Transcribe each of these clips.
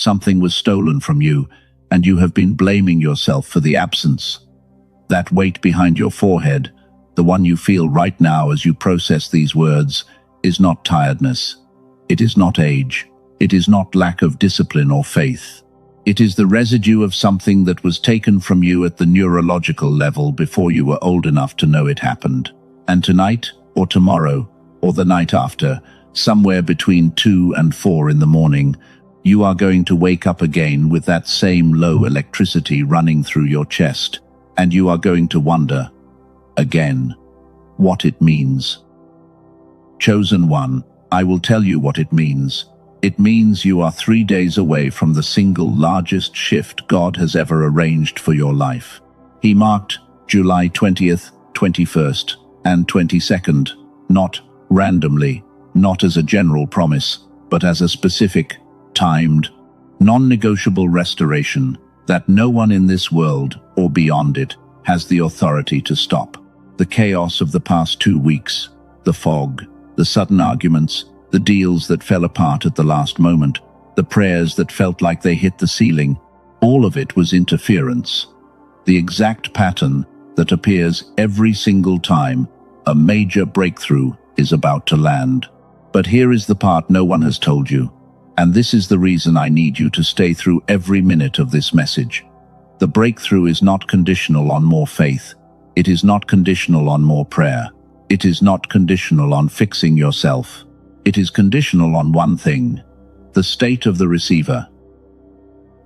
Something was stolen from you, and you have been blaming yourself for the absence. That weight behind your forehead, the one you feel right now as you process these words, is not tiredness. It is not age. It is not lack of discipline or faith. It is the residue of something that was taken from you at the neurological level before you were old enough to know it happened. And tonight, or tomorrow, or the night after, somewhere between 2 and 4 in the morning, you are going to wake up again with that same low electricity running through your chest, and you are going to wonder, again, what it means. Chosen one, I will tell you what it means. It means you are 3 days away from the single largest shift God has ever arranged for your life. He marked July 20th, 21st, and 22nd, not randomly, not as a general promise, but as a specific, timed, non-negotiable restoration that no one in this world, or beyond it, has the authority to stop. The chaos of the past 2 weeks, the fog, the sudden arguments, the deals that fell apart at the last moment, the prayers that felt like they hit the ceiling, all of it was interference. The exact pattern that appears every single time a major breakthrough is about to land. But here is the part no one has told you, and this is the reason I need you to stay through every minute of this message. The breakthrough is not conditional on more faith. It is not conditional on more prayer. It is not conditional on fixing yourself. It is conditional on one thing: the state of the receiver.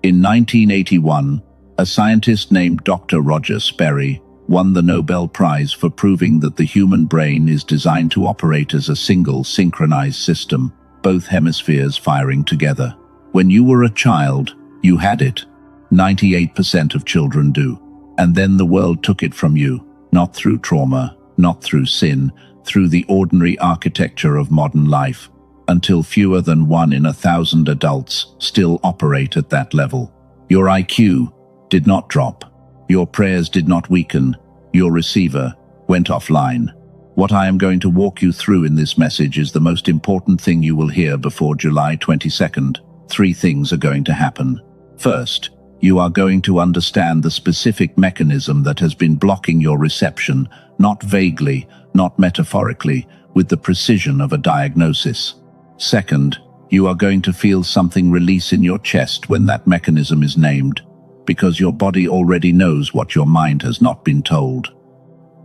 In 1981, a scientist named Dr. Roger Sperry won the Nobel Prize for proving that the human brain is designed to operate as a single synchronized system, both hemispheres firing together. When you were a child, you had it. 98% of children do. And then the world took it from you, not through trauma, not through sin, through the ordinary architecture of modern life, until fewer than 1 in 1,000 adults still operate at that level. Your IQ did not drop. Your prayers did not weaken. Your receiver went offline. What I am going to walk you through in this message is the most important thing you will hear before July 22nd. 3 things are going to happen. First, you are going to understand the specific mechanism that has been blocking your reception, not vaguely, not metaphorically, with the precision of a diagnosis. Second, you are going to feel something release in your chest when that mechanism is named, because your body already knows what your mind has not been told.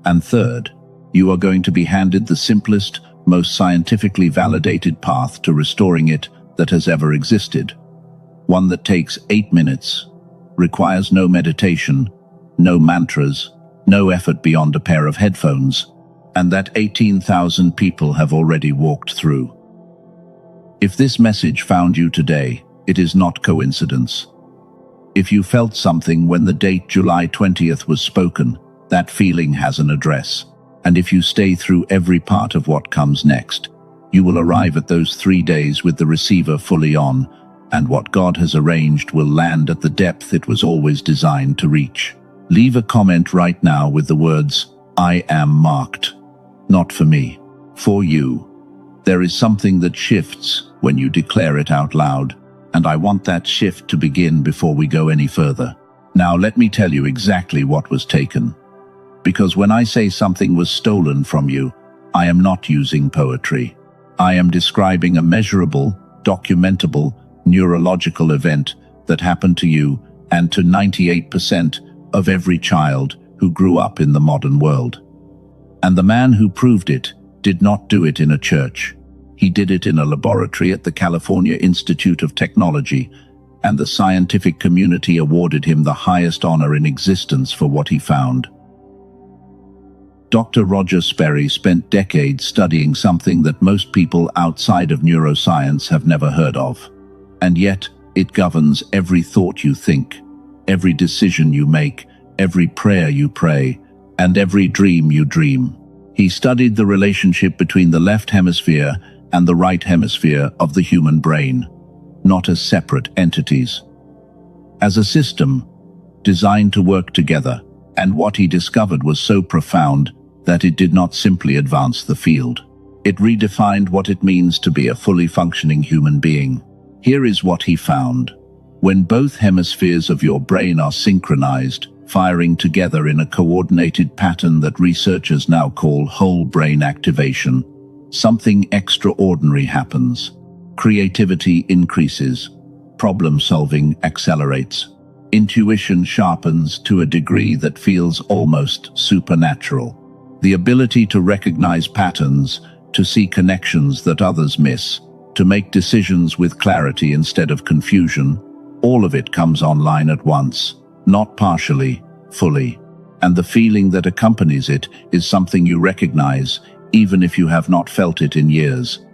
And third, you are going to be handed the simplest, most scientifically validated path to restoring it that has ever existed. One that takes 8 minutes, requires no meditation, no mantras, no effort beyond a pair of headphones, and that 18,000 people have already walked through. If this message found you today, it is not coincidence. If you felt something when the date July 20th was spoken, that feeling has an address. And if you stay through every part of what comes next, you will arrive at those 3 days with the receiver fully on, and what God has arranged will land at the depth it was always designed to reach. Leave a comment right now with the words, "I am marked." Not for me, for you. There is something that shifts when you declare it out loud, and I want that shift to begin before we go any further. Now let me tell you exactly what was taken. Because when I say something was stolen from you, I am not using poetry. I am describing a measurable, documentable, neurological event that happened to you and to 98% of every child who grew up in the modern world. And the man who proved it did not do it in a church. He did it in a laboratory at the California Institute of Technology, and the scientific community awarded him the highest honor in existence for what he found. Dr. Roger Sperry spent decades studying something that most people outside of neuroscience have never heard of. And yet, it governs every thought you think, every decision you make, every prayer you pray, and every dream you dream. He studied the relationship between the left hemisphere and the right hemisphere of the human brain, not as separate entities, as a system designed to work together. And what he discovered was so profound that it did not simply advance the field. It redefined what it means to be a fully functioning human being. Here is what he found. When both hemispheres of your brain are synchronized, firing together in a coordinated pattern that researchers now call whole brain activation, something extraordinary happens. Creativity increases, problem-solving accelerates, intuition sharpens to a degree that feels almost supernatural. The ability to recognize patterns, to see connections that others miss, to make decisions with clarity instead of confusion, all of it comes online at once, not partially, fully. And the feeling that accompanies it is something you recognize, even if you have not felt it in years.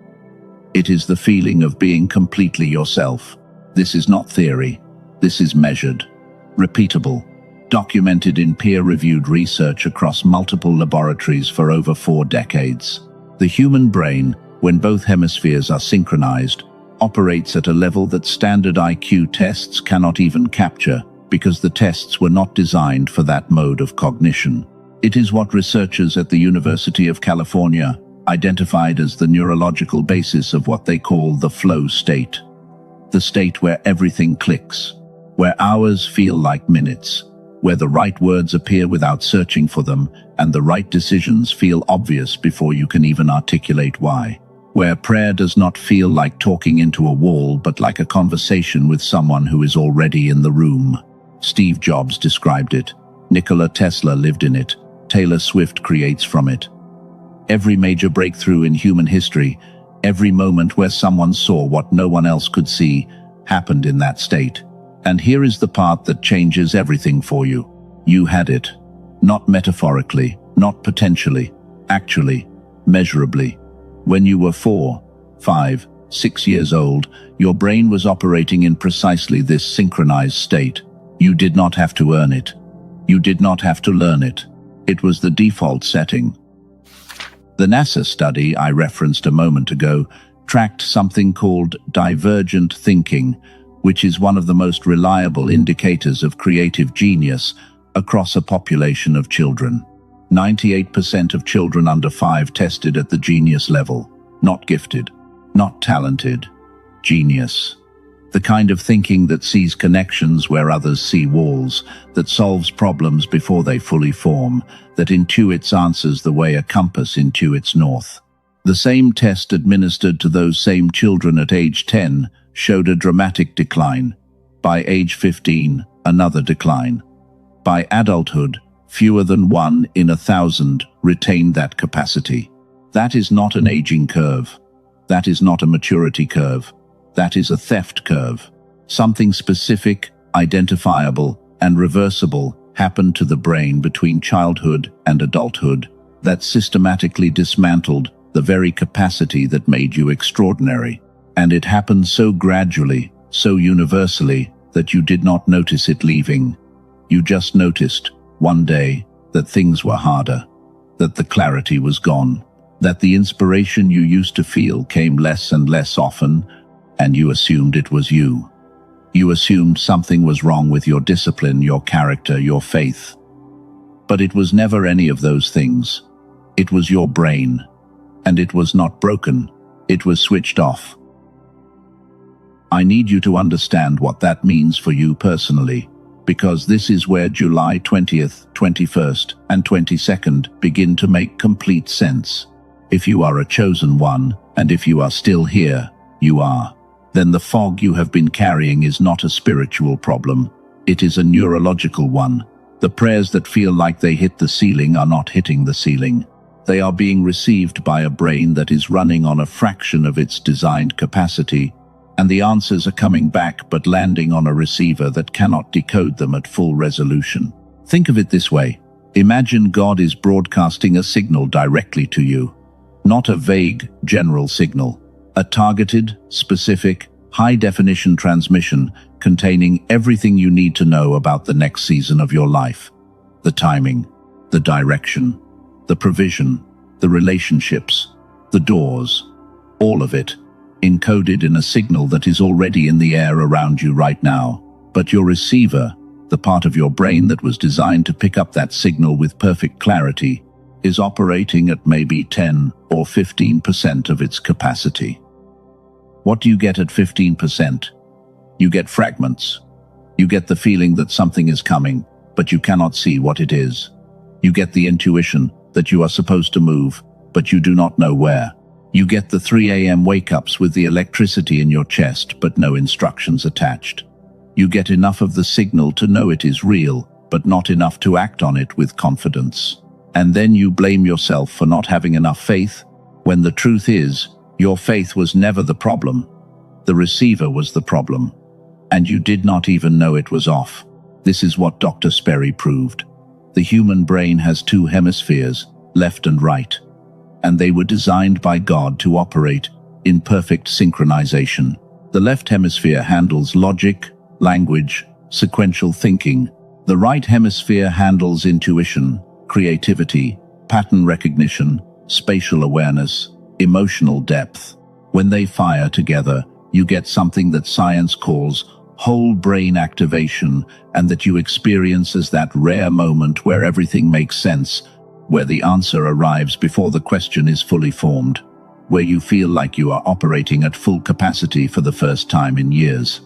It is the feeling of being completely yourself. This is not theory. This is measured, repeatable, documented in peer-reviewed research across multiple laboratories for over 4 decades. The human brain, when both hemispheres are synchronized, operates at a level that standard IQ tests cannot even capture, because the tests were not designed for that mode of cognition. It is what researchers at the University of California identified as the neurological basis of what they call the flow state. The state where everything clicks, where hours feel like minutes, where the right words appear without searching for them, and the right decisions feel obvious before you can even articulate why. Where prayer does not feel like talking into a wall, but like a conversation with someone who is already in the room. Steve Jobs described it. Nikola Tesla lived in it. Taylor Swift creates from it. Every major breakthrough in human history, every moment where someone saw what no one else could see, happened in that state. And here is the part that changes everything for you. You had it. Not metaphorically, not potentially, actually, measurably. When you were 4, 5, 6 years old, your brain was operating in precisely this synchronized state. You did not have to earn it. You did not have to learn it. It was the default setting. The NASA study I referenced a moment ago tracked something called divergent thinking, which is one of the most reliable indicators of creative genius across a population of children. 98% of children under 5 tested at the genius level. Not gifted, not talented, genius. The kind of thinking that sees connections where others see walls, that solves problems before they fully form, that intuits answers the way a compass intuits north. The same test administered to those same children at age 10 showed a dramatic decline. By age 15, another decline. By adulthood, fewer than 1 in 1,000 retained that capacity. That is not an aging curve. That is not a maturity curve. That is a theft curve. Something specific, identifiable, and reversible happened to the brain between childhood and adulthood that systematically dismantled the very capacity that made you extraordinary. And it happened so gradually, so universally, that you did not notice it leaving. You just noticed, one day, that things were harder, that the clarity was gone, that the inspiration you used to feel came less and less often, and you assumed it was you. You assumed something was wrong with your discipline, your character, your faith. But it was never any of those things. It was your brain. And it was not broken. It was switched off. I need you to understand what that means for you personally, because this is where July 20th, 21st, and 22nd begin to make complete sense. If you are a chosen one, and if you are still here, you are, then the fog you have been carrying is not a spiritual problem. It is a neurological one. The prayers that feel like they hit the ceiling are not hitting the ceiling. They are being received by a brain that is running on a fraction of its designed capacity, and the answers are coming back but landing on a receiver that cannot decode them at full resolution. Think of it this way. Imagine God is broadcasting a signal directly to you. Not a vague, general signal. A targeted, specific, high-definition transmission containing everything you need to know about the next season of your life. The timing, the direction, the provision, the relationships, the doors, all of it, encoded in a signal that is already in the air around you right now. But your receiver, the part of your brain that was designed to pick up that signal with perfect clarity, is operating at maybe 10 or 15% of its capacity. What do you get at 15%? You get fragments. You get the feeling that something is coming, but you cannot see what it is. You get the intuition that you are supposed to move, but you do not know where. You get the 3 a.m. wake-ups with the electricity in your chest, but no instructions attached. You get enough of the signal to know it is real, but not enough to act on it with confidence. And then you blame yourself for not having enough faith, when the truth is, your faith was never the problem. The receiver was the problem. And you did not even know it was off. This is what Dr. Sperry proved. The human brain has 2 hemispheres, left and right, and they were designed by God to operate in perfect synchronization. The left hemisphere handles logic, language, sequential thinking. The right hemisphere handles intuition, creativity, pattern recognition, spatial awareness, emotional depth. When they fire together, you get something that science calls whole brain activation, and that you experience as that rare moment where everything makes sense, where the answer arrives before the question is fully formed, where you feel like you are operating at full capacity for the first time in years.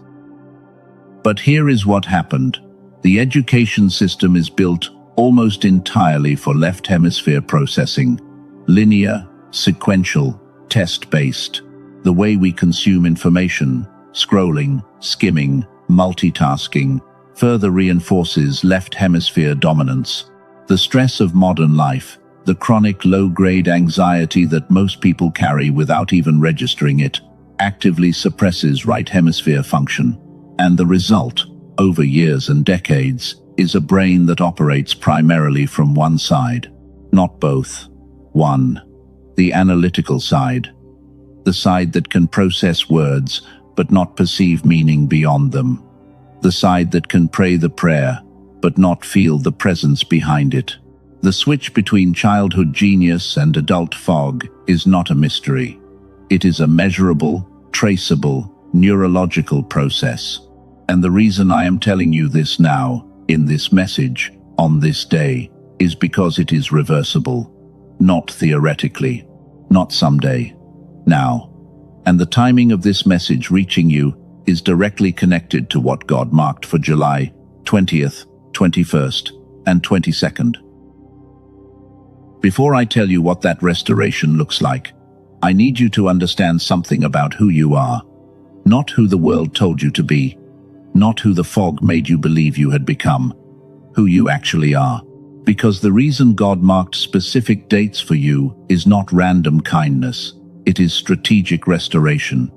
But here is what happened. The education system is built almost entirely for left hemisphere processing, linear, sequential, test-based. The way we consume information, scrolling, skimming, multitasking, further reinforces left hemisphere dominance. The stress of modern life, the chronic low-grade anxiety that most people carry without even registering it, actively suppresses right hemisphere function. And the result, over years and decades, is a brain that operates primarily from one side, not both. One, the analytical side. The side that can process words, but not perceive meaning beyond them. The side that can pray the prayer, but not feel the presence behind it. The switch between childhood genius and adult fog is not a mystery. It is a measurable, traceable, neurological process. And the reason I am telling you this now, in this message, on this day, is because it is reversible. Not theoretically, not someday, now. And the timing of this message reaching you is directly connected to what God marked for July 20th, 21st, and 22nd. Before I tell you what that restoration looks like, I need you to understand something about who you are. Not who the world told you to be, not who the fog made you believe you had become, who you actually are. Because the reason God marked specific dates for you is not random kindness, it is strategic restoration.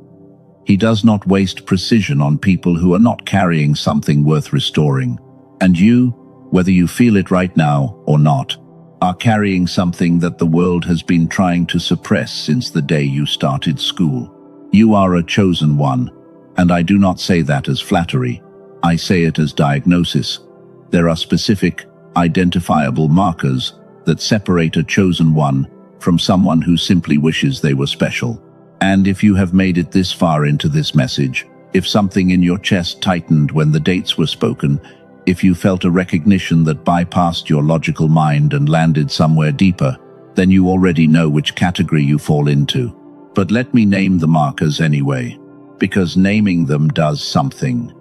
He does not waste precision on people who are not carrying something worth restoring. And you, whether you feel it right now or not, are carrying something that the world has been trying to suppress since the day you started school. You are a chosen one, and I do not say that as flattery. I say it as diagnosis. There are specific, identifiable markers that separate a chosen one from someone who simply wishes they were special. And if you have made it this far into this message, if something in your chest tightened when the dates were spoken, if you felt a recognition that bypassed your logical mind and landed somewhere deeper, then you already know which category you fall into. But let me name the markers anyway, because naming them does something.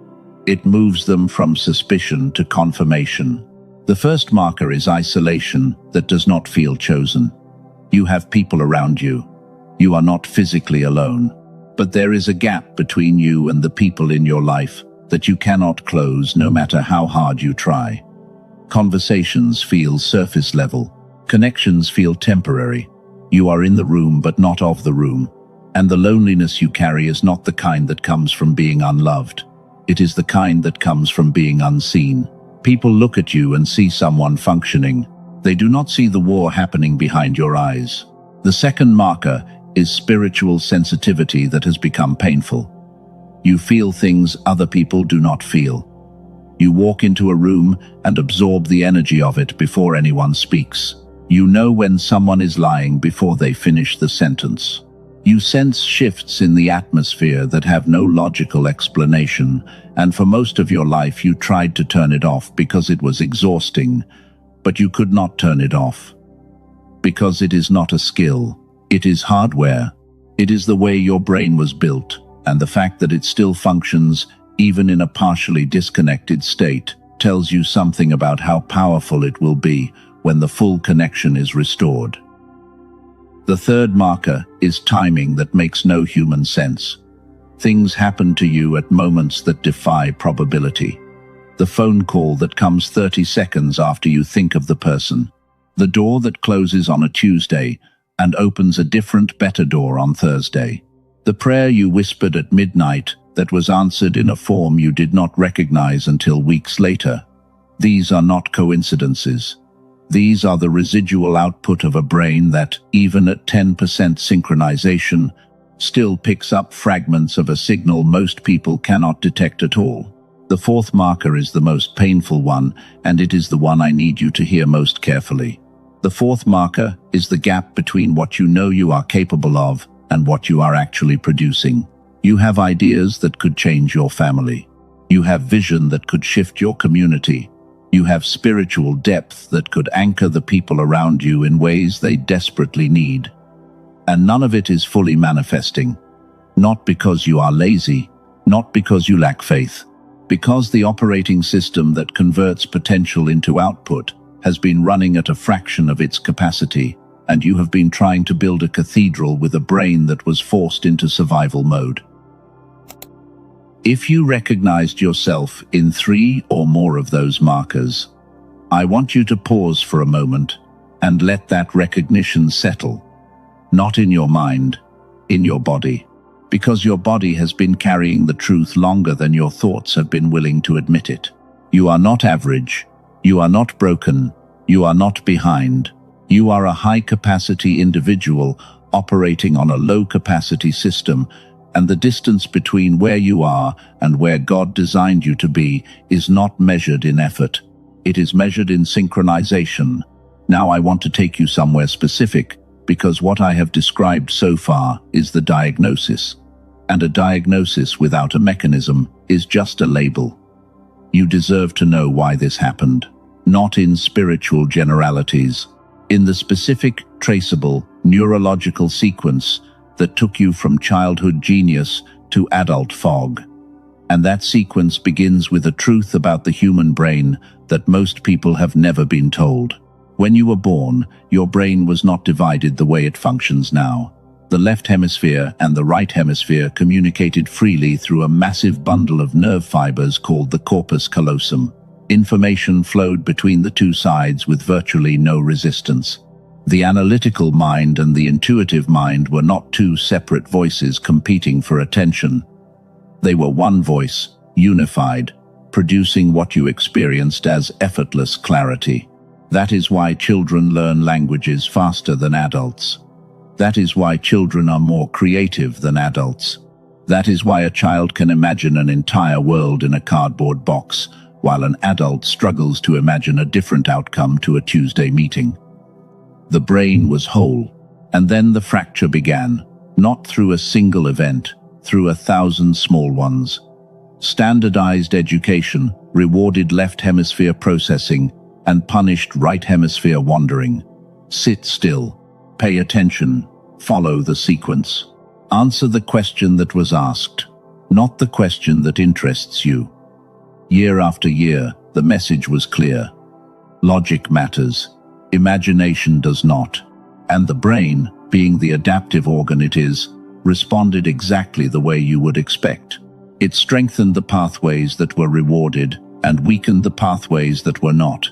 It moves them from suspicion to confirmation. The first marker is isolation that does not feel chosen. You have people around you. You are not physically alone. But there is a gap between you and the people in your life that you cannot close no matter how hard you try. Conversations feel surface level. Connections feel temporary. You are in the room but not of the room. And the loneliness you carry is not the kind that comes from being unloved. It is the kind that comes from being unseen. People look at you and see someone functioning. They do not see the war happening behind your eyes. The second marker is spiritual sensitivity that has become painful. You feel things other people do not feel. You walk into a room and absorb the energy of it before anyone speaks. You know when someone is lying before they finish the sentence. You sense shifts in the atmosphere that have no logical explanation, and for most of your life you tried to turn it off because it was exhausting, but you could not turn it off. Because it is not a skill, it is hardware. It is the way your brain was built, and the fact that it still functions even in a partially disconnected state, tells you something about how powerful it will be when the full connection is restored. The third marker is timing that makes no human sense. Things happen to you at moments that defy probability. The phone call that comes 30 seconds after you think of the person. The door that closes on a Tuesday and opens a different, better door on Thursday. The prayer you whispered at midnight that was answered in a form you did not recognize until weeks later. These are not coincidences. These are the residual output of a brain that, even at 10% synchronization, still picks up fragments of a signal most people cannot detect at all. The fourth marker is the most painful one, and it is the one I need you to hear most carefully. The fourth marker is the gap between what you know you are capable of and what you are actually producing. You have ideas that could change your family. You have vision that could shift your community. You have spiritual depth that could anchor the people around you in ways they desperately need. And none of it is fully manifesting. Not because you are lazy, not because you lack faith, because the operating system that converts potential into output has been running at a fraction of its capacity, and you have been trying to build a cathedral with a brain that was forced into survival mode. If you recognized yourself in 3 or more of those markers, I want you to pause for a moment and let that recognition settle. Not in your mind, in your body. Because your body has been carrying the truth longer than your thoughts have been willing to admit it. You are not average. You are not broken. You are not behind. You are a high-capacity individual operating on a low-capacity system, and the distance between where you are and where God designed you to be is not measured in effort. It is measured in synchronization. Now I want to take you somewhere specific, because what I have described so far is the diagnosis. And a diagnosis without a mechanism is just a label. You deserve to know why this happened, not in spiritual generalities, in the specific, traceable, neurological sequence that took you from childhood genius to adult fog. And that sequence begins with a truth about the human brain that most people have never been told. When you were born, your brain was not divided the way it functions now. The left hemisphere and the right hemisphere communicated freely through a massive bundle of nerve fibers called the corpus callosum. Information flowed between the two sides with virtually no resistance. The analytical mind and the intuitive mind were not two separate voices competing for attention. They were one voice, unified, producing what you experienced as effortless clarity. That is why children learn languages faster than adults. That is why children are more creative than adults. That is why a child can imagine an entire world in a cardboard box, while an adult struggles to imagine a different outcome to a Tuesday meeting. The brain was whole, and then the fracture began, not through a single event, through 1,000 small ones. Standardized education rewarded left hemisphere processing and punished right hemisphere wandering. Sit still, pay attention, follow the sequence. Answer the question that was asked, not the question that interests you. Year after year, the message was clear. Logic matters. Imagination does not. And the brain, being the adaptive organ it is, responded exactly the way you would expect. It strengthened the pathways that were rewarded and weakened the pathways that were not.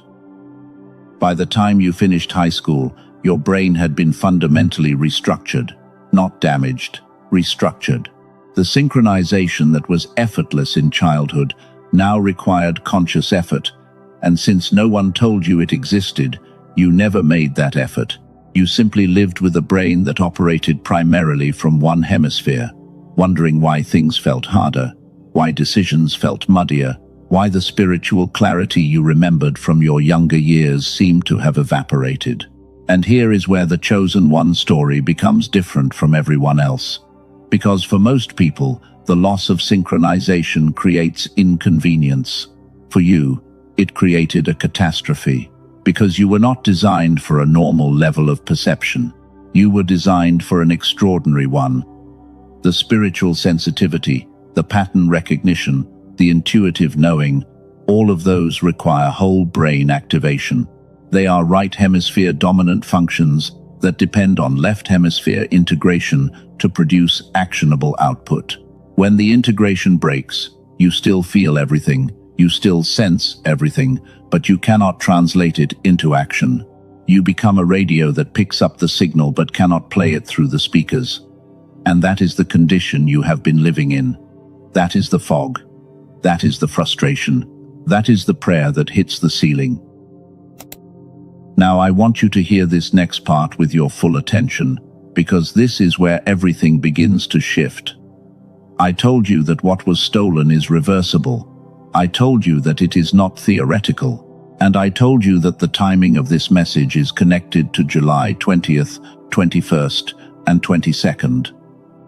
By the time you finished high school, your brain had been fundamentally restructured, not damaged, restructured. The synchronization that was effortless in childhood now required conscious effort, and since no one told you it existed, you never made that effort. You simply lived with a brain that operated primarily from one hemisphere, wondering why things felt harder, why decisions felt muddier, why the spiritual clarity you remembered from your younger years seemed to have evaporated. And here is where the chosen one story becomes different from everyone else. Because for most people, the loss of synchronization creates inconvenience. For you, it created a catastrophe. Because you were not designed for a normal level of perception. You were designed for an extraordinary one. The spiritual sensitivity, the pattern recognition, the intuitive knowing, all of those require whole brain activation. They are right hemisphere dominant functions that depend on left hemisphere integration to produce actionable output. When the integration breaks, you still feel everything, you still sense everything, but you cannot translate it into action. You become a radio that picks up the signal but cannot play it through the speakers. And that is the condition you have been living in. That is the fog. That is the frustration. That is the prayer that hits the ceiling. Now I want you to hear this next part with your full attention, because this is where everything begins to shift. I told you that what was stolen is reversible. I told you that it is not theoretical. And I told you that the timing of this message is connected to July 20th, 21st, and 22nd.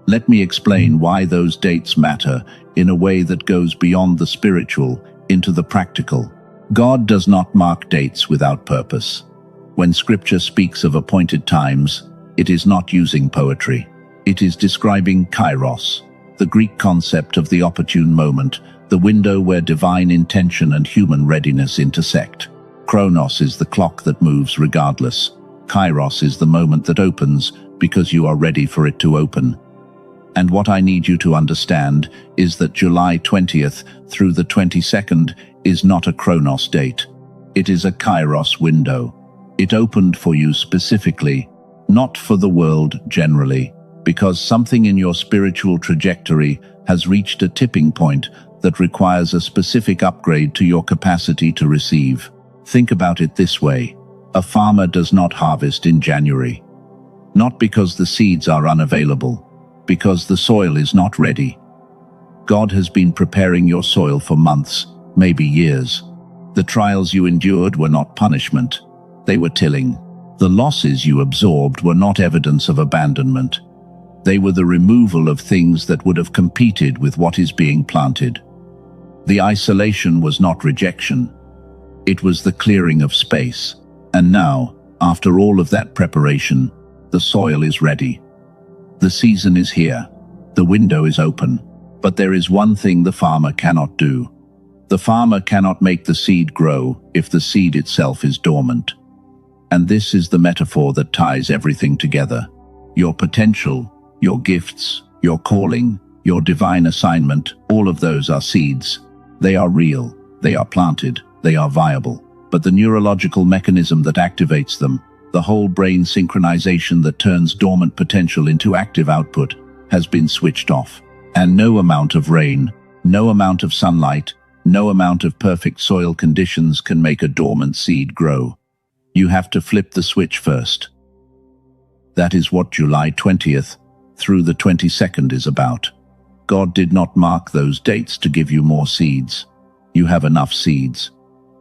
Let me explain why those dates matter in a way that goes beyond the spiritual into the practical. God does not mark dates without purpose. When Scripture speaks of appointed times, it is not using poetry. It is describing kairos, the Greek concept of the opportune moment, the window where divine intention and human readiness intersect. Chronos is the clock that moves regardless. Kairos is the moment that opens because you are ready for it to open. And what I need you to understand is that July 20th through the 22nd is not a Chronos date. It is a Kairos window. It opened for you specifically, not for the world generally, because something in your spiritual trajectory has reached a tipping point that requires a specific upgrade to your capacity to receive. Think about it this way. A farmer does not harvest in January. Not because the seeds are unavailable, because the soil is not ready. God has been preparing your soil for months, maybe years. The trials you endured were not punishment. They were tilling. The losses you absorbed were not evidence of abandonment. They were the removal of things that would have competed with what is being planted. The isolation was not rejection. It was the clearing of space. And now, after all of that preparation, the soil is ready. The season is here. The window is open. But there is one thing the farmer cannot do. The farmer cannot make the seed grow if the seed itself is dormant. And this is the metaphor that ties everything together. Your potential, your gifts, your calling, your divine assignment, all of those are seeds. They are real, they are planted, they are viable. But the neurological mechanism that activates them, the whole brain synchronization that turns dormant potential into active output, has been switched off. And no amount of rain, no amount of sunlight, no amount of perfect soil conditions can make a dormant seed grow. You have to flip the switch first. That is what July 20th through the 22nd is about. God did not mark those dates to give you more seeds. You have enough seeds.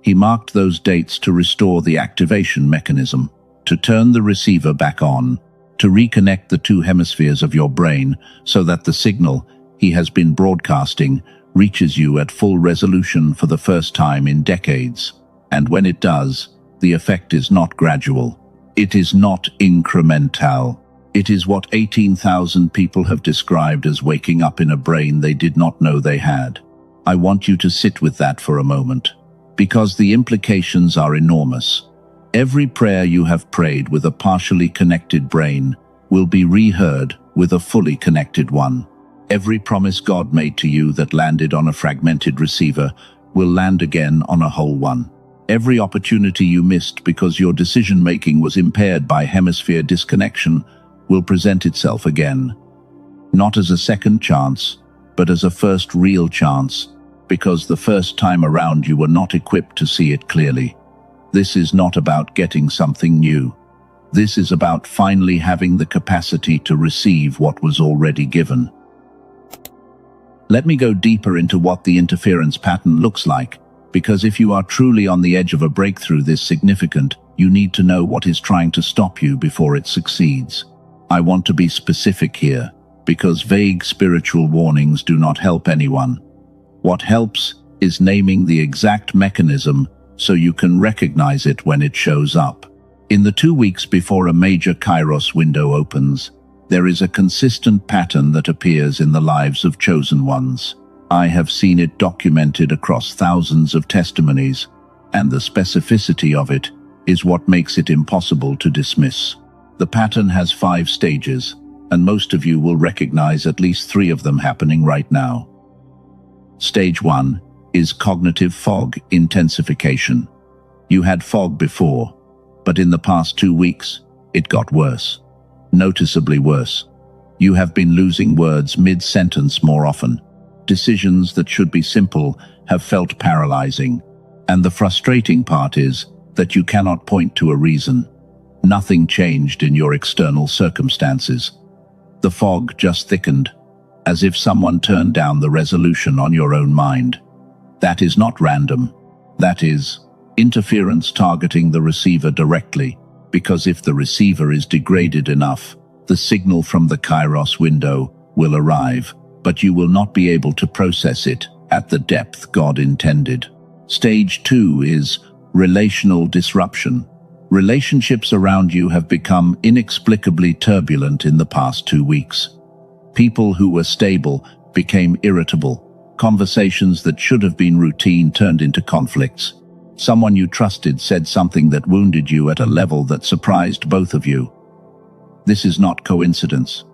He marked those dates to restore the activation mechanism, to turn the receiver back on, to reconnect the two hemispheres of your brain so that the signal he has been broadcasting reaches you at full resolution for the first time in decades. And when it does, the effect is not gradual. It is not incremental. It is what 18,000 people have described as waking up in a brain they did not know they had. I want you to sit with that for a moment, because the implications are enormous. Every prayer you have prayed with a partially connected brain will be reheard with a fully connected one. Every promise God made to you that landed on a fragmented receiver will land again on a whole one. Every opportunity you missed because your decision-making was impaired by hemisphere disconnection will present itself again. Not as a second chance, but as a first real chance, because the first time around you were not equipped to see it clearly. This is not about getting something new. This is about finally having the capacity to receive what was already given. Let me go deeper into what the interference pattern looks like, because if you are truly on the edge of a breakthrough this significant, you need to know what is trying to stop you before it succeeds. I want to be specific here, because vague spiritual warnings do not help anyone. What helps is naming the exact mechanism so you can recognize it when it shows up. In the 2 weeks before a major Kairos window opens, there is a consistent pattern that appears in the lives of chosen ones. I have seen it documented across thousands of testimonies, and the specificity of it is what makes it impossible to dismiss. The pattern has 5 stages, and most of you will recognize at least 3 of them happening right now. Stage 1 is cognitive fog intensification. You had fog before, but in the past 2 weeks, it got worse. Noticeably worse. You have been losing words mid-sentence more often. Decisions that should be simple have felt paralyzing. And the frustrating part is that you cannot point to a reason. Nothing changed in your external circumstances. The fog just thickened, as if someone turned down the resolution on your own mind. That is not random. That is interference targeting the receiver directly, because if the receiver is degraded enough, the signal from the Kairos window will arrive, but you will not be able to process it at the depth God intended. Stage 2 is relational disruption. Relationships around you have become inexplicably turbulent in the past 2 weeks. People who were stable became irritable. Conversations that should have been routine turned into conflicts. Someone you trusted said something that wounded you at a level that surprised both of you. This is not coincidence.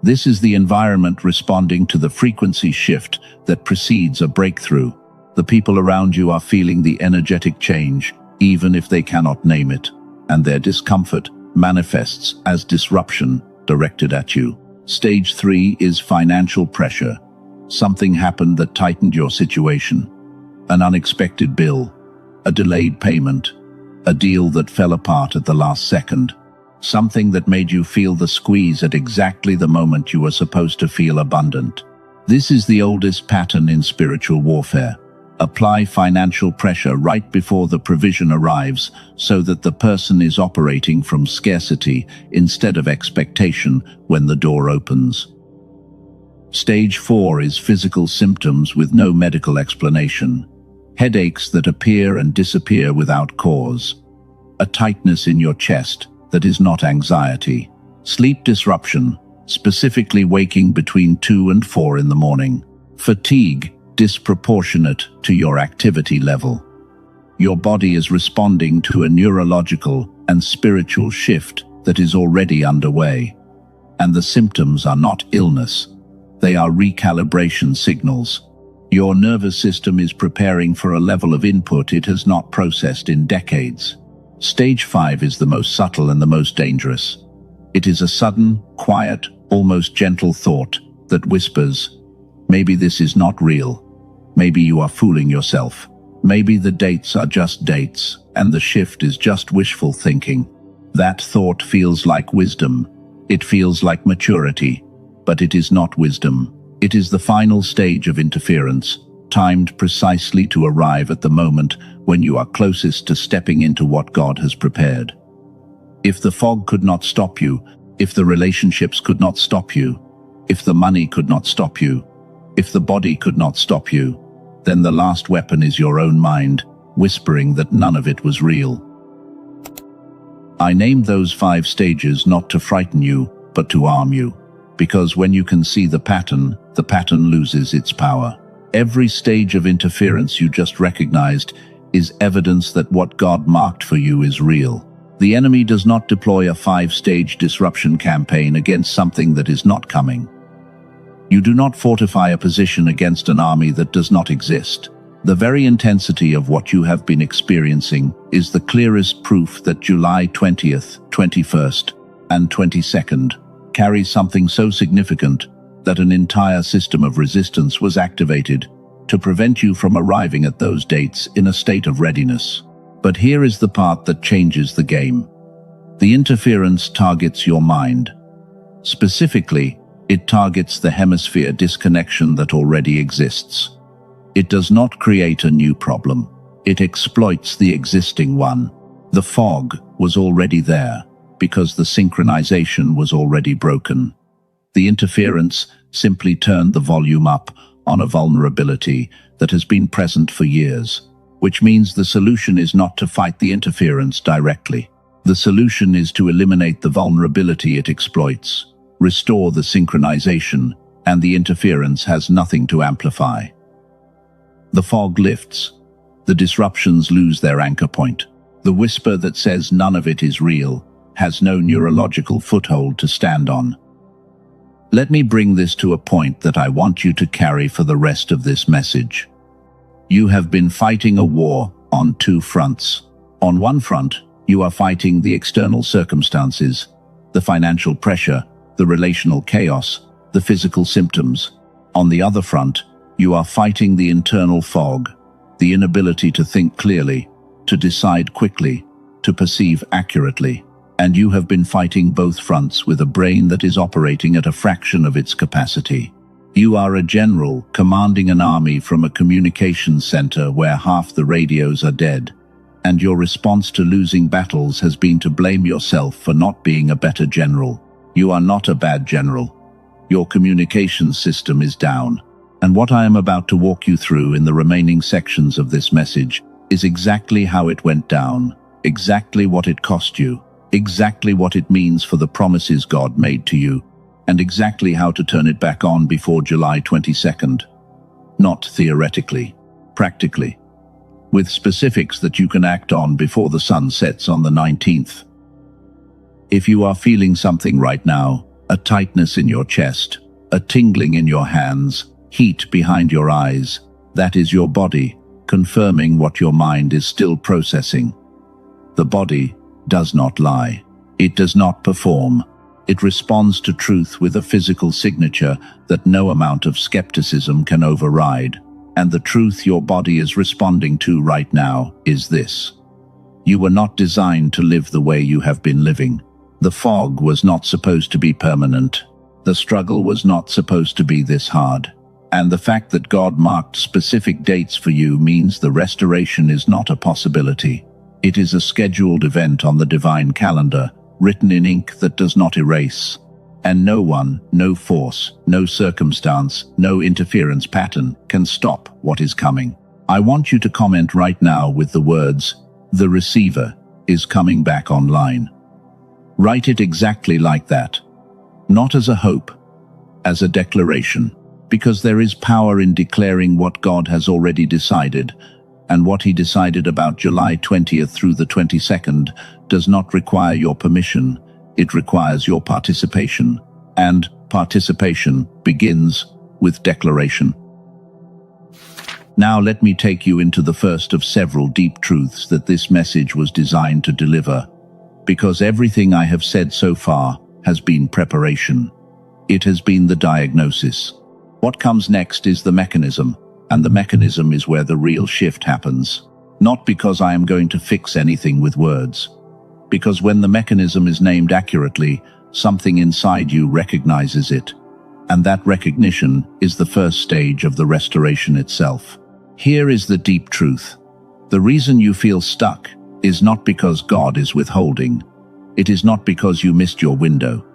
This is the environment responding to the frequency shift that precedes a breakthrough. The people around you are feeling the energetic change, even if they cannot name it, and their discomfort manifests as disruption directed at you. Stage 3 is financial pressure. Something happened that tightened your situation. An unexpected bill, a delayed payment, a deal that fell apart at the last second. Something that made you feel the squeeze at exactly the moment you were supposed to feel abundant. This is the oldest pattern in spiritual warfare. Apply financial pressure right before the provision arrives so that the person is operating from scarcity instead of expectation when the door opens. Stage 4 is physical symptoms with no medical explanation. Headaches that appear and disappear without cause. A tightness in your chest that is not anxiety. Sleep disruption, specifically waking between 2 and 4 in the morning. Fatigue disproportionate to your activity level. Your body is responding to a neurological and spiritual shift that is already underway. And the symptoms are not illness. They are recalibration signals. Your nervous system is preparing for a level of input it has not processed in decades. Stage 5 is the most subtle and the most dangerous. It is a sudden, quiet, almost gentle thought that whispers, maybe this is not real. Maybe you are fooling yourself. Maybe the dates are just dates, and the shift is just wishful thinking. That thought feels like wisdom. It feels like maturity, but it is not wisdom. It is the final stage of interference, timed precisely to arrive at the moment when you are closest to stepping into what God has prepared. If the fog could not stop you, if the relationships could not stop you, if the money could not stop you, if the body could not stop you, then the last weapon is your own mind, whispering that none of it was real. I named those 5 stages not to frighten you, but to arm you. Because when you can see the pattern loses its power. Every stage of interference you just recognized is evidence that what God marked for you is real. The enemy does not deploy a 5-stage disruption campaign against something that is not coming. You do not fortify a position against an army that does not exist. The very intensity of what you have been experiencing is the clearest proof that July 20th, 21st, and 22nd carry something so significant that an entire system of resistance was activated to prevent you from arriving at those dates in a state of readiness. But here is the part that changes the game. The interference targets your mind. Specifically, it targets the hemisphere disconnection that already exists. It does not create a new problem. It exploits the existing one. The fog was already there because the synchronization was already broken. The interference simply turned the volume up on a vulnerability that has been present for years, which means the solution is not to fight the interference directly. The solution is to eliminate the vulnerability it exploits, restore the synchronization, and the interference has nothing to amplify. The fog lifts. The disruptions lose their anchor point. The whisper that says none of it is real has no neurological foothold to stand on. Let me bring this to a point that I want you to carry for the rest of this message. You have been fighting a war on two fronts. On one front, you are fighting the external circumstances, the financial pressure, the relational chaos, the physical symptoms. On the other front, you are fighting the internal fog, the inability to think clearly, to decide quickly, to perceive accurately. And you have been fighting both fronts with a brain that is operating at a fraction of its capacity. You are a general commanding an army from a communications center where half the radios are dead, and your response to losing battles has been to blame yourself for not being a better general. You are not a bad general. Your communications system is down. And what I am about to walk you through in the remaining sections of this message is exactly how it went down, exactly what it cost you, exactly what it means for the promises God made to you, and exactly how to turn it back on before July 22nd. Not theoretically, practically, with specifics that you can act on before the sun sets on the 19th. If you are feeling something right now, a tightness in your chest, a tingling in your hands, heat behind your eyes, that is your body confirming what your mind is still processing. The body does not lie. It does not perform. It responds to truth with a physical signature that no amount of skepticism can override. And the truth your body is responding to right now is this: you were not designed to live the way you have been living. The fog was not supposed to be permanent. The struggle was not supposed to be this hard. And the fact that God marked specific dates for you means the restoration is not a possibility. It is a scheduled event on the divine calendar, written in ink that does not erase. And no one, no force, no circumstance, no interference pattern can stop what is coming. I want you to comment right now with the words, "The receiver is coming back online." Write it exactly like that. Not as a hope, as a declaration. Because there is power in declaring what God has already decided, and what He decided about July 20th through the 22nd does not require your permission, it requires your participation. And participation begins with declaration. Now let me take you into the first of several deep truths that this message was designed to deliver, because everything I have said so far has been preparation. It has been the diagnosis. What comes next is the mechanism, and the mechanism is where the real shift happens. Not because I am going to fix anything with words. Because when the mechanism is named accurately, something inside you recognizes it. And that recognition is the first stage of the restoration itself. Here is the deep truth. The reason you feel stuck is not because God is withholding. It is not because you missed your window.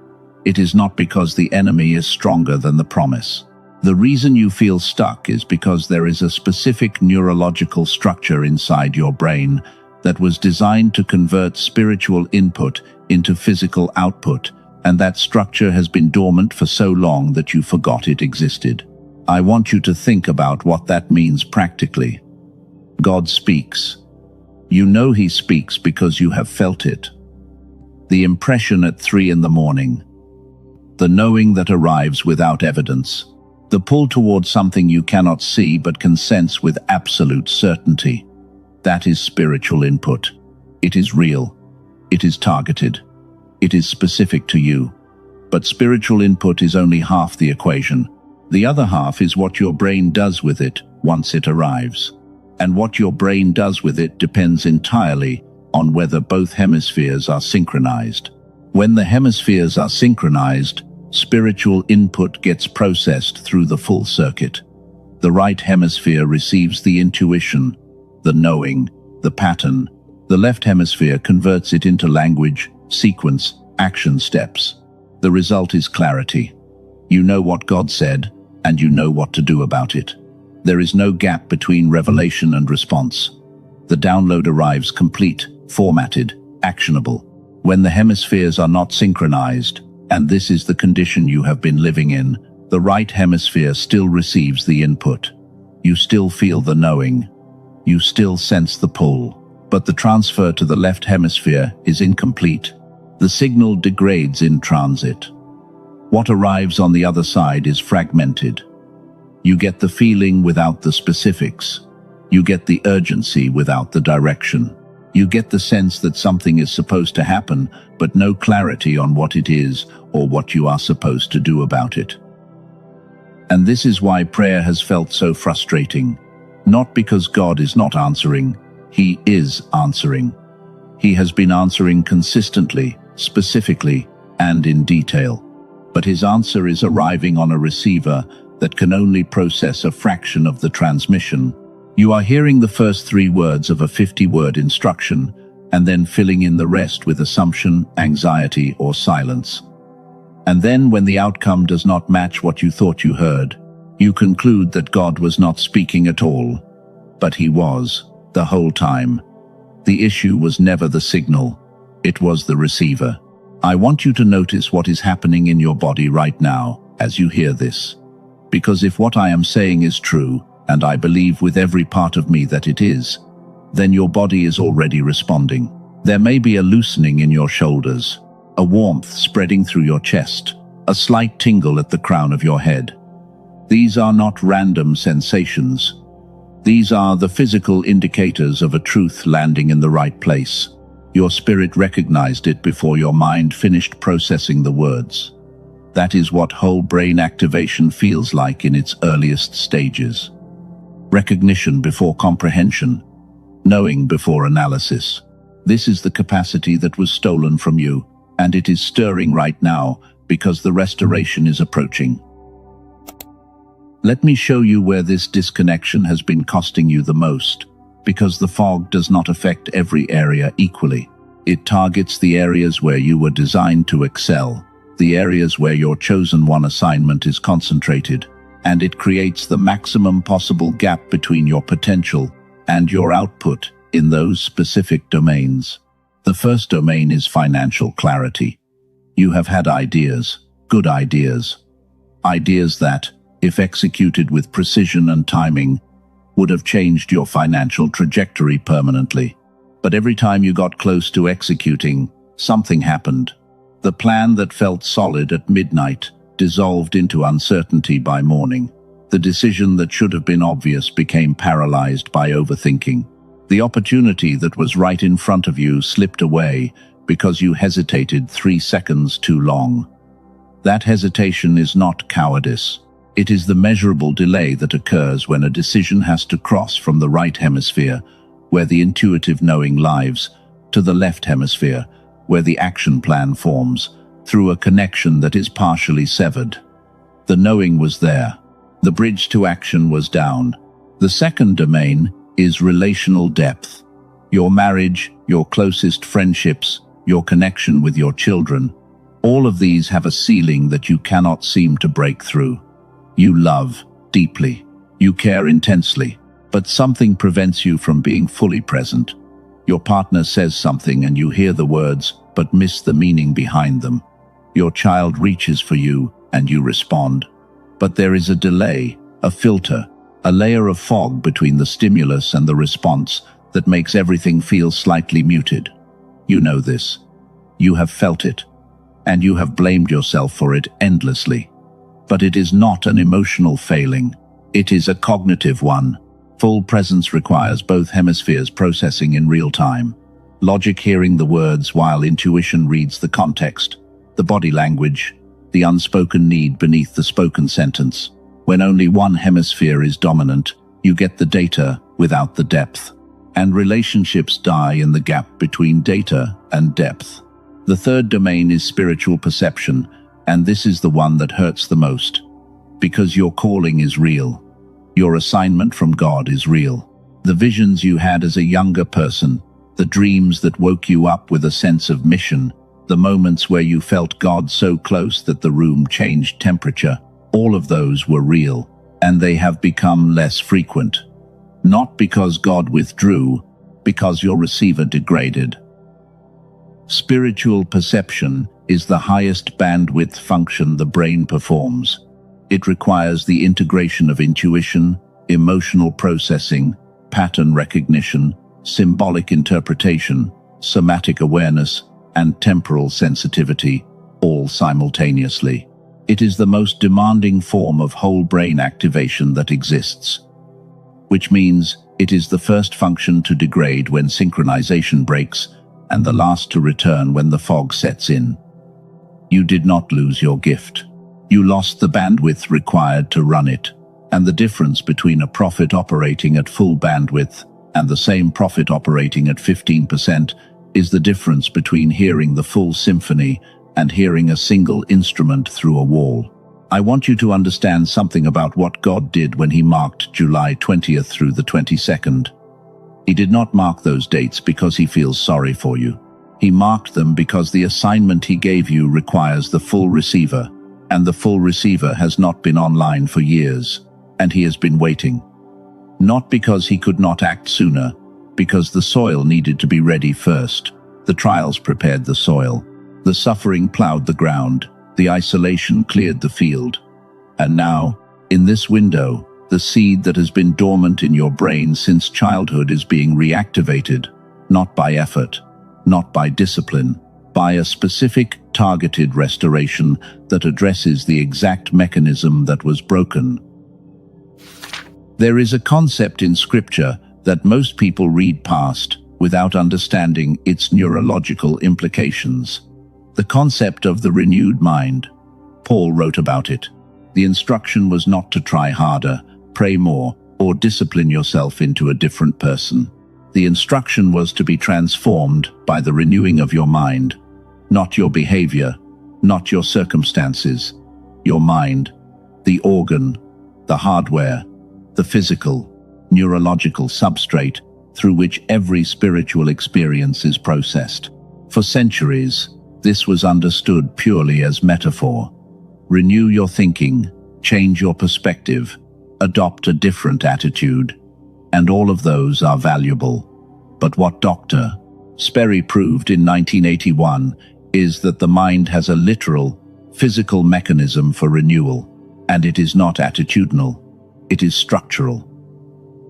It is not because the enemy is stronger than the promise. The reason you feel stuck is because there is a specific neurological structure inside your brain that was designed to convert spiritual input into physical output, and that structure has been dormant for so long that you forgot it existed. I want you to think about what that means practically. God speaks. You know He speaks because you have felt it. The impression at 3 in the morning. The knowing that arrives without evidence. The pull towards something you cannot see but can sense with absolute certainty. That is spiritual input. It is real. It is targeted. It is specific to you. But spiritual input is only half the equation. The other half is what your brain does with it once it arrives. And what your brain does with it depends entirely on whether both hemispheres are synchronized. When the hemispheres are synchronized, spiritual input gets processed through the full circuit. The right hemisphere receives the intuition, the knowing, the pattern. The left hemisphere converts it into language, sequence, action steps. The result is clarity. You know what God said, and you know what to do about it. There is no gap between revelation and response. The download arrives complete, formatted, actionable. When the hemispheres are not synchronized, and this is the condition you have been living in, The right hemisphere still receives the input. You still feel the knowing. You still sense the pull. But the transfer to the left hemisphere is incomplete. The signal degrades in transit. What arrives on the other side is fragmented. You get the feeling without the specifics. You get the urgency without the direction. You get the sense that something is supposed to happen, but no clarity on what it is or what you are supposed to do about it. And this is why prayer has felt so frustrating. Not because God is not answering. He is answering. He has been answering consistently, specifically, and in detail. But his answer is arriving on a receiver that can only process a fraction of the transmission. You are hearing the first 3 words of a 50-word instruction, and then filling in the rest with assumption, anxiety, or silence. And then, when the outcome does not match what you thought you heard, you conclude that God was not speaking at all. But he was, the whole time. The issue was never the signal. It was the receiver. I want you to notice what is happening in your body right now as you hear this. Because if what I am saying is true, and I believe with every part of me that it is, then your body is already responding. There may be a loosening in your shoulders, a warmth spreading through your chest, a slight tingle at the crown of your head. These are not random sensations. These are the physical indicators of a truth landing in the right place. Your spirit recognized it before your mind finished processing the words. That is what whole brain activation feels like in its earliest stages. Recognition before comprehension, knowing before analysis. This is the capacity that was stolen from you, and it is stirring right now because the restoration is approaching. Let me show you where this disconnection has been costing you the most, because the fog does not affect every area equally. It targets the areas where you were designed to excel, the areas where your chosen one assignment is concentrated, and it creates the maximum possible gap between your potential and your output in those specific domains. The first domain is financial clarity. You have had ideas, good ideas. Ideas that, if executed with precision and timing, would have changed your financial trajectory permanently. But every time you got close to executing, something happened. The plan that felt solid at midnight dissolved into uncertainty by morning. The decision that should have been obvious became paralyzed by overthinking. The opportunity that was right in front of you slipped away because you hesitated 3 seconds too long. That hesitation is not cowardice. It is the measurable delay that occurs when a decision has to cross from the right hemisphere, where the intuitive knowing lives, to the left hemisphere, where the action plan forms, through a connection that is partially severed. The knowing was there. The bridge to action was down. The second domain is relational depth. Your marriage, your closest friendships, your connection with your children, all of these have a ceiling that you cannot seem to break through. You love deeply. You care intensely, but something prevents you from being fully present. Your partner says something and you hear the words, but miss the meaning behind them. Your child reaches for you and you respond. But there is a delay, a filter, a layer of fog between the stimulus and the response that makes everything feel slightly muted. You know this. You have felt it, and you have blamed yourself for it endlessly. But it is not an emotional failing. It is a cognitive one. Full presence requires both hemispheres processing in real time. Logic hearing the words while intuition reads the context, the body language, the unspoken need beneath the spoken sentence. When only one hemisphere is dominant, you get the data without the depth. And relationships die in the gap between data and depth. The third domain is spiritual perception, and this is the one that hurts the most. Because your calling is real. Your assignment from God is real. The visions you had as a younger person, the dreams that woke you up with a sense of mission, the moments where you felt God so close that the room changed temperature, all of those were real, and they have become less frequent. Not because God withdrew, because your receiver degraded. Spiritual perception is the highest bandwidth function the brain performs. It requires the integration of intuition, emotional processing, pattern recognition, symbolic interpretation, somatic awareness, and temporal sensitivity, all simultaneously. It is the most demanding form of whole brain activation that exists, which means it is the first function to degrade when synchronization breaks and the last to return when the fog sets in. You did not lose your gift. You lost the bandwidth required to run it, and the difference between a prophet operating at full bandwidth and the same prophet operating at 15% is the difference between hearing the full symphony and hearing a single instrument through a wall. I want you to understand something about what God did when he marked July 20th through the 22nd. He did not mark those dates because he feels sorry for you. He marked them because the assignment he gave you requires the full receiver, and the full receiver has not been online for years, and he has been waiting. Not because he could not act sooner, because the soil needed to be ready first. The trials prepared the soil. The suffering plowed the ground. The isolation cleared the field. And now, in this window, the seed that has been dormant in your brain since childhood is being reactivated, not by effort, not by discipline, by a specific, targeted restoration that addresses the exact mechanism that was broken. There is a concept in Scripture that most people read past without understanding its neurological implications. The concept of the renewed mind. Paul wrote about it. The instruction was not to try harder, pray more, or discipline yourself into a different person. The instruction was to be transformed by the renewing of your mind, not your behavior, not your circumstances, your mind, the organ, the hardware, the physical, neurological substrate through which every spiritual experience is processed. For centuries, this was understood purely as metaphor. Renew your thinking, change your perspective, adopt a different attitude, and all of those are valuable. But what Dr. Sperry proved in 1981 is that the mind has a literal, physical mechanism for renewal, and it is not attitudinal, it is structural.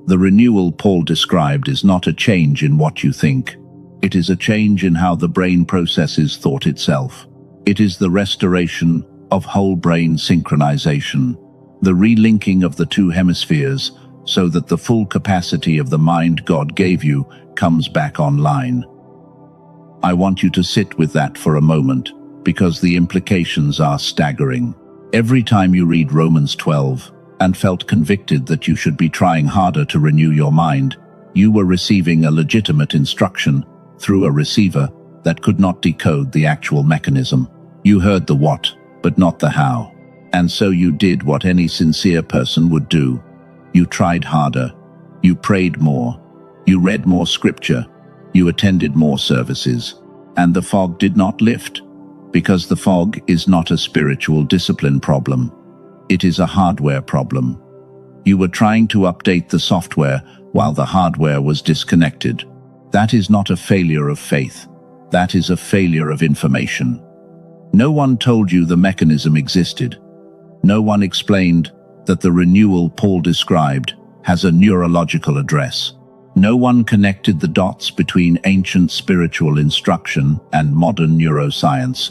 The renewal Paul described is not a change in what you think. It is a change in how the brain processes thought itself. It is the restoration of whole brain synchronization, the relinking of the two hemispheres so that the full capacity of the mind God gave you comes back online. I want you to sit with that for a moment, because the implications are staggering. Every time you read Romans 12 and felt convicted that you should be trying harder to renew your mind, you were receiving a legitimate instruction through a receiver that could not decode the actual mechanism. You heard the what, but not the how. And so you did what any sincere person would do. You tried harder. You prayed more. You read more scripture. You attended more services. And the fog did not lift, because the fog is not a spiritual discipline problem. It is a hardware problem. You were trying to update the software while the hardware was disconnected. That is not a failure of faith. That is a failure of information. No one told you the mechanism existed. No one explained that the renewal Paul described has a neurological address. No one connected the dots between ancient spiritual instruction and modern neuroscience,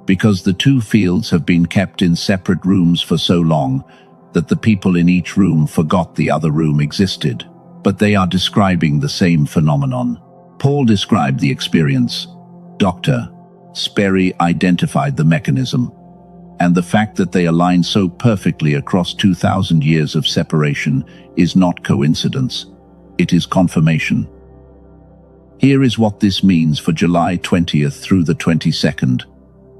because the two fields have been kept in separate rooms for so long that the people in each room forgot the other room existed. But they are describing the same phenomenon. Paul described the experience. Dr. Sperry identified the mechanism. And the fact that they align so perfectly across 2,000 years of separation is not coincidence. It is confirmation. Here is what this means for July 20th through the 22nd.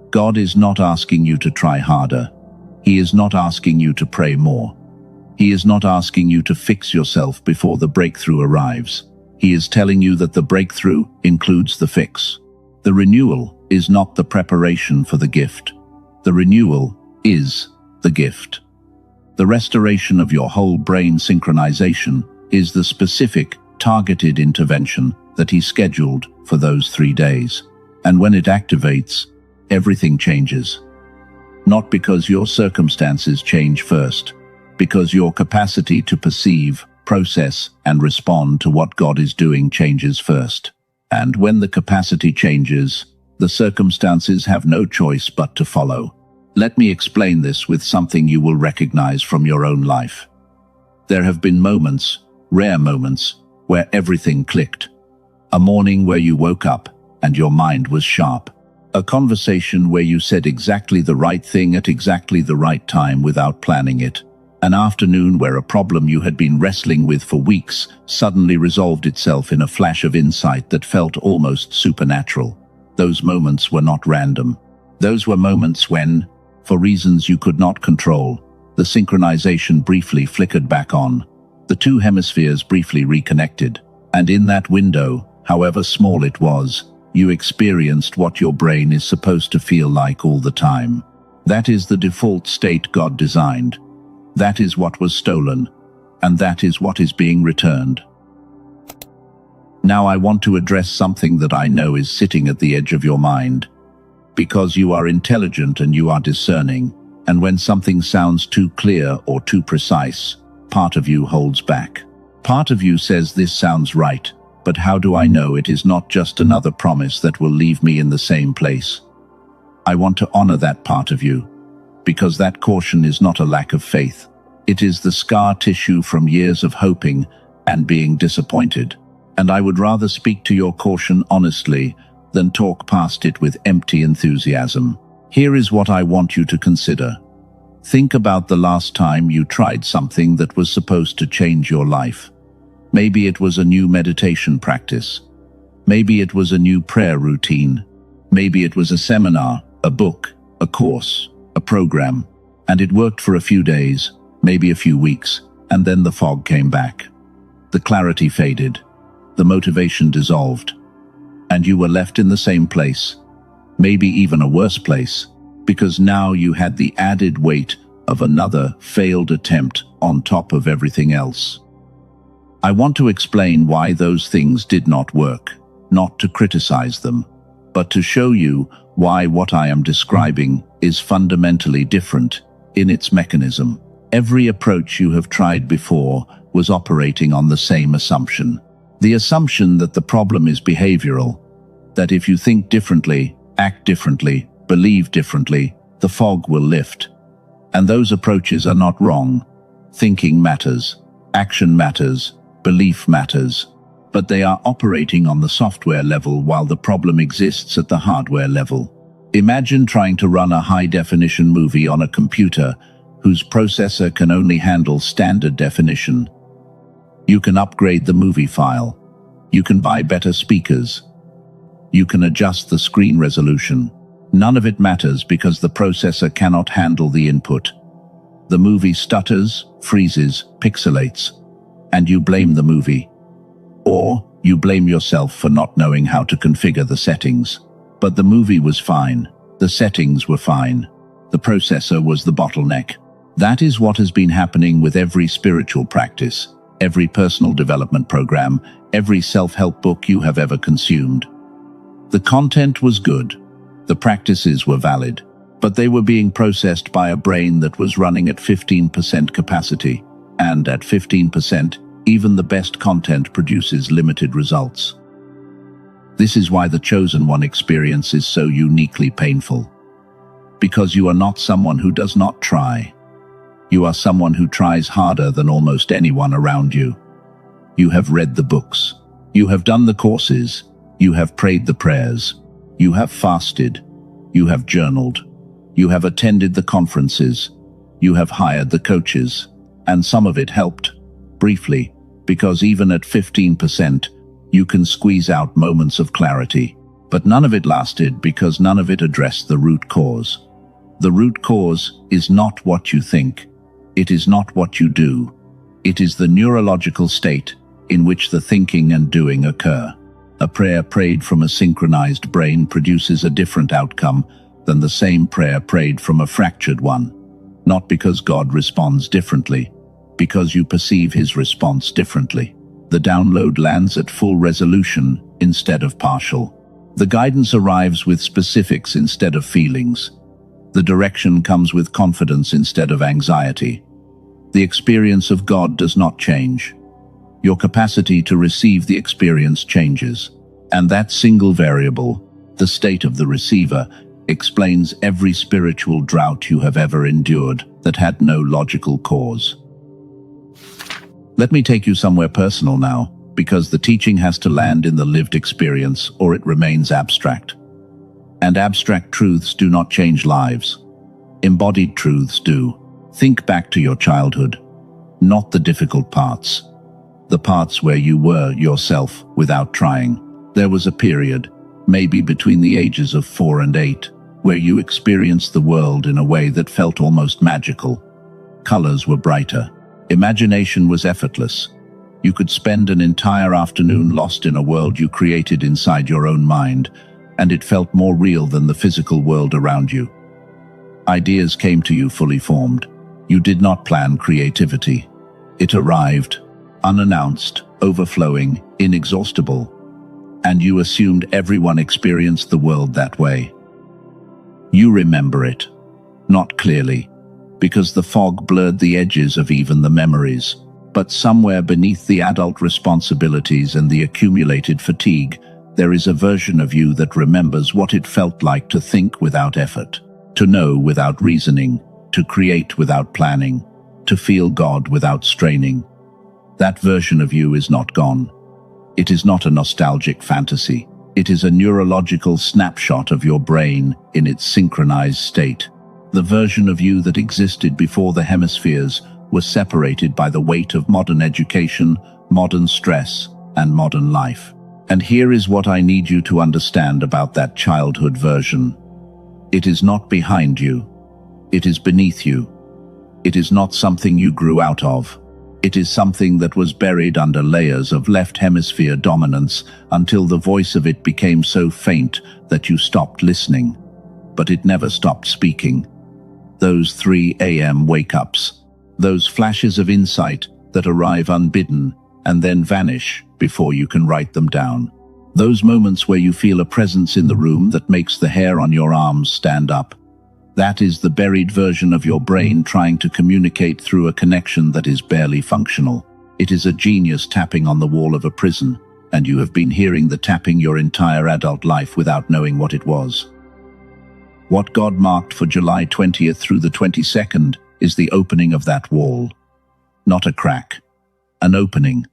God is not asking you to try harder. He is not asking you to pray more. He is not asking you to fix yourself before the breakthrough arrives. He is telling you that the breakthrough includes the fix. The renewal is not the preparation for the gift. The renewal is the gift. The restoration of your whole brain synchronization is the specific, targeted intervention that he scheduled for those 3 days. And when it activates, everything changes. Not because your circumstances change first, because your capacity to perceive, process, and respond to what God is doing changes first. And when the capacity changes, the circumstances have no choice but to follow. Let me explain this with something you will recognize from your own life. There have been moments, rare moments, where everything clicked. A morning where you woke up and your mind was sharp. A conversation where you said exactly the right thing at exactly the right time without planning it. An afternoon where a problem you had been wrestling with for weeks suddenly resolved itself in a flash of insight that felt almost supernatural. Those moments were not random. Those were moments when, for reasons you could not control, the synchronization briefly flickered back on. The two hemispheres briefly reconnected. And in that window, however small it was, you experienced what your brain is supposed to feel like all the time. That is the default state God designed. That is what was stolen, and that is what is being returned. Now I want to address something that I know is sitting at the edge of your mind. Because you are intelligent and you are discerning, and when something sounds too clear or too precise, part of you holds back. Part of you says this sounds right, but how do I know it is not just another promise that will leave me in the same place? I want to honor that part of you, because that caution is not a lack of faith. It is the scar tissue from years of hoping and being disappointed. And I would rather speak to your caution honestly than talk past it with empty enthusiasm. Here is what I want you to consider. Think about the last time you tried something that was supposed to change your life. Maybe it was a new meditation practice. Maybe it was a new prayer routine. Maybe it was a seminar, a book, a course, a program. And it worked for a few days, maybe a few weeks, and then the fog came back. The clarity faded. The motivation dissolved. And you were left in the same place, maybe even a worse place, because now you had the added weight of another failed attempt on top of everything else. I want to explain why those things did not work, not to criticize them, but to show you why what I am describing is fundamentally different in its mechanism. Every approach you have tried before was operating on the same assumption. The assumption that the problem is behavioral, that if you think differently, act differently, believe differently, the fog will lift. And those approaches are not wrong. Thinking matters, action matters, belief matters, but they are operating on the software level while the problem exists at the hardware level. Imagine trying to run a high-definition movie on a computer whose processor can only handle standard definition. You can upgrade the movie file. You can buy better speakers. You can adjust the screen resolution. None of it matters because the processor cannot handle the input. The movie stutters, freezes, pixelates, and you blame the movie. Or you blame yourself for not knowing how to configure the settings. But the movie was fine. The settings were fine. The processor was the bottleneck. That is what has been happening with every spiritual practice, every personal development program, every self-help book you have ever consumed. The content was good. The practices were valid, but they were being processed by a brain that was running at 15% capacity. And at 15%, even the best content produces limited results. This is why the chosen one experience is so uniquely painful. Because you are not someone who does not try. You are someone who tries harder than almost anyone around you. You have read the books. You have done the courses. You have prayed the prayers. You have fasted. You have journaled. You have attended the conferences. You have hired the coaches. And some of it helped, briefly, because even at 15%, you can squeeze out moments of clarity. But none of it lasted because none of it addressed the root cause. The root cause is not what you think. It is not what you do. It is the neurological state in which the thinking and doing occur. A prayer prayed from a synchronized brain produces a different outcome than the same prayer prayed from a fractured one. Not because God responds differently, because you perceive his response differently. The download lands at full resolution instead of partial. The guidance arrives with specifics instead of feelings. The direction comes with confidence instead of anxiety. The experience of God does not change. Your capacity to receive the experience changes. And that single variable, the state of the receiver, explains every spiritual drought you have ever endured that had no logical cause. Let me take you somewhere personal now, because the teaching has to land in the lived experience or it remains abstract. And abstract truths do not change lives. Embodied truths do. Think back to your childhood, not the difficult parts. The parts where you were yourself without trying. There was a period, maybe between the ages of 4 and 8, where you experienced the world in a way that felt almost magical. Colors were brighter. Imagination was effortless. You could spend an entire afternoon lost in a world you created inside your own mind, and it felt more real than the physical world around you. Ideas came to you fully formed. You did not plan creativity. It arrived, unannounced, overflowing, inexhaustible. And you assumed everyone experienced the world that way. You remember it, not clearly, because the fog blurred the edges of even the memories. But somewhere beneath the adult responsibilities and the accumulated fatigue, there is a version of you that remembers what it felt like to think without effort, to know without reasoning, to create without planning, to feel God without straining. That version of you is not gone. It is not a nostalgic fantasy. It is a neurological snapshot of your brain in its synchronized state. The version of you that existed before the hemispheres was separated by the weight of modern education, modern stress, and modern life. And here is what I need you to understand about that childhood version. It is not behind you. It is beneath you. It is not something you grew out of. It is something that was buried under layers of left hemisphere dominance until the voice of it became so faint that you stopped listening. But it never stopped speaking. Those 3 a.m. wake-ups, those flashes of insight that arrive unbidden and then vanish before you can write them down. Those moments where you feel a presence in the room that makes the hair on your arms stand up. That is the buried version of your brain trying to communicate through a connection that is barely functional. It is a genius tapping on the wall of a prison, and you have been hearing the tapping your entire adult life without knowing what it was. What God marked for July 20th through the 22nd is the opening of that wall. Not a crack. An opening.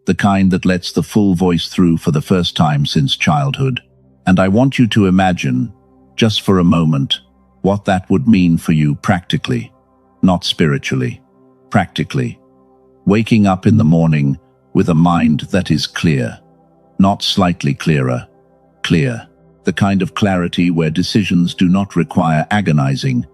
The kind that lets the full voice through for the first time since childhood. And I want you to imagine, just for a moment, what that would mean for you practically, not spiritually, practically. Waking up in the morning with a mind that is clear, not slightly clearer, clear. The kind of clarity where decisions do not require agonizing,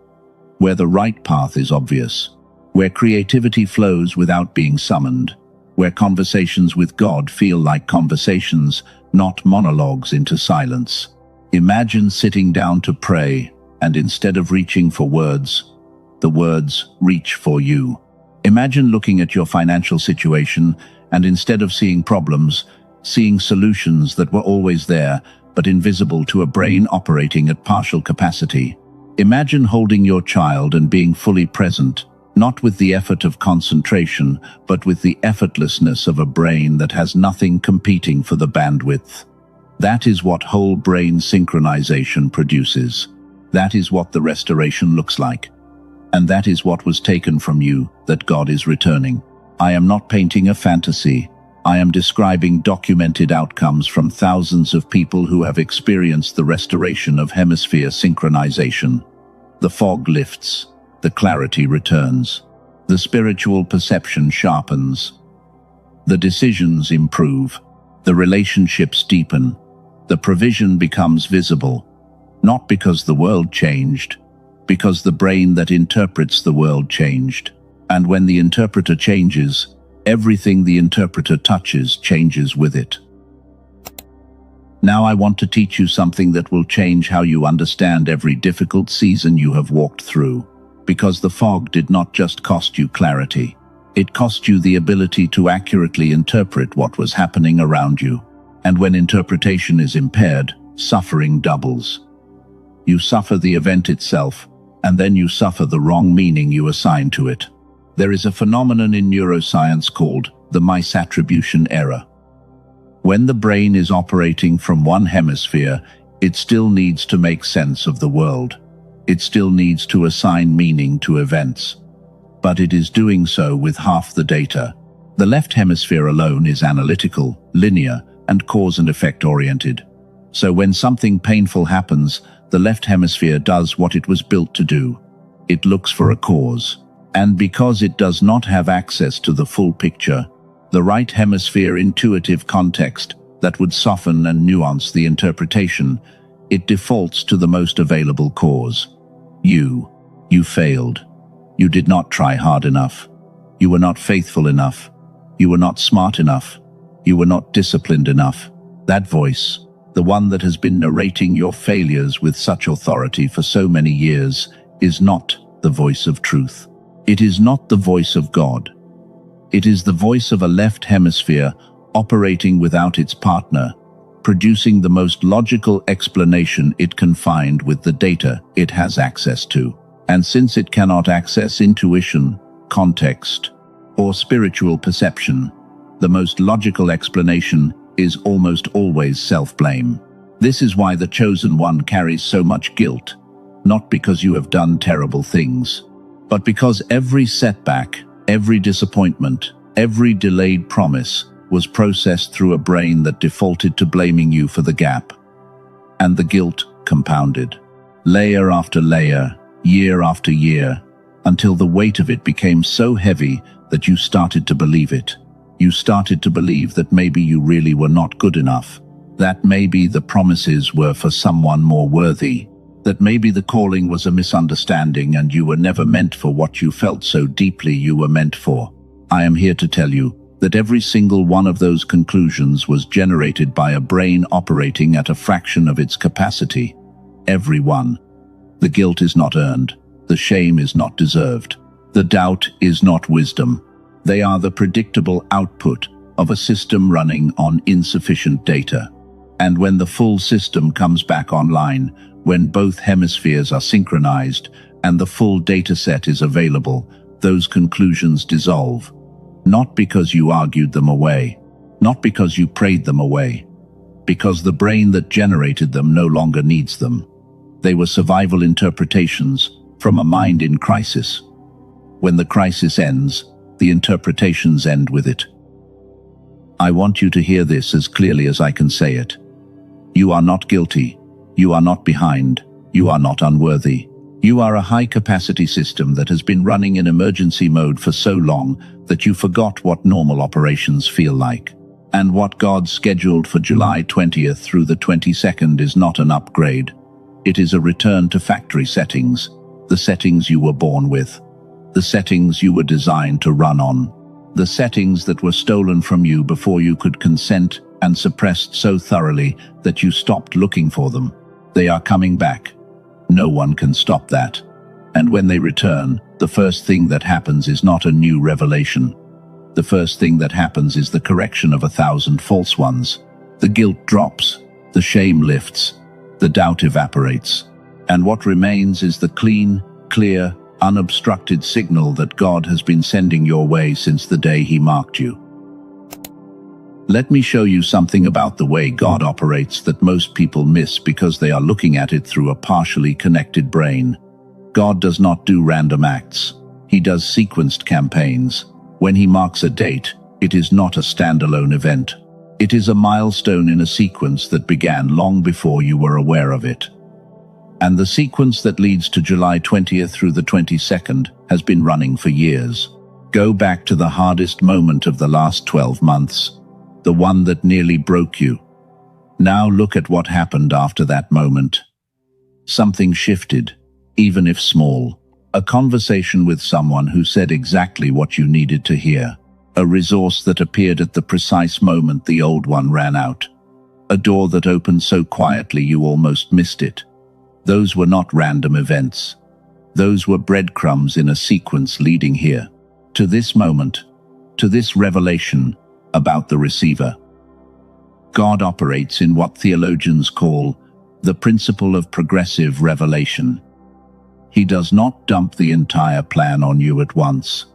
where the right path is obvious, where creativity flows without being summoned, where conversations with God feel like conversations, not monologues into silence. Imagine sitting down to pray, and instead of reaching for words, the words reach for you. Imagine looking at your financial situation, and instead of seeing problems, seeing solutions that were always there, but invisible to a brain operating at partial capacity. Imagine holding your child and being fully present, not with the effort of concentration, but with the effortlessness of a brain that has nothing competing for the bandwidth. That is what whole brain synchronization produces. That is what the restoration looks like. And that is what was taken from you that God is returning. I am not painting a fantasy. I am describing documented outcomes from thousands of people who have experienced the restoration of hemisphere synchronization. The fog lifts, the clarity returns, the spiritual perception sharpens, the decisions improve, the relationships deepen, the provision becomes visible, not because the world changed, because the brain that interprets the world changed. And when the interpreter changes, everything the interpreter touches changes with it. Now I want to teach you something that will change how you understand every difficult season you have walked through. Because the fog did not just cost you clarity. It cost you the ability to accurately interpret what was happening around you. And when interpretation is impaired, suffering doubles. You suffer the event itself, and then you suffer the wrong meaning you assign to it. There is a phenomenon in neuroscience called the misattribution error. When the brain is operating from one hemisphere, it still needs to make sense of the world. It still needs to assign meaning to events. But it is doing so with half the data. The left hemisphere alone is analytical, linear, and cause and effect oriented. So when something painful happens, the left hemisphere does what it was built to do. It looks for a cause. And because it does not have access to the full picture, the right hemisphere intuitive context that would soften and nuance the interpretation, it defaults to the most available cause. You failed. You did not try hard enough. You were not faithful enough. You were not smart enough. You were not disciplined enough. That voice, the one that has been narrating your failures with such authority for so many years, is not the voice of truth. It is not the voice of God. It is the voice of a left hemisphere operating without its partner, producing the most logical explanation it can find with the data it has access to. And since it cannot access intuition, context, or spiritual perception, the most logical explanation is almost always self-blame. This is why the chosen one carries so much guilt, not because you have done terrible things, but because every setback, every disappointment, every delayed promise was processed through a brain that defaulted to blaming you for the gap. And the guilt compounded, layer after layer, year after year, until the weight of it became so heavy that you started to believe it. You started to believe that maybe you really were not good enough, that maybe the promises were for someone more worthy, that maybe the calling was a misunderstanding and you were never meant for what you felt so deeply you were meant for. I am here to tell you that every single one of those conclusions was generated by a brain operating at a fraction of its capacity. Every one. The guilt is not earned. The shame is not deserved. The doubt is not wisdom. They are the predictable output of a system running on insufficient data. And when the full system comes back online, when both hemispheres are synchronized and the full data set is available, those conclusions dissolve. Not because you argued them away, not because you prayed them away, because the brain that generated them no longer needs them. They were survival interpretations from a mind in crisis. When the crisis ends, the interpretations end with it. I want you to hear this as clearly as I can say it. You are not guilty. You are not behind. You are not unworthy. You are a high-capacity system that has been running in emergency mode for so long that you forgot what normal operations feel like. And what God scheduled for July 20th through the 22nd is not an upgrade. It is a return to factory settings, the settings you were born with, the settings you were designed to run on, the settings that were stolen from you before you could consent and suppressed so thoroughly that you stopped looking for them. They are coming back. No one can stop that. And when they return, the first thing that happens is not a new revelation. The first thing that happens is the correction of 1,000 false ones. The guilt drops, the shame lifts, the doubt evaporates. And what remains is the clean, clear, unobstructed signal that God has been sending your way since the day He marked you. Let me show you something about the way God operates that most people miss because they are looking at it through a partially connected brain. God does not do random acts. He does sequenced campaigns. When He marks a date, it is not a standalone event. It is a milestone in a sequence that began long before you were aware of it. And the sequence that leads to July 20th through the 22nd has been running for years. Go back to the hardest moment of the last 12 months. The one that nearly broke you. Now look at what happened after that moment. Something shifted, even if small. A conversation with someone who said exactly what you needed to hear. A resource that appeared at the precise moment the old one ran out. A door that opened so quietly you almost missed it. Those were not random events. Those were breadcrumbs in a sequence leading here. To this moment, to this revelation, about the receiver. God operates in what theologians call the principle of progressive revelation. He does not dump the entire plan on you at once.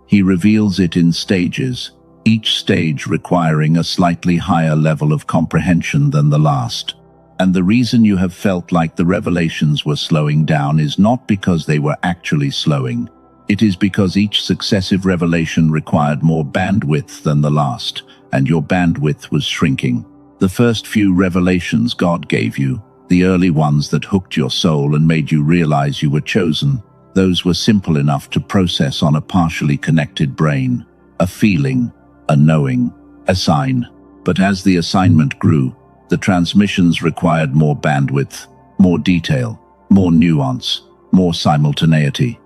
He reveals it in stages, each stage requiring a slightly higher level of comprehension than the last. And the reason you have felt like the revelations were slowing down is not because they were actually slowing. It is because each successive revelation required more bandwidth than the last, and your bandwidth was shrinking. The first few revelations God gave you, the early ones that hooked your soul and made you realize you were chosen, those were simple enough to process on a partially connected brain. A feeling, a knowing, a sign. But as the assignment grew, the transmissions required more bandwidth, more detail, more nuance, more simultaneity.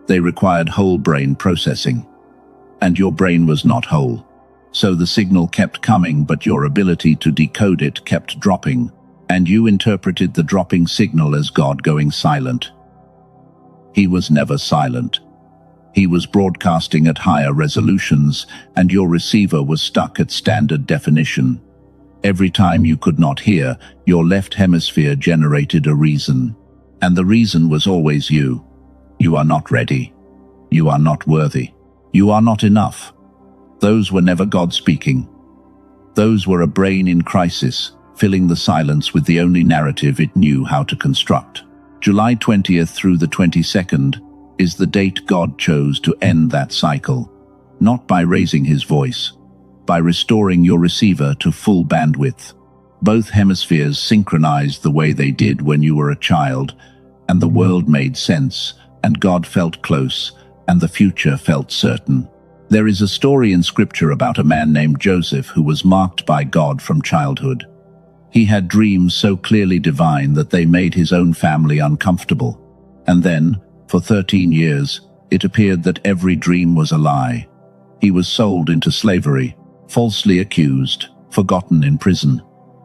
They required whole brain processing. And your brain was not whole. So the signal kept coming, but your ability to decode it kept dropping, and you interpreted the dropping signal as God going silent. He was never silent. He was broadcasting at higher resolutions, and your receiver was stuck at standard definition. Every time you could not hear, your left hemisphere generated a reason. And the reason was always you. You are not ready. You are not worthy. You are not enough. Those were never God speaking. Those were a brain in crisis, filling the silence with the only narrative it knew how to construct. July 20th through the 22nd is the date God chose to end that cycle, not by raising his voice, by restoring your receiver to full bandwidth. Both hemispheres synchronized the way they did when you were a child, and the world made sense, and God felt close, and the future felt certain. There is a story in Scripture about a man named Joseph who was marked by God from childhood. He had dreams so clearly divine that they made his own family uncomfortable. And then, for 13 years, it appeared that every dream was a lie. He was sold into slavery, falsely accused, forgotten in prison.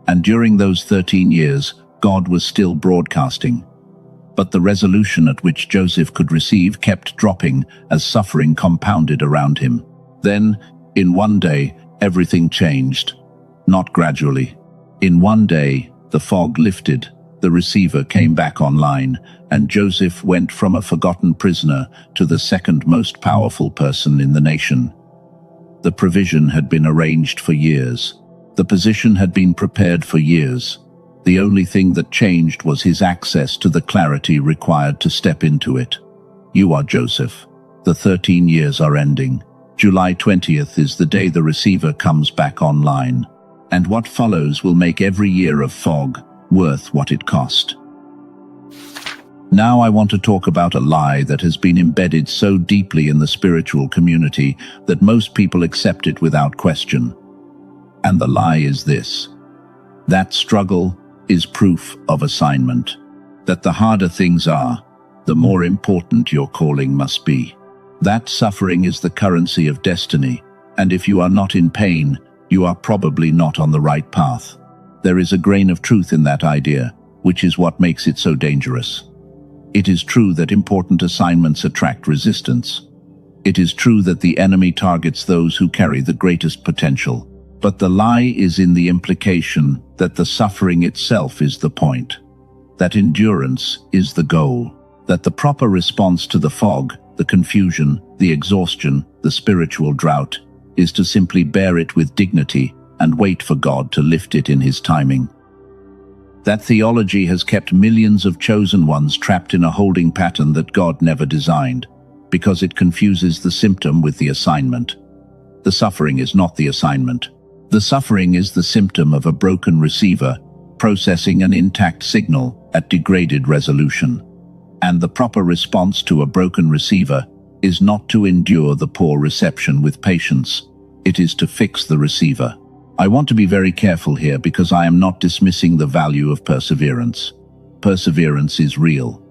And during those 13 years, God was still broadcasting. But the resolution at which Joseph could receive kept dropping as suffering compounded around him. Then, in one day, everything changed. Not gradually. In one day, the fog lifted, the receiver came back online, and Joseph went from a forgotten prisoner to the second most powerful person in the nation. The provision had been arranged for years. The position had been prepared for years. The only thing that changed was his access to the clarity required to step into it. You are Joseph. The 13 years are ending. July 20th is the day the receiver comes back online. And what follows will make every year of fog worth what it cost. Now I want to talk about a lie that has been embedded so deeply in the spiritual community that most people accept it without question. And the lie is this: that struggle is proof of assignment. That the harder things are, the more important your calling must be. That suffering is the currency of destiny, and if you are not in pain, you are probably not on the right path. There is a grain of truth in that idea, which is what makes it so dangerous. It is true that important assignments attract resistance. It is true that the enemy targets those who carry the greatest potential. But the lie is in the implication that the suffering itself is the point, that endurance is the goal, that the proper response to the fog, the confusion, the exhaustion, the spiritual drought, is to simply bear it with dignity and wait for God to lift it in his timing. That theology has kept millions of chosen ones trapped in a holding pattern that God never designed, because it confuses the symptom with the assignment. The suffering is not the assignment. The suffering is the symptom of a broken receiver, processing an intact signal at degraded resolution. And the proper response to a broken receiver is not to endure the poor reception with patience. It is to fix the receiver. I want to be very careful here because I am not dismissing the value of perseverance. Perseverance is real.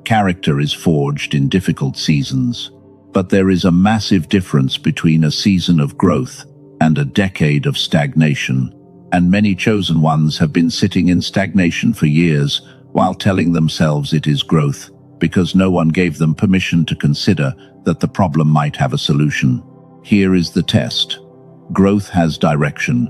Character is forged in difficult seasons. But there is a massive difference between a season of growth and a decade of stagnation, and many chosen ones have been sitting in stagnation for years while telling themselves it is growth, because no one gave them permission to consider that the problem might have a solution. Here is the test. Growth has direction.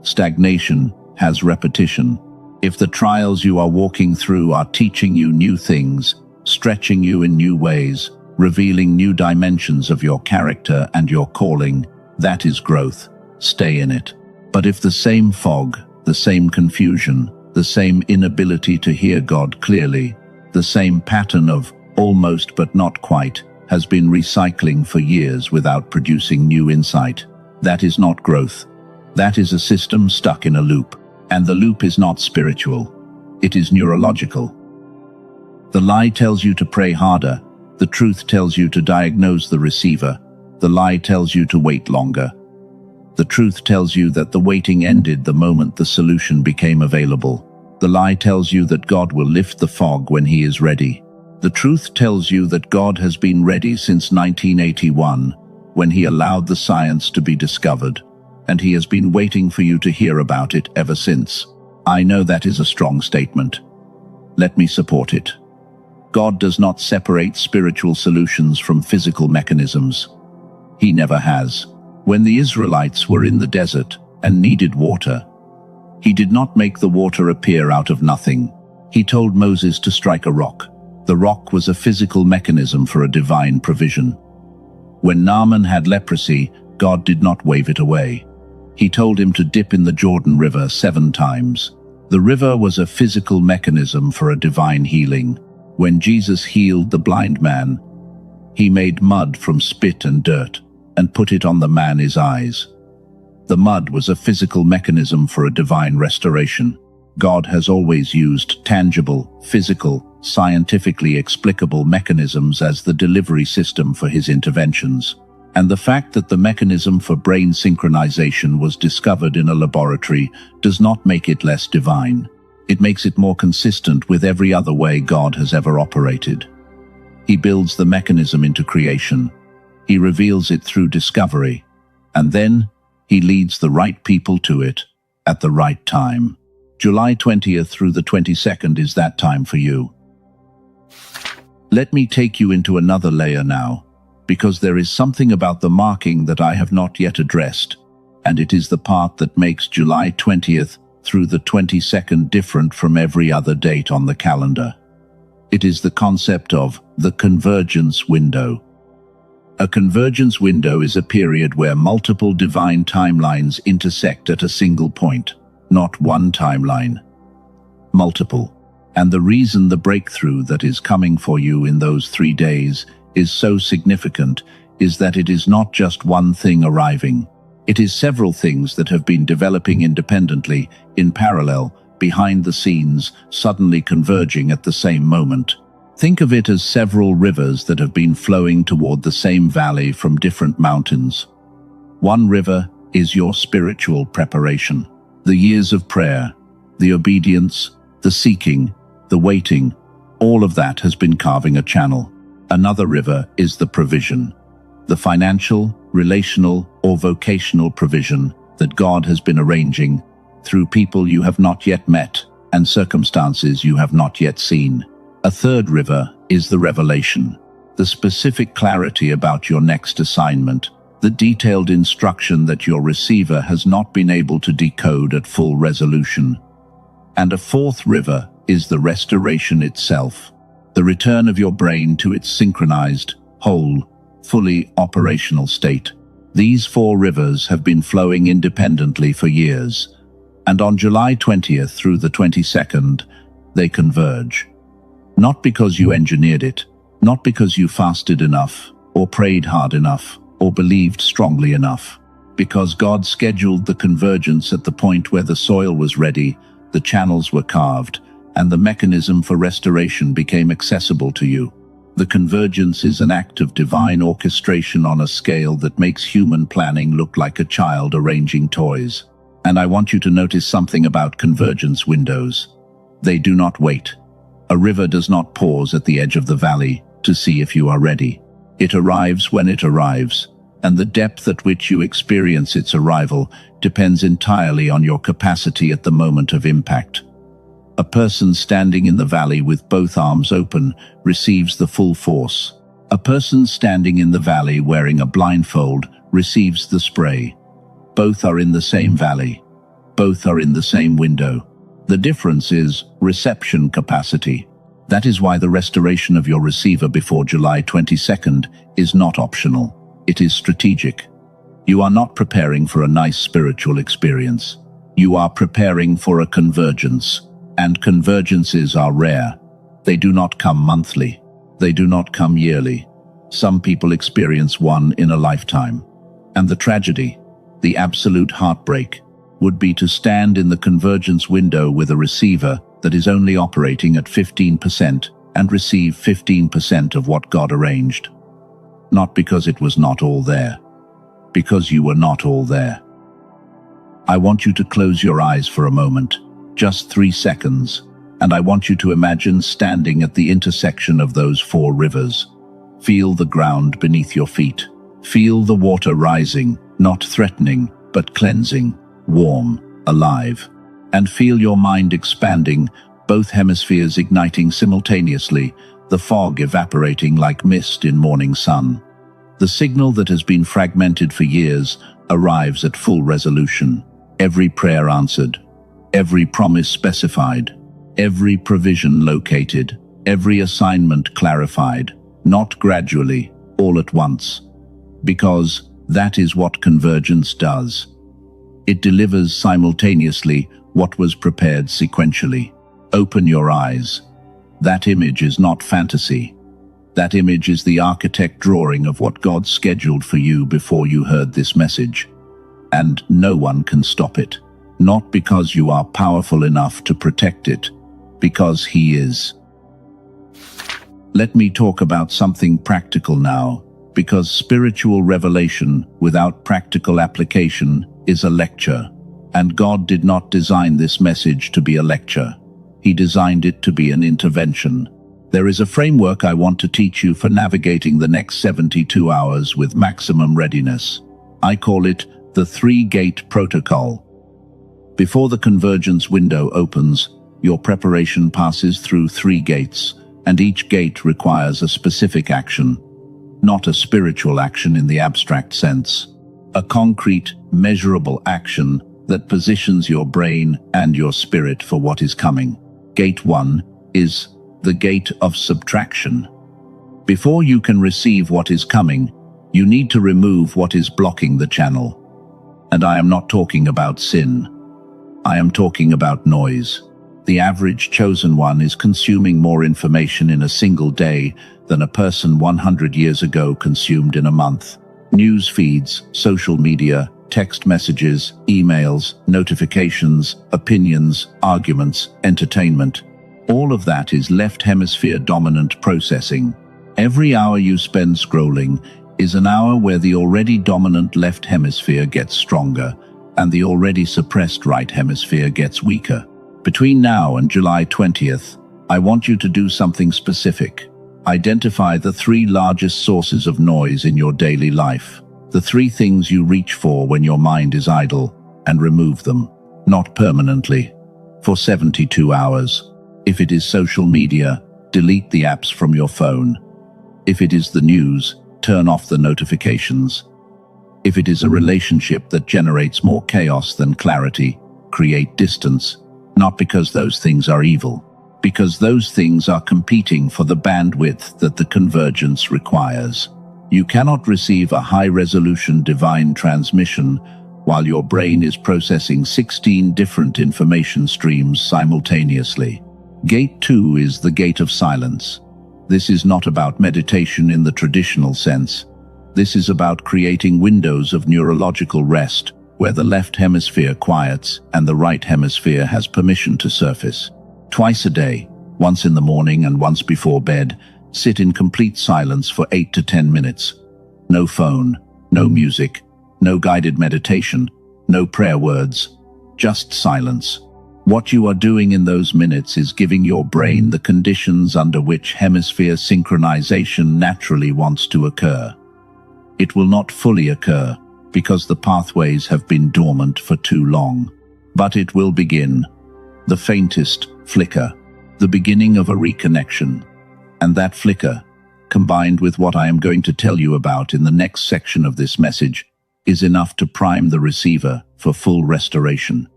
Stagnation has repetition. If the trials you are walking through are teaching you new things, stretching you in new ways, revealing new dimensions of your character and your calling. That is growth. Stay in it. But if the same fog, the same confusion, the same inability to hear God clearly, the same pattern of almost but not quite has been recycling for years without producing new insight, that is not growth. That is a system stuck in a loop. And the loop is not spiritual. It is neurological. The lie tells you to pray harder. The truth tells you to diagnose the receiver. The lie tells you to wait longer. The truth tells you that the waiting ended the moment the solution became available. The lie tells you that God will lift the fog when He is ready. The truth tells you that God has been ready since 1981, when He allowed the science to be discovered, and He has been waiting for you to hear about it ever since. I know that is a strong statement. Let me support it. God does not separate spiritual solutions from physical mechanisms. He never has. When the Israelites were in the desert and needed water, He did not make the water appear out of nothing. He told Moses to strike a rock. The rock was a physical mechanism for a divine provision. When Naaman had leprosy, God did not wave it away. He told him to dip in the Jordan River 7 times. The river was a physical mechanism for a divine healing. When Jesus healed the blind man, He made mud from spit and dirt and put it on the man's eyes. The mud was a physical mechanism for a divine restoration. God has always used tangible, physical, scientifically explicable mechanisms as the delivery system for His interventions. And the fact that the mechanism for brain synchronization was discovered in a laboratory does not make it less divine. It makes it more consistent with every other way God has ever operated. He builds the mechanism into creation. He reveals it through discovery. And then He leads the right people to it at the right time. July 20th through the 22nd is that time for you. Let me take you into another layer now, because there is something about the marking that I have not yet addressed, and it is the part that makes July 20th through the 22nd different from every other date on the calendar. It is the concept of the convergence window. A convergence window is a period where multiple divine timelines intersect at a single point, not one timeline. Multiple. And the reason the breakthrough that is coming for you in those 3 days is so significant is that it is not just one thing arriving. It is several things that have been developing independently, in parallel, behind the scenes, suddenly converging at the same moment. Think of it as several rivers that have been flowing toward the same valley from different mountains. One river is your spiritual preparation. The years of prayer, the obedience, the seeking, the waiting, all of that has been carving a channel. Another river is the provision, the financial, relational, or vocational provision that God has been arranging through people you have not yet met and circumstances you have not yet seen. A third river is the revelation, the specific clarity about your next assignment, the detailed instruction that your receiver has not been able to decode at full resolution. And a fourth river is the restoration itself, the return of your brain to its synchronized, whole, fully operational state. These 4 rivers have been flowing independently for years, and on July 20th through the 22nd, they converge. Not because you engineered it, not because you fasted enough, or prayed hard enough, or believed strongly enough. Because God scheduled the convergence at the point where the soil was ready, the channels were carved, and the mechanism for restoration became accessible to you. The convergence is an act of divine orchestration on a scale that makes human planning look like a child arranging toys. And I want you to notice something about convergence windows. They do not wait. A river does not pause at the edge of the valley to see if you are ready. It arrives when it arrives, and the depth at which you experience its arrival depends entirely on your capacity at the moment of impact. A person standing in the valley with both arms open receives the full force. A person standing in the valley wearing a blindfold receives the spray. Both are in the same valley. Both are in the same window. The difference is reception capacity. That is why the restoration of your receiver before July 22nd is not optional. It is strategic. You are not preparing for a nice spiritual experience. You are preparing for a convergence, and convergences are rare. They do not come monthly. They do not come yearly. Some people experience one in a lifetime. And the tragedy, the absolute heartbreak, would be to stand in the convergence window with a receiver that is only operating at 15% and receive 15% of what God arranged. Not because it was not all there, because you were not all there. I want you to close your eyes for a moment, just 3 seconds, and I want you to imagine standing at the intersection of those 4 rivers. Feel the ground beneath your feet. Feel the water rising, not threatening, but cleansing, warm, alive. And feel your mind expanding, both hemispheres igniting simultaneously, the fog evaporating like mist in morning sun. The signal that has been fragmented for years arrives at full resolution. Every prayer answered, every promise specified, every provision located, every assignment clarified, not gradually, all at once. Because that is what convergence does. It delivers simultaneously what was prepared sequentially. Open your eyes. That image is not fantasy. That image is the architect drawing of what God scheduled for you before you heard this message. And no one can stop it. Not because you are powerful enough to protect it, because He is. Let me talk about something practical now, because spiritual revelation without practical application is a lecture, and God did not design this message to be a lecture. He designed it to be an intervention. There is a framework I want to teach you for navigating the next 72 hours with maximum readiness. I call it the 3-gate protocol. Before the convergence window opens, your preparation passes through 3 gates, and each gate requires a specific action. Not a spiritual action in the abstract sense. A concrete, measurable action that positions your brain and your spirit for what is coming. Gate 1 is the gate of subtraction. Before you can receive what is coming, you need to remove what is blocking the channel. And I am not talking about sin. I am talking about noise. The average chosen one is consuming more information in a single day than a person 100 years ago consumed in a month. News feeds, social media, text messages, emails, notifications, opinions, arguments, entertainment. All of that is left hemisphere dominant processing. Every hour you spend scrolling is an hour where the already dominant left hemisphere gets stronger and the already suppressed right hemisphere gets weaker. Between now and July 20th, I want you to do something specific. Identify the 3 largest sources of noise in your daily life. The 3 things you reach for when your mind is idle, and remove them. Not permanently. For 72 hours. If it is social media, delete the apps from your phone. If it is the news, turn off the notifications. If it is a relationship that generates more chaos than clarity, create distance. Not because those things are evil, because those things are competing for the bandwidth that the convergence requires. You cannot receive a high-resolution divine transmission while your brain is processing 16 different information streams simultaneously. Gate 2 is the gate of silence. This is not about meditation in the traditional sense. This is about creating windows of neurological rest where the left hemisphere quiets and the right hemisphere has permission to surface. Twice a day, once in the morning and once before bed, sit in complete silence for 8 to 10 minutes. No phone, no music, no guided meditation, no prayer words, just silence. What you are doing in those minutes is giving your brain the conditions under which hemisphere synchronization naturally wants to occur. It will not fully occur because the pathways have been dormant for too long. But it will begin. The faintest flicker, the beginning of a reconnection. And that flicker, combined with what I am going to tell you about in the next section of this message, is enough to prime the receiver for full restoration.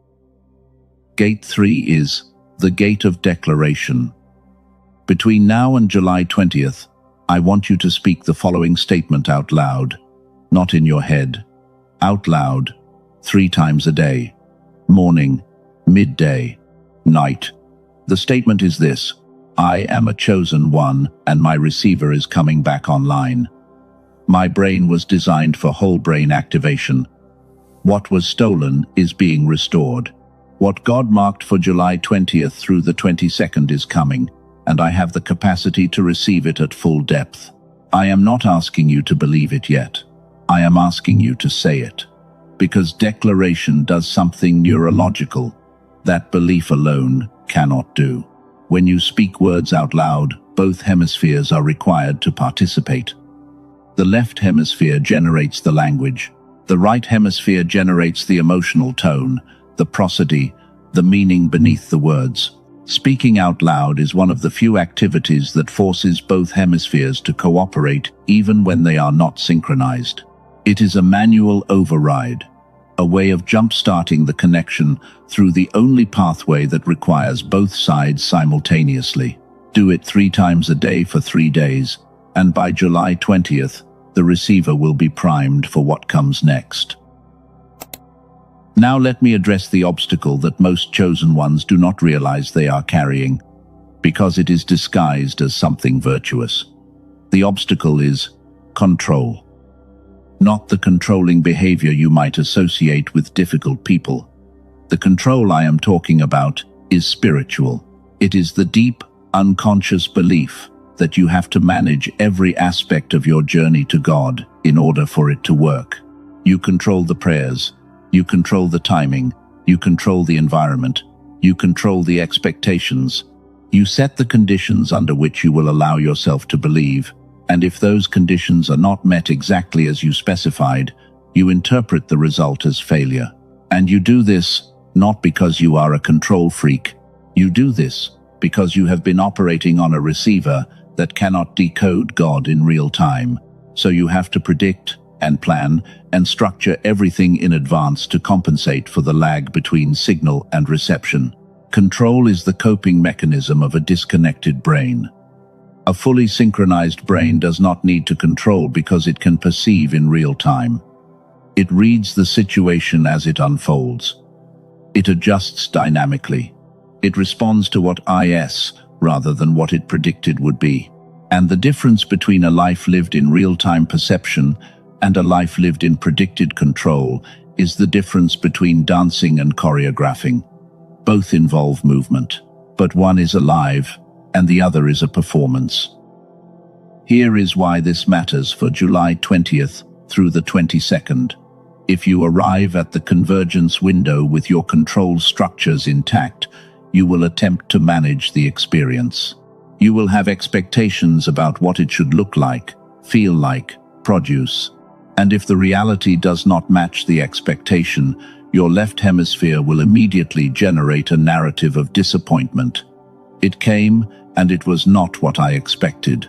Gate 3 is the gate of declaration. Between now and July 20th, I want you to speak the following statement out loud, not in your head. Out loud, 3 times a day. Morning, midday, night. The statement is this: I am a chosen one, and my receiver is coming back online. My brain was designed for whole brain activation. What was stolen is being restored. What God marked for July 20th through the 22nd is coming, and I have the capacity to receive it at full depth. I am not asking you to believe it yet. I am asking you to say it. Because declaration does something neurological that belief alone cannot do. When you speak words out loud, both hemispheres are required to participate. The left hemisphere generates the language. The right hemisphere generates the emotional tone, the prosody, the meaning beneath the words. Speaking out loud is one of the few activities that forces both hemispheres to cooperate even when they are not synchronized. It is a manual override, a way of jump-starting the connection through the only pathway that requires both sides simultaneously. Do it 3 times a day for 3 days, and by July 20th, the receiver will be primed for what comes next. Now let me address the obstacle that most chosen ones do not realize they are carrying, because it is disguised as something virtuous. The obstacle is control. Not the controlling behavior you might associate with difficult people. The control I am talking about is spiritual. It is the deep, unconscious belief that you have to manage every aspect of your journey to God in order for it to work. You control the prayers. You control the timing, you control the environment, you control the expectations. You set the conditions under which you will allow yourself to believe, and if those conditions are not met exactly as you specified, you interpret the result as failure. And you do this not because you are a control freak. You do this because you have been operating on a receiver that cannot decode God in real time. So you have to predict and plan and structure everything in advance to compensate for the lag between signal and reception. Control is the coping mechanism of a disconnected brain. A fully synchronized brain does not need to control because it can perceive in real time. It reads the situation as it unfolds. It adjusts dynamically. It responds to what is rather than what it predicted would be. And the difference between a life lived in real-time perception and a life lived in predicted control is the difference between dancing and choreographing. Both involve movement, but one is alive and the other is a performance. Here is why this matters for July 20th through the 22nd. If you arrive at the convergence window with your control structures intact, you will attempt to manage the experience. You will have expectations about what it should look like, feel like, produce. And if the reality does not match the expectation, your left hemisphere will immediately generate a narrative of disappointment. It came, and it was not what I expected.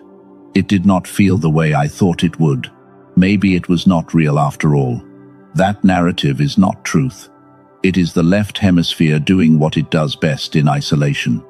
It did not feel the way I thought it would. Maybe it was not real after all. That narrative is not truth. It is the left hemisphere doing what it does best in isolation: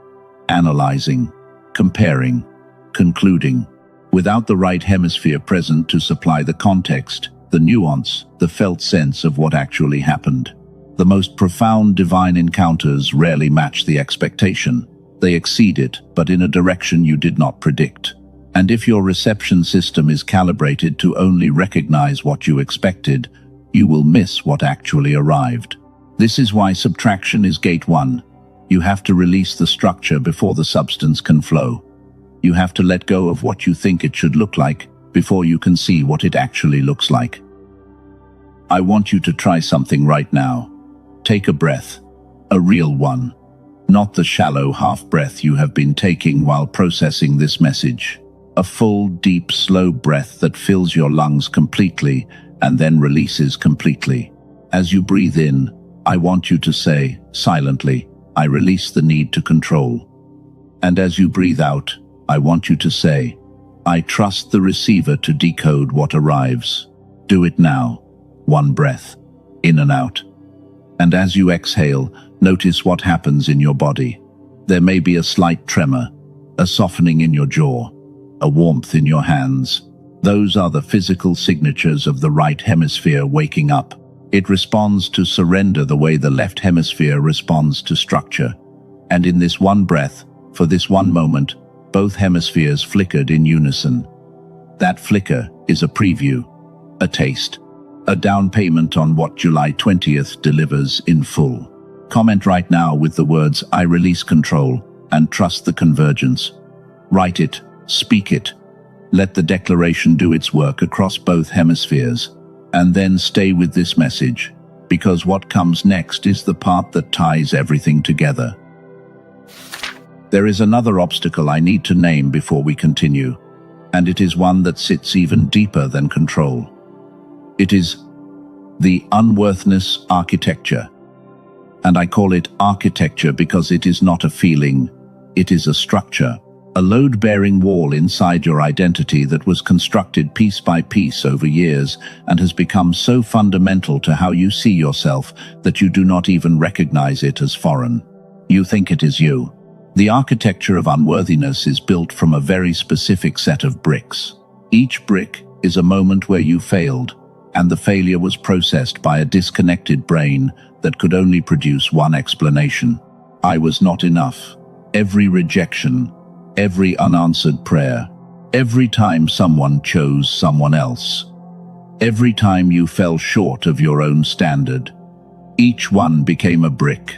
analyzing, comparing, concluding. Without the right hemisphere present to supply the context, the nuance, the felt sense of what actually happened. The most profound divine encounters rarely match the expectation. They exceed it, but in a direction you did not predict. And if your reception system is calibrated to only recognize what you expected, you will miss what actually arrived. This is why subtraction is gate 1. You have to release the structure before the substance can flow. You have to let go of what you think it should look like before you can see what it actually looks like. I want you to try something right now. Take a breath, a real one, not the shallow half-breath you have been taking while processing this message. A full, deep, slow breath that fills your lungs completely and then releases completely. As you breathe in, I want you to say, silently, I release the need to control. And as you breathe out, I want you to say, I trust the receiver to decode what arrives. Do it now. 1 breath, in and out. And as you exhale, notice what happens in your body. There may be a slight tremor, a softening in your jaw, a warmth in your hands. Those are the physical signatures of the right hemisphere waking up. It responds to surrender the way the left hemisphere responds to structure. And in this one breath, for this one moment, both hemispheres flickered in unison. That flicker is a preview, a taste, a down payment on what July 20th delivers in full. Comment right now with the words "I release control" and trust the convergence. Write it, speak it. Let the declaration do its work across both hemispheres. And then stay with this message, because what comes next is the part that ties everything together. There is another obstacle I need to name before we continue, and it is one that sits even deeper than control. It is the unworthiness architecture. And I call it architecture because it is not a feeling, it is a structure, a load-bearing wall inside your identity that was constructed piece by piece over years and has become so fundamental to how you see yourself that you do not even recognize it as foreign. You think it is you. The architecture of unworthiness is built from a very specific set of bricks. Each brick is a moment where you failed, and the failure was processed by a disconnected brain that could only produce one explanation. I was not enough. Every rejection, every unanswered prayer, every time someone chose someone else, every time you fell short of your own standard, each one became a brick,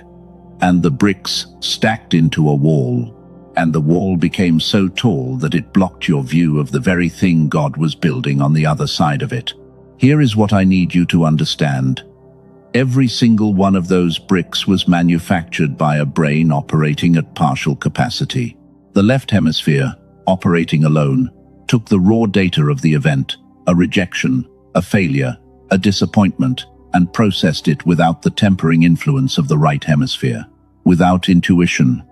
and the bricks stacked into a wall, and the wall became so tall that it blocked your view of the very thing God was building on the other side of it. Here is what I need you to understand. Every single one of those bricks was manufactured by a brain operating at partial capacity. The left hemisphere, operating alone, took the raw data of the event, a rejection, a failure, a disappointment, and processed it without the tempering influence of the right hemisphere, without intuition,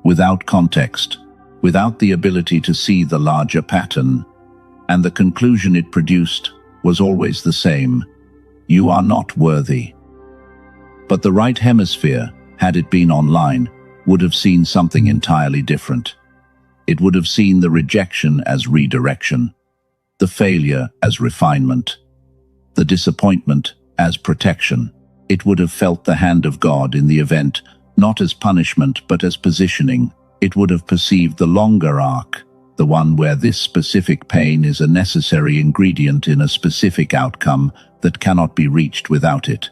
without context, without the ability to see the larger pattern. And the conclusion it produced was always the same: you are not worthy. But the right hemisphere, had it been online, would have seen something entirely different. It would have seen the rejection as redirection, the failure as refinement, the disappointment as protection. It would have felt the hand of God in the event, not as punishment but as positioning. It would have perceived the longer arc, the one where this specific pain is a necessary ingredient in a specific outcome that cannot be reached without it.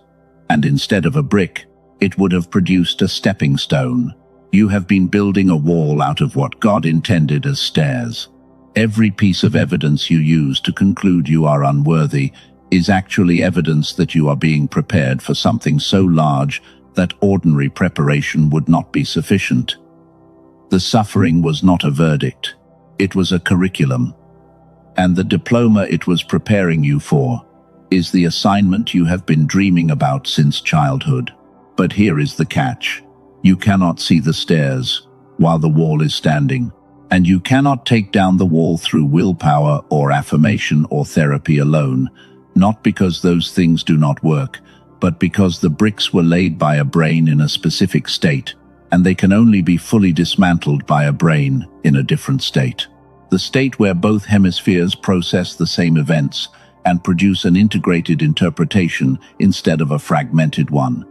And instead of a brick, it would have produced a stepping stone. You have been building a wall out of what God intended as stairs. Every piece of evidence you use to conclude you are unworthy is actually evidence that you are being prepared for something so large that ordinary preparation would not be sufficient. The suffering was not a verdict. It was a curriculum. And the diploma it was preparing you for is the assignment you have been dreaming about since childhood. But here is the catch. You cannot see the stairs while the wall is standing, and you cannot take down the wall through willpower or affirmation or therapy alone, not because those things do not work, but because the bricks were laid by a brain in a specific state, and they can only be fully dismantled by a brain in a different state. The state where both hemispheres process the same events and produce an integrated interpretation instead of a fragmented one.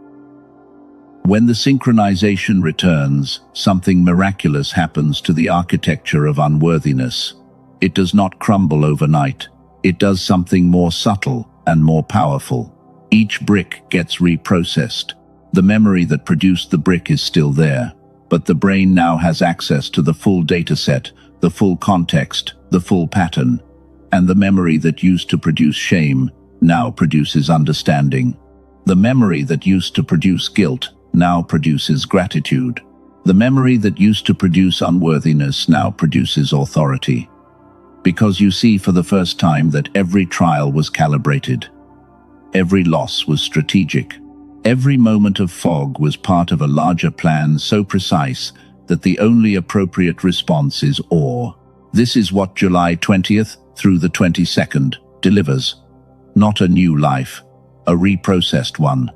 When the synchronization returns, something miraculous happens to the architecture of unworthiness. It does not crumble overnight. It does something more subtle and more powerful. Each brick gets reprocessed. The memory that produced the brick is still there, but the brain now has access to the full data set, the full context, the full pattern. And the memory that used to produce shame now produces understanding. The memory that used to produce guilt now produces gratitude. The memory that used to produce unworthiness now produces authority. Because you see for the first time that every trial was calibrated. Every loss was strategic. Every moment of fog was part of a larger plan so precise that the only appropriate response is awe. This is what July 20th through the 22nd delivers. Not a new life, a reprocessed one.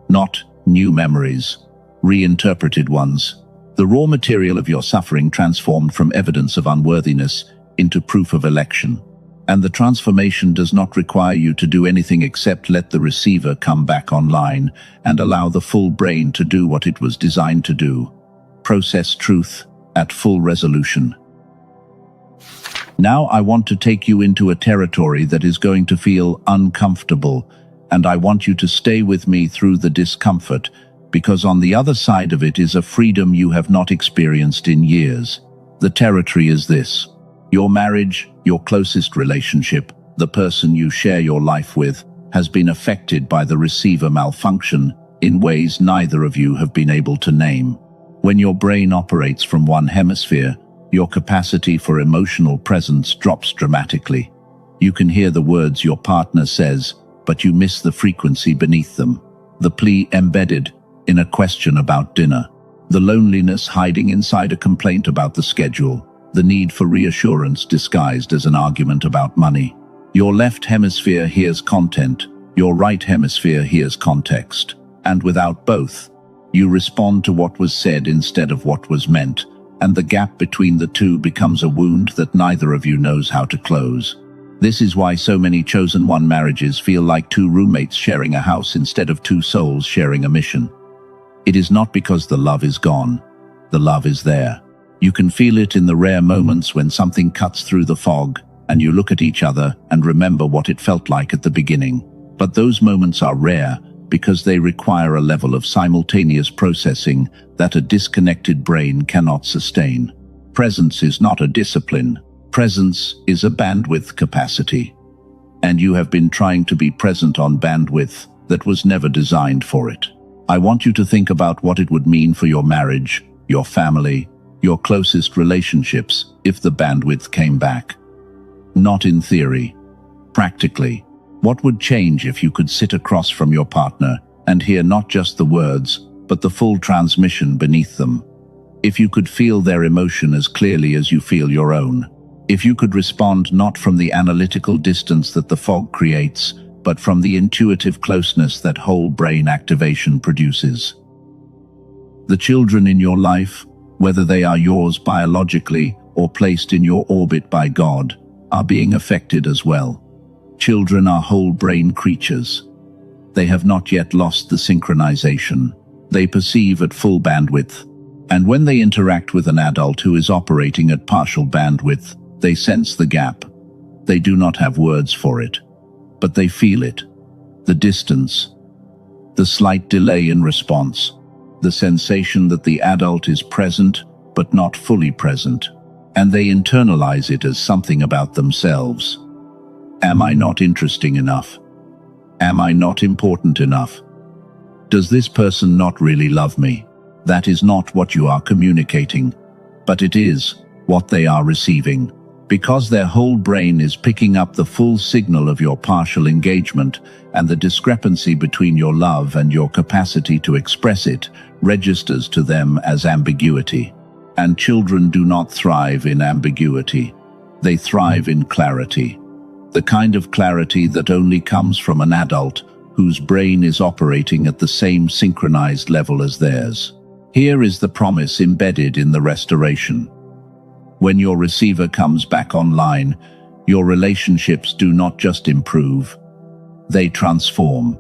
Not new memories, reinterpreted ones. The raw material of your suffering transformed from evidence of unworthiness into proof of election. And the transformation does not require you to do anything except let the receiver come back online and allow the full brain to do what it was designed to do: process truth at full resolution. Now I want to take you into a territory that is going to feel uncomfortable, and I want you to stay with me through the discomfort, because on the other side of it is a freedom you have not experienced in years. The territory is this: your marriage, your closest relationship, the person you share your life with, has been affected by the receiver malfunction in ways neither of you have been able to name. When your brain operates from one hemisphere, your capacity for emotional presence drops dramatically. You can hear the words your partner says, but you miss the frequency beneath them. The plea embedded in a question about dinner, the loneliness hiding inside a complaint about the schedule, the need for reassurance disguised as an argument about money. Your left hemisphere hears content, your right hemisphere hears context, and without both, you respond to what was said instead of what was meant, and the gap between the two becomes a wound that neither of you knows how to close. This is why so many chosen one marriages feel like two roommates sharing a house instead of two souls sharing a mission. It is not because the love is gone. The love is there. You can feel it in the rare moments when something cuts through the fog and you look at each other and remember what it felt like at the beginning. But those moments are rare because they require a level of simultaneous processing that a disconnected brain cannot sustain. Presence is not a discipline. Presence is a bandwidth capacity. And you have been trying to be present on bandwidth that was never designed for it. I want you to think about what it would mean for your marriage, your family, your closest relationships if the bandwidth came back. Not in theory, practically. What would change if you could sit across from your partner and hear not just the words, but the full transmission beneath them? If you could feel their emotion as clearly as you feel your own. If you could respond not from the analytical distance that the fog creates, but from the intuitive closeness that whole brain activation produces. The children in your life, whether they are yours biologically or placed in your orbit by God, are being affected as well. Children are whole brain creatures. They have not yet lost the synchronization. They perceive at full bandwidth. And when they interact with an adult who is operating at partial bandwidth, they sense the gap. They do not have words for it, but they feel it. The distance, the slight delay in response, the sensation that the adult is present but not fully present, and they internalize it as something about themselves. Am I not interesting enough? Am I not important enough? Does this person not really love me? That is not what you are communicating, but it is what they are receiving. Because their whole brain is picking up the full signal of your partial engagement, and the discrepancy between your love and your capacity to express it registers to them as ambiguity. And children do not thrive in ambiguity. They thrive in clarity. The kind of clarity that only comes from an adult whose brain is operating at the same synchronized level as theirs. Here is the promise embedded in the restoration. When your receiver comes back online, your relationships do not just improve, they transform.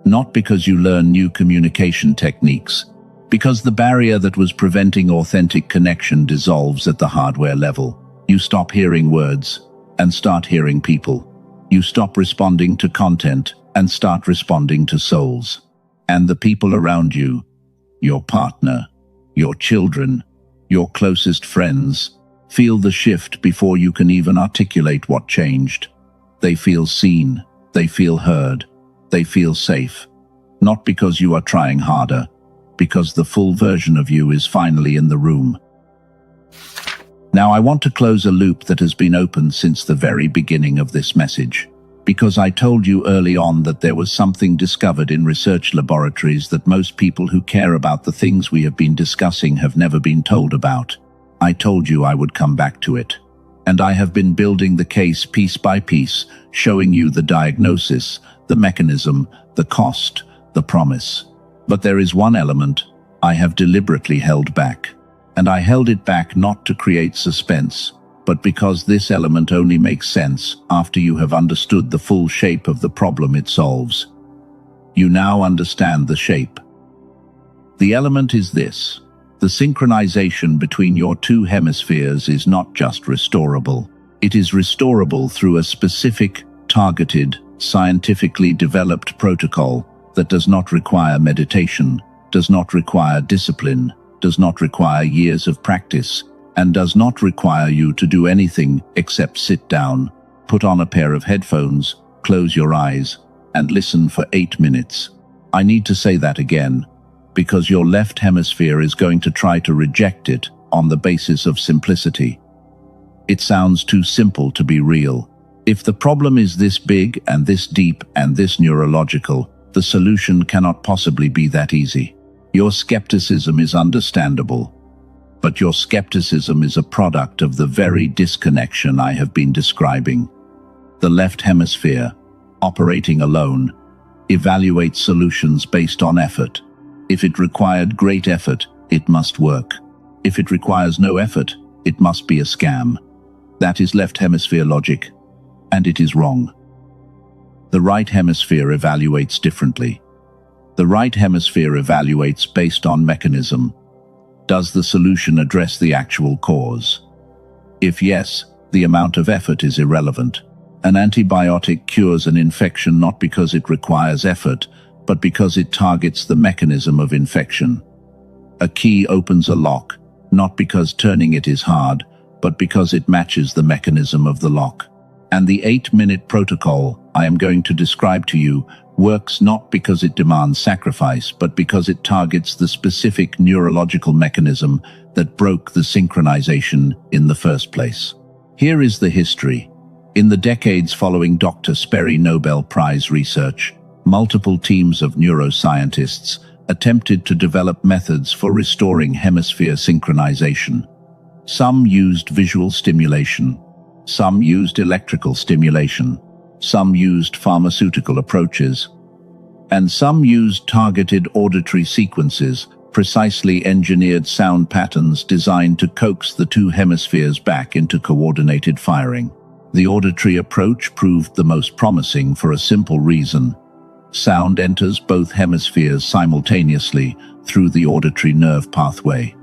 Not because you learn new communication techniques, because the barrier that was preventing authentic connection dissolves at the hardware level. You stop hearing words and start hearing people. You stop responding to content and start responding to souls. And the people around you, your partner, your children, your closest friends, feel the shift before you can even articulate what changed. They feel seen, they feel heard, they feel safe. Not because you are trying harder, because the full version of you is finally in the room. Now I want to close a loop that has been open since the very beginning of this message, because I told you early on that there was something discovered in research laboratories that most people who care about the things we have been discussing have never been told about. I told you I would come back to it. And I have been building the case piece by piece, showing you the diagnosis, the mechanism, the cost, the promise. But there is one element, I have deliberately held back. And I held it back not to create suspense, but because this element only makes sense after you have understood the full shape of the problem it solves. You now understand the shape. The element is this. The synchronization between your two hemispheres is not just restorable. It is restorable through a specific, targeted, scientifically developed protocol that does not require meditation, does not require discipline, does not require years of practice, and does not require you to do anything except sit down, put on a pair of headphones, close your eyes, and listen for 8 minutes. I need to say that again, because your left hemisphere is going to try to reject it on the basis of simplicity. It sounds too simple to be real. If the problem is this big and this deep and this neurological, the solution cannot possibly be that easy. Your skepticism is understandable, but your skepticism is a product of the very disconnection I have been describing. The left hemisphere, operating alone, evaluates solutions based on effort. If it required great effort, it must work. If it requires no effort, it must be a scam. That is left hemisphere logic, and it is wrong. The right hemisphere evaluates differently. The right hemisphere evaluates based on mechanism. Does the solution address the actual cause? If yes, the amount of effort is irrelevant. An antibiotic cures an infection not because it requires effort, but because it targets the mechanism of infection. A key opens a lock, not because turning it is hard, but because it matches the mechanism of the lock. And the 8-minute protocol I am going to describe to you works not because it demands sacrifice, but because it targets the specific neurological mechanism that broke the synchronization in the first place. Here is the history. In the decades following Dr. Sperry Nobel Prize research, multiple teams of neuroscientists attempted to develop methods for restoring hemisphere synchronization. Some used visual stimulation, some used electrical stimulation, some used pharmaceutical approaches, and some used targeted auditory sequences, precisely engineered sound patterns designed to coax the two hemispheres back into coordinated firing. The auditory approach proved the most promising for a simple reason. Sound enters both hemispheres simultaneously through the auditory nerve pathway.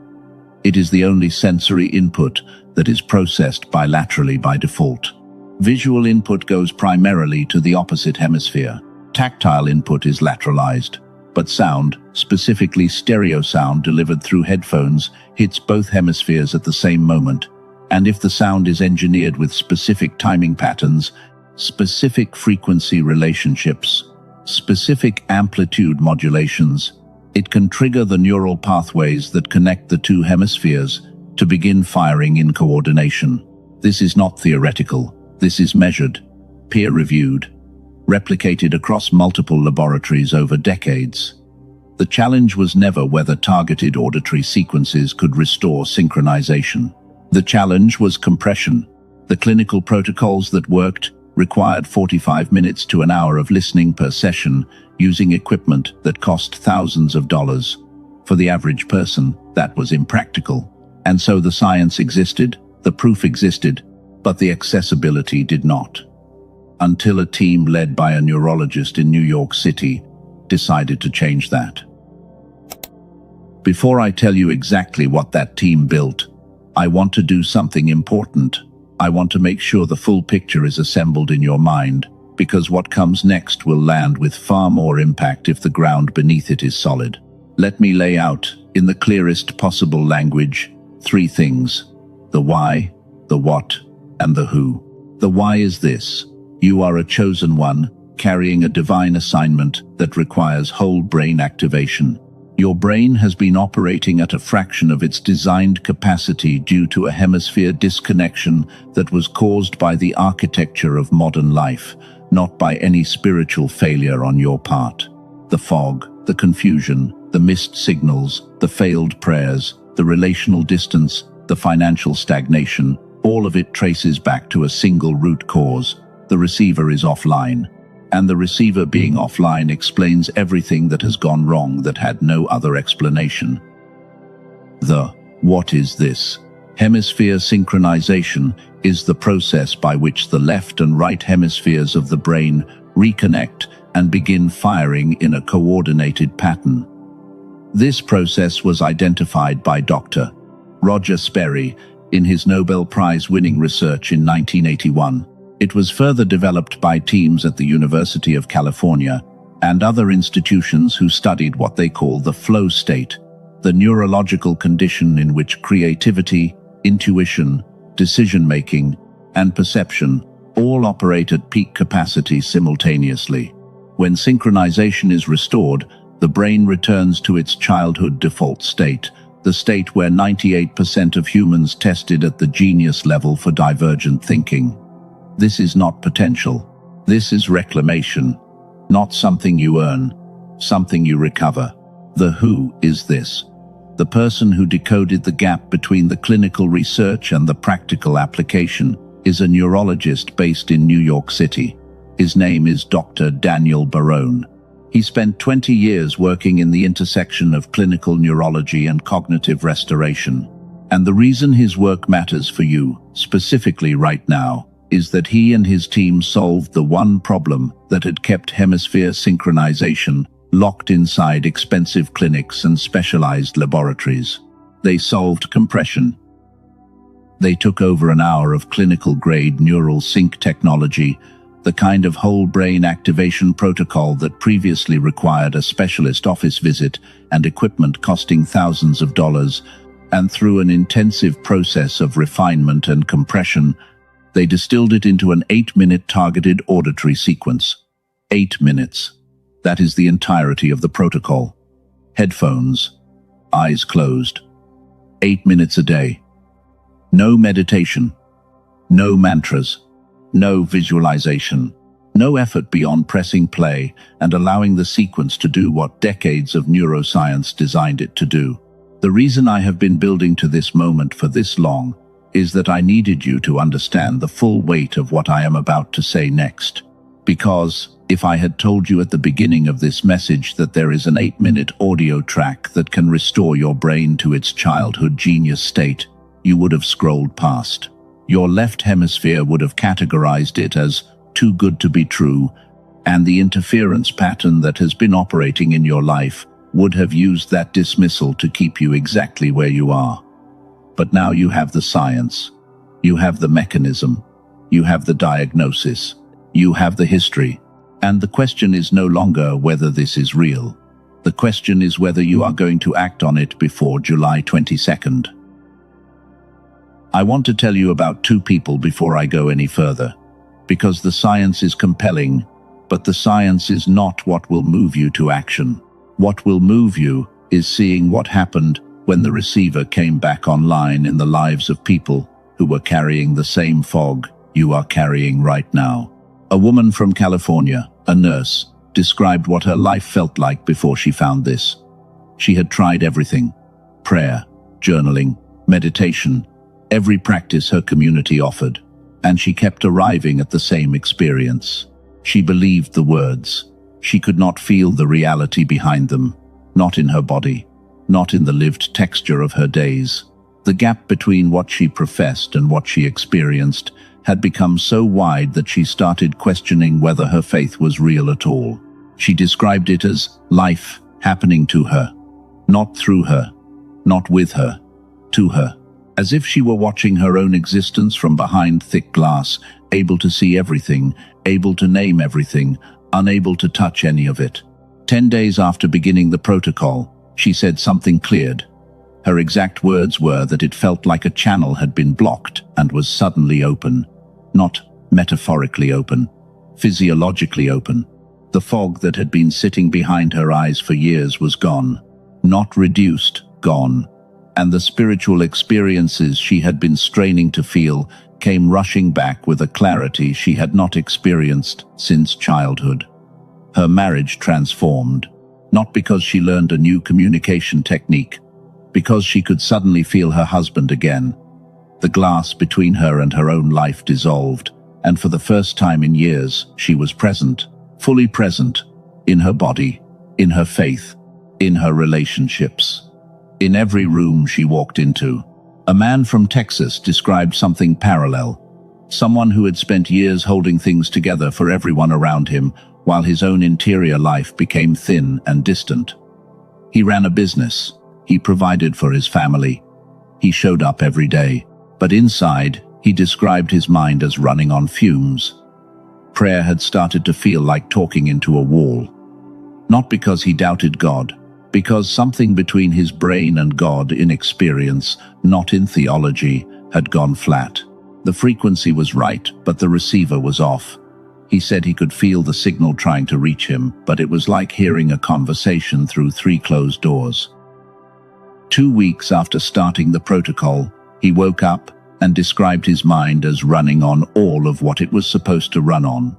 It is the only sensory input that is processed bilaterally by default. Visual input goes primarily to the opposite hemisphere. Tactile input is lateralized, but sound, specifically stereo sound delivered through headphones, hits both hemispheres at the same moment. And if the sound is engineered with specific timing patterns, specific frequency relationships, specific amplitude modulations, it can trigger the neural pathways that connect the two hemispheres to begin firing in coordination. This is not theoretical. This is measured, peer-reviewed, replicated across multiple laboratories over decades. The challenge was never whether targeted auditory sequences could restore synchronization. The challenge was compression. The clinical protocols that worked required 45 minutes to an hour of listening per session using equipment that cost thousands of dollars. For the average person, that was impractical. And so the science existed, the proof existed, but the accessibility did not. Until a team led by a neurologist in New York City decided to change that. Before I tell you exactly what that team built, I want to do something important. I want to make sure the full picture is assembled in your mind, because what comes next will land with far more impact if the ground beneath it is solid. Let me lay out, in the clearest possible language, 3 things: the why, the what, and the who. The why is this: you are a chosen one, carrying a divine assignment that requires whole brain activation. Your brain has been operating at a fraction of its designed capacity due to a hemisphere disconnection that was caused by the architecture of modern life, not by any spiritual failure on your part. The fog, the confusion, the missed signals, the failed prayers, the relational distance, the financial stagnation, all of it traces back to a single root cause: the receiver is offline. and the receiver being offline explains everything that has gone wrong that had no other explanation. What is this? Hemisphere synchronization is the process by which the left and right hemispheres of the brain reconnect and begin firing in a coordinated pattern. This process was identified by Dr. Roger Sperry in his Nobel Prize-winning research in 1981. It was further developed by teams at the University of California and other institutions who studied what they call the flow state, the neurological condition in which creativity, intuition, decision-making, and perception all operate at peak capacity simultaneously. When synchronization is restored, the brain returns to its childhood default state, the state where 98% of humans tested at the genius level for divergent thinking. This is not potential. This is reclamation, not something you earn, something you recover. The who is this. The person who decoded the gap between the clinical research and the practical application is a neurologist based in New York City. His name is Dr. Daniel Barone. He spent 20 years working in the intersection of clinical neurology and cognitive restoration. And the reason his work matters for you, specifically right now, is that he and his team solved the one problem that had kept hemisphere synchronization locked inside expensive clinics and specialized laboratories. They solved compression. They took over an hour of clinical-grade neural sync technology, the kind of whole-brain activation protocol that previously required a specialist office visit and equipment costing thousands of dollars, and through an intensive process of refinement and compression, they distilled it into an 8-minute targeted auditory sequence. 8 minutes. That is the entirety of the protocol. Headphones, eyes closed. 8 minutes a day. No meditation, no mantras, no visualization, no effort beyond pressing play and allowing the sequence to do what decades of neuroscience designed it to do. The reason I have been building to this moment for this long is that I needed you to understand the full weight of what I am about to say next. Because if I had told you at the beginning of this message that there is an 8-minute audio track that can restore your brain to its childhood genius state, you would have scrolled past. Your left hemisphere would have categorized it as too good to be true, and the interference pattern that has been operating in your life would have used that dismissal to keep you exactly where you are. But now you have the science, you have the mechanism, you have the diagnosis, you have the history, and the question is no longer whether this is real. The question is whether you are going to act on it before July 22nd. I want to tell you about 2 people before I go any further, because the science is compelling, but the science is not what will move you to action. What will move you is seeing what happened when the receiver came back online in the lives of people who were carrying the same fog you are carrying right now. A woman from California, a nurse, described what her life felt like before she found this. She had tried everything: prayer, journaling, meditation, every practice her community offered, and she kept arriving at the same experience. She believed the words. She could not feel the reality behind them, not in her body, not in the lived texture of her days. The gap between what she professed and what she experienced had become so wide that she started questioning whether her faith was real at all. She described it as life happening to her, not through her, not with her, to her, as if she were watching her own existence from behind thick glass, able to see everything, able to name everything, unable to touch any of it. 10 days after beginning the protocol, she said something cleared. Her exact words were that it felt like a channel had been blocked and was suddenly open. Not metaphorically open, physiologically open. The fog that had been sitting behind her eyes for years was gone. Not reduced, gone. And the spiritual experiences she had been straining to feel came rushing back with a clarity she had not experienced since childhood. Her marriage transformed, not because she learned a new communication technique, because she could suddenly feel her husband again. The glass between her and her own life dissolved, and for the first time in years, she was present, fully present, in her body, in her faith, in her relationships. In every room she walked into. A man from Texas described something parallel. Someone who had spent years holding things together for everyone around him, while his own interior life became thin and distant. He ran a business. He provided for his family. He showed up every day. But inside, he described his mind as running on fumes. Prayer had started to feel like talking into a wall. Not because he doubted God, because something between his brain and God in experience, not in theology, had gone flat. The frequency was right, but the receiver was off. He said he could feel the signal trying to reach him, but it was like hearing a conversation through 3 closed doors. 2 weeks after starting the protocol, he woke up and described his mind as running on all of what it was supposed to run on.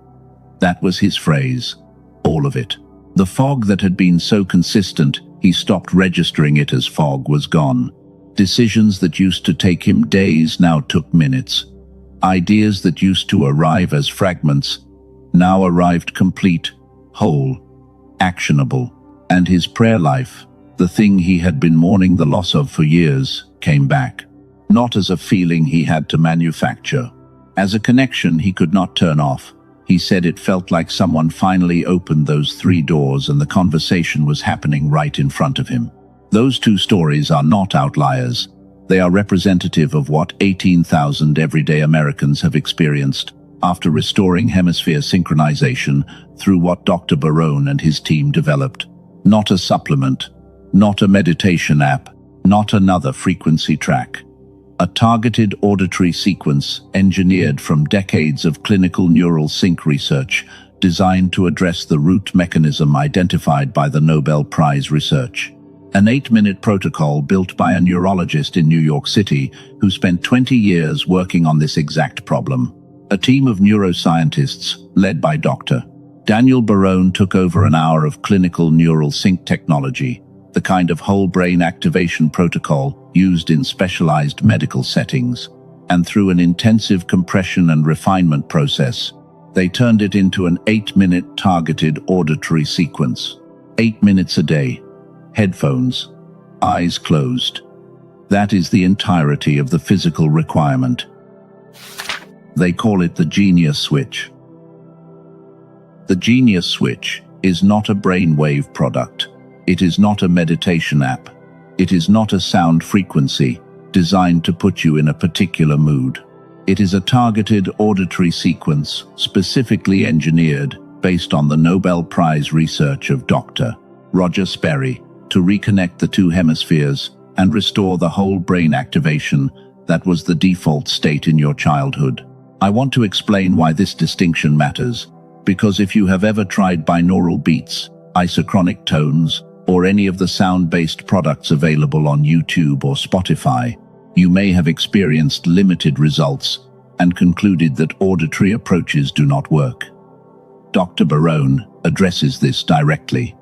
That was his phrase, all of it. The fog that had been so consistent, he stopped registering it as fog, was gone. Decisions that used to take him days now took minutes. Ideas that used to arrive as fragments now arrived complete, whole, actionable. And his prayer life, the thing he had been mourning the loss of for years, came back. Not as a feeling he had to manufacture. As a connection he could not turn off. He said it felt like someone finally opened those 3 doors and the conversation was happening right in front of him. Those 2 stories are not outliers. They are representative of what 18,000 everyday Americans have experienced after restoring hemisphere synchronization through what Dr. Barone and his team developed. Not a supplement, not a meditation app, not another frequency track. A targeted auditory sequence engineered from decades of clinical neural sync research designed to address the root mechanism identified by the Nobel Prize research. An 8-minute protocol built by a neurologist in New York City who spent 20 years working on this exact problem. A team of neuroscientists, led by Dr. Daniel Barone, took over an hour of clinical neural sync technology, the kind of whole brain activation protocol used in specialized medical settings. And through an intensive compression and refinement process, they turned it into an 8-minute targeted auditory sequence. 8 minutes a day. Headphones. Eyes closed. That is the entirety of the physical requirement. They call it the genius switch. The genius switch is not a brainwave product. It is not a meditation app. It is not a sound frequency designed to put you in a particular mood. It is a targeted auditory sequence specifically engineered based on the Nobel Prize research of Dr. Roger Sperry to reconnect the 2 hemispheres and restore the whole brain activation that was the default state in your childhood. I want to explain why this distinction matters, because if you have ever tried binaural beats, isochronic tones, or any of the sound-based products available on YouTube or Spotify, you may have experienced limited results and concluded that auditory approaches do not work. Dr. Barone addresses this directly.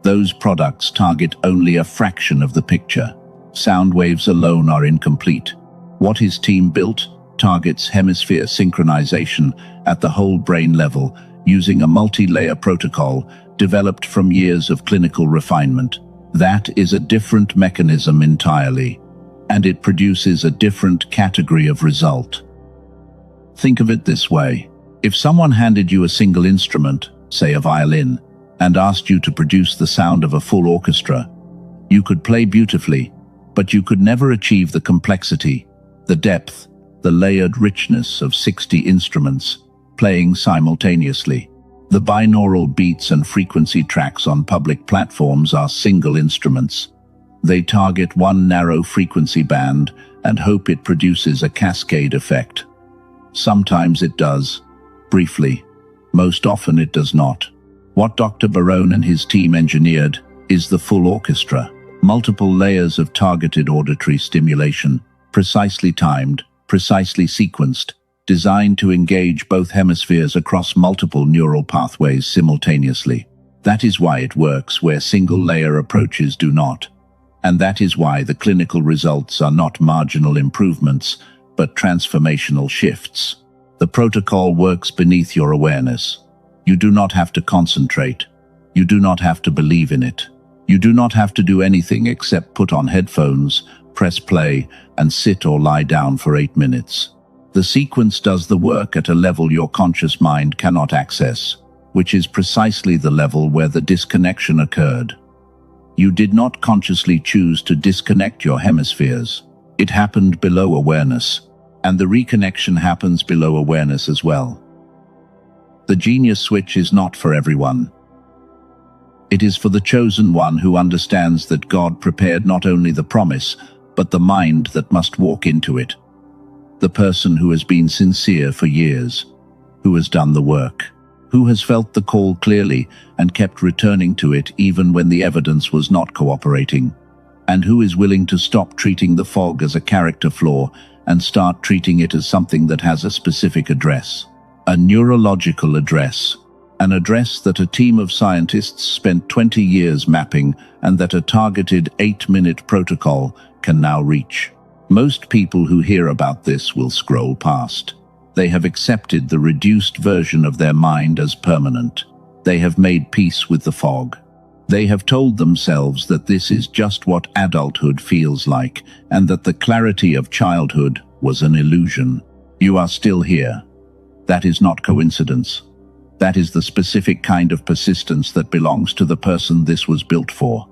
Those products target only a fraction of the picture. Sound waves alone are incomplete. What his team built targets hemisphere synchronization at the whole brain level using a multi-layer protocol developed from years of clinical refinement. That is a different mechanism entirely, and it produces a different category of result. Think of it this way. If someone handed you a single instrument, say a violin, and asked you to produce the sound of a full orchestra, you could play beautifully, but you could never achieve the complexity, the depth, the layered richness of 60 instruments playing simultaneously. The binaural beats and frequency tracks on public platforms are single instruments. They target one narrow frequency band and hope it produces a cascade effect. Sometimes it does, briefly. Most often it does not. What Dr. Barone and his team engineered is the full orchestra. Multiple layers of targeted auditory stimulation, precisely timed, precisely sequenced, designed to engage both hemispheres across multiple neural pathways simultaneously. That is why it works where single-layer approaches do not. And that is why the clinical results are not marginal improvements, but transformational shifts. The protocol works beneath your awareness. You do not have to concentrate. You do not have to believe in it. You do not have to do anything except put on headphones, press play, and sit or lie down for 8 minutes. The sequence does the work at a level your conscious mind cannot access, which is precisely the level where the disconnection occurred. You did not consciously choose to disconnect your hemispheres. It happened below awareness, and the reconnection happens below awareness as well. The genius switch is not for everyone. It is for the chosen one who understands that God prepared not only the promise, but the mind that must walk into it. The person who has been sincere for years, who has done the work, who has felt the call clearly and kept returning to it even when the evidence was not cooperating, and who is willing to stop treating the fog as a character flaw and start treating it as something that has a specific address, a neurological address, an address that a team of scientists spent 20 years mapping and that a targeted 8-minute protocol can now reach. Most people who hear about this will scroll past. They have accepted the reduced version of their mind as permanent. They have made peace with the fog. They have told themselves that this is just what adulthood feels like, and that the clarity of childhood was an illusion. You are still here. That is not coincidence. That is the specific kind of persistence that belongs to the person this was built for.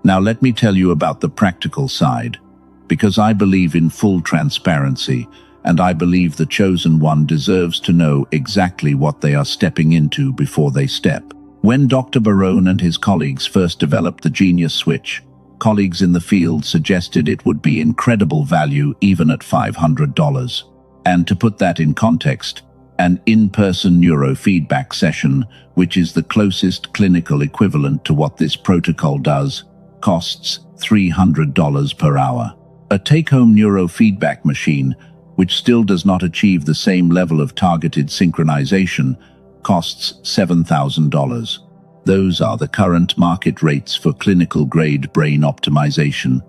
Now let me tell you about the practical side, because I believe in full transparency, and I believe the chosen one deserves to know exactly what they are stepping into before they step. When Dr. Barone and his colleagues first developed the genius switch, colleagues in the field suggested it would be incredible value even at $500. And to put that in context, an in-person neurofeedback session, which is the closest clinical equivalent to what this protocol does, costs $300 per hour. A take-home neurofeedback machine, which still does not achieve the same level of targeted synchronization, costs $7,000. Those are the current market rates for clinical-grade brain optimization,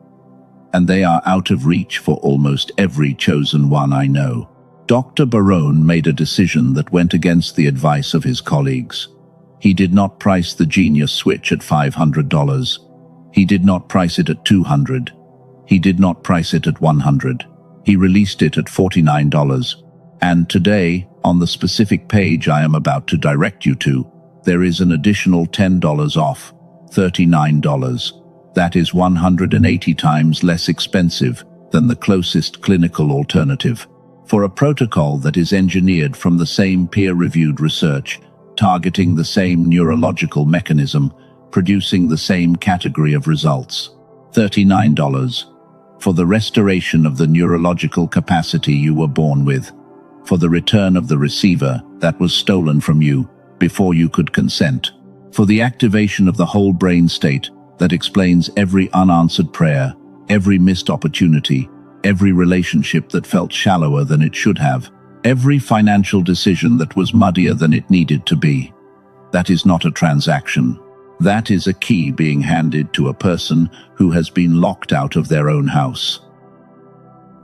and they are out of reach for almost every chosen one I know. Dr. Barone made a decision that went against the advice of his colleagues. He did not price the genius switch at $500. He did not price it at $200. He did not price it at $100. He released it at $49. And today, on the specific page I am about to direct you to, there is an additional $10 off, $39. That is 180 times less expensive than the closest clinical alternative. For a protocol that is engineered from the same peer-reviewed research, targeting the same neurological mechanism, producing the same category of results. $39. For the restoration of the neurological capacity you were born with. For the return of the receiver that was stolen from you before you could consent. For the activation of the whole brain state that explains every unanswered prayer, every missed opportunity, every relationship that felt shallower than it should have, every financial decision that was muddier than it needed to be. That is not a transaction. That is a key being handed to a person who has been locked out of their own house.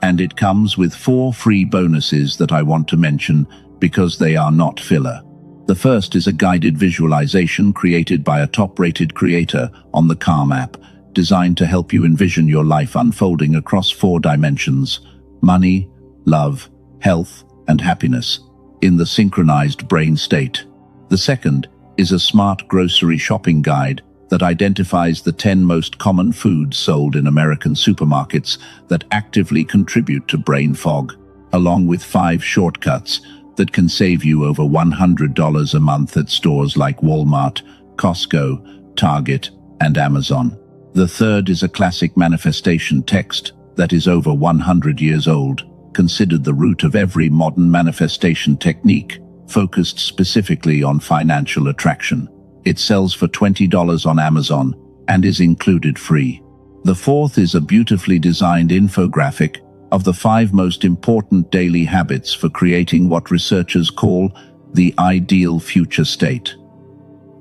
And it comes with 4 free bonuses that I want to mention because they are not filler. The first is a guided visualization created by a top-rated creator on the Calm app, designed to help you envision your life unfolding across 4 dimensions: money, love, health, and happiness, in the synchronized brain state. The second is a smart grocery shopping guide that identifies the 10 most common foods sold in American supermarkets that actively contribute to brain fog, along with 5 shortcuts that can save you over $100 a month at stores like Walmart, Costco, Target, and Amazon. The third is a classic manifestation text that is over 100 years old, considered the root of every modern manifestation technique, focused specifically on financial attraction. It sells for $20 on Amazon and is included free. The fourth is a beautifully designed infographic of the 5 most important daily habits for creating what researchers call the ideal future state.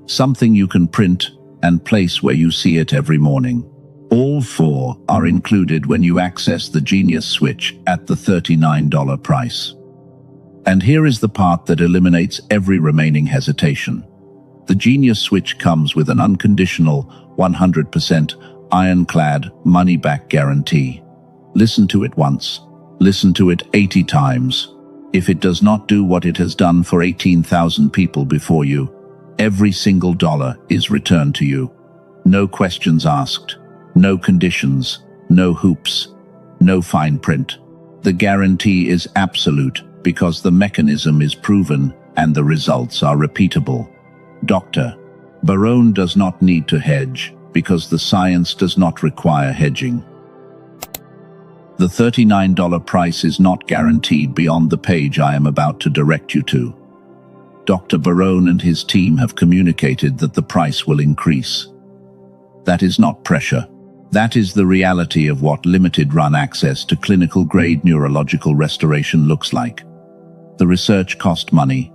Something you can print and place where you see it every morning. All 4 are included when you access the Genius Switch at the $39 price. And here is the part that eliminates every remaining hesitation. The genius switch comes with an unconditional, 100% ironclad money-back guarantee. Listen to it once. Listen to it 80 times. If it does not do what it has done for 18,000 people before you, every single dollar is returned to you. No questions asked, no conditions, no hoops, no fine print. The guarantee is absolute because the mechanism is proven and the results are repeatable. Dr. Barone does not need to hedge because the science does not require hedging. The $39 price is not guaranteed beyond the page I am about to direct you to. Dr. Barone and his team have communicated that the price will increase. That is not pressure. That is the reality of what limited-run access to clinical-grade neurological restoration looks like. The research cost money.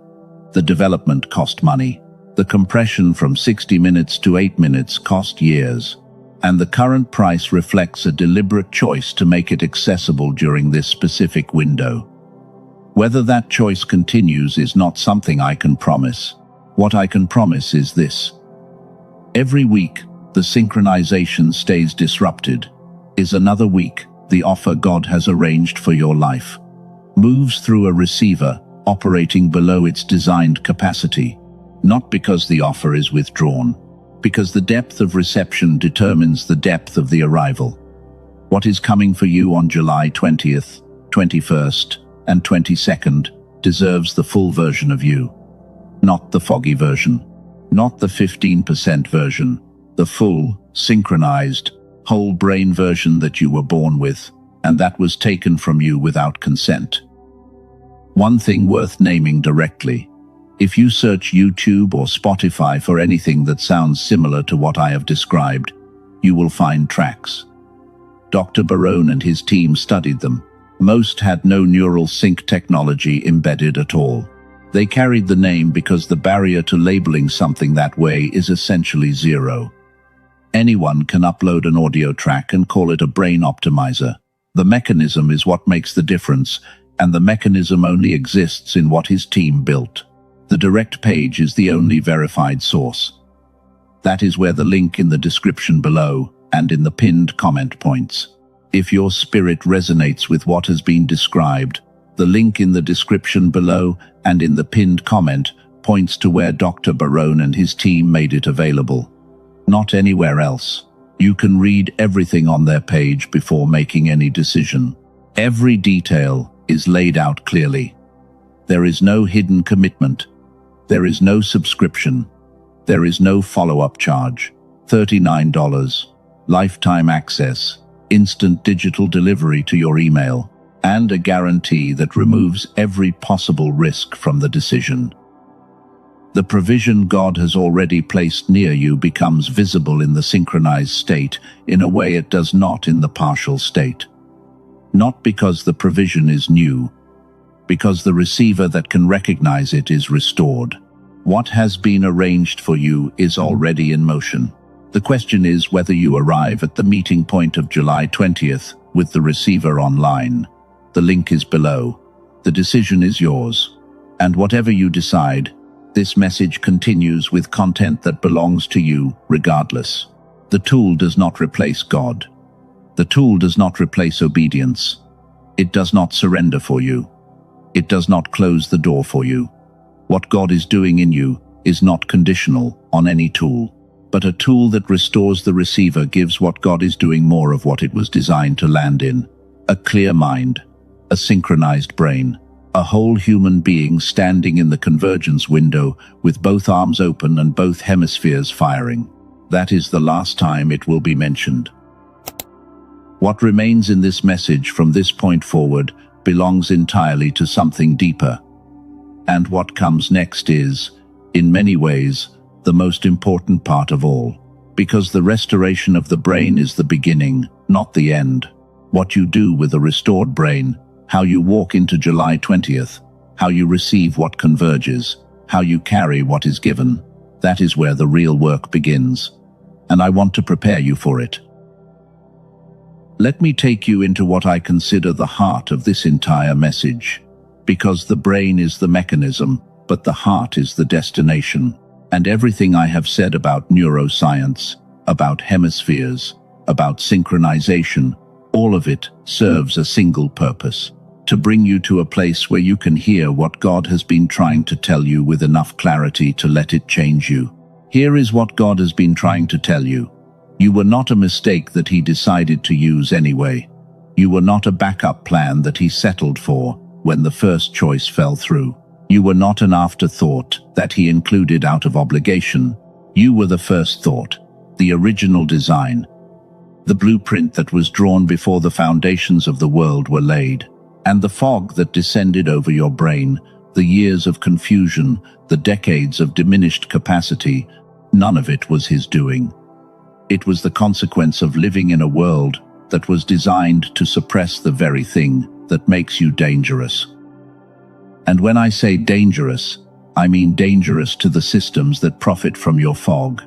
The development cost money. The compression from 60 minutes to 8 minutes cost years. And the current price reflects a deliberate choice to make it accessible during this specific window. Whether that choice continues is not something I can promise. What I can promise is this. Every week, the synchronization stays disrupted. Is another week, the offer God has arranged for your life moves through a receiver operating below its designed capacity, not because the offer is withdrawn, because the depth of reception determines the depth of the arrival. What is coming for you on July 20th, 21st, and 22nd deserves the full version of you, not the foggy version, not the 15% version, the full, synchronized, whole brain version that you were born with, and that was taken from you without consent. One thing worth naming directly: if you search YouTube or Spotify for anything that sounds similar to what I have described, you will find tracks. Dr. Barone and his team studied them. Most had no neural sync technology embedded at all. They carried the name because the barrier to labeling something that way is essentially zero. Anyone can upload an audio track and call it a brain optimizer. The mechanism is what makes the difference, and the mechanism only exists in what his team built. The direct page is the only verified source. That is where the link in the description below and in the pinned comment points. If your spirit resonates with what has been described, the link in the description below and in the pinned comment points to where Dr. Barone and his team made it available. Not anywhere else. You can read everything on their page before making any decision. Every detail is laid out clearly. There is no hidden commitment. There is no subscription. There is no follow-up charge. $39, lifetime access, instant digital delivery to your email, and a guarantee that removes every possible risk from the decision. The provision God has already placed near you becomes visible in the synchronized state in a way it does not in the partial state. Not because the provision is new, because the receiver that can recognize it is restored. What has been arranged for you is already in motion. The question is whether you arrive at the meeting point of July 20th with the receiver online. The link is below. The decision is yours. And whatever you decide, this message continues with content that belongs to you regardless. The tool does not replace God. The tool does not replace obedience. It does not surrender for you. It does not close the door for you. What God is doing in you is not conditional on any tool, but a tool that restores the receiver gives what God is doing more of what it was designed to land in. A clear mind, a synchronized brain, a whole human being standing in the convergence window with both arms open and both hemispheres firing. That is the last time it will be mentioned. What remains in this message from this point forward belongs entirely to something deeper. And what comes next is, in many ways, the most important part of all, because the restoration of the brain is the beginning, not the end. What you do with a restored brain, how you walk into July 20th, how you receive what converges, how you carry what is given, that is where the real work begins. And I want to prepare you for it. Let me take you into what I consider the heart of this entire message. Because the brain is the mechanism, but the heart is the destination. And everything I have said about neuroscience, about hemispheres, about synchronization, all of it serves a single purpose: to bring you to a place where you can hear what God has been trying to tell you with enough clarity to let it change you. Here is what God has been trying to tell you. You were not a mistake that He decided to use anyway. You were not a backup plan that He settled for when the first choice fell through. You were not an afterthought that He included out of obligation. You were the first thought, the original design, the blueprint that was drawn before the foundations of the world were laid. And the fog that descended over your brain, the years of confusion, the decades of diminished capacity, none of it was His doing. It was the consequence of living in a world that was designed to suppress the very thing that makes you dangerous. And when I say dangerous, I mean dangerous to the systems that profit from your fog,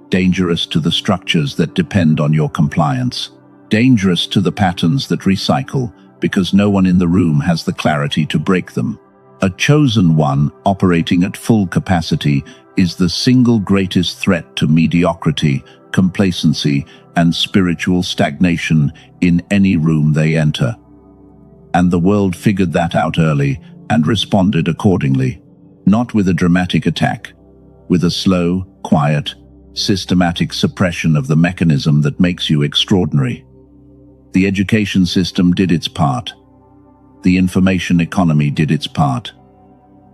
dangerous to the structures that depend on your compliance, dangerous to the patterns that recycle because no one in the room has the clarity to break them. A chosen one operating at full capacity is the single greatest threat to mediocrity, complacency, and spiritual stagnation in any room they enter. And the world figured that out early and responded accordingly, not with a dramatic attack, with a slow, quiet, systematic suppression of the mechanism that makes you extraordinary. The education system did its part. The information economy did its part.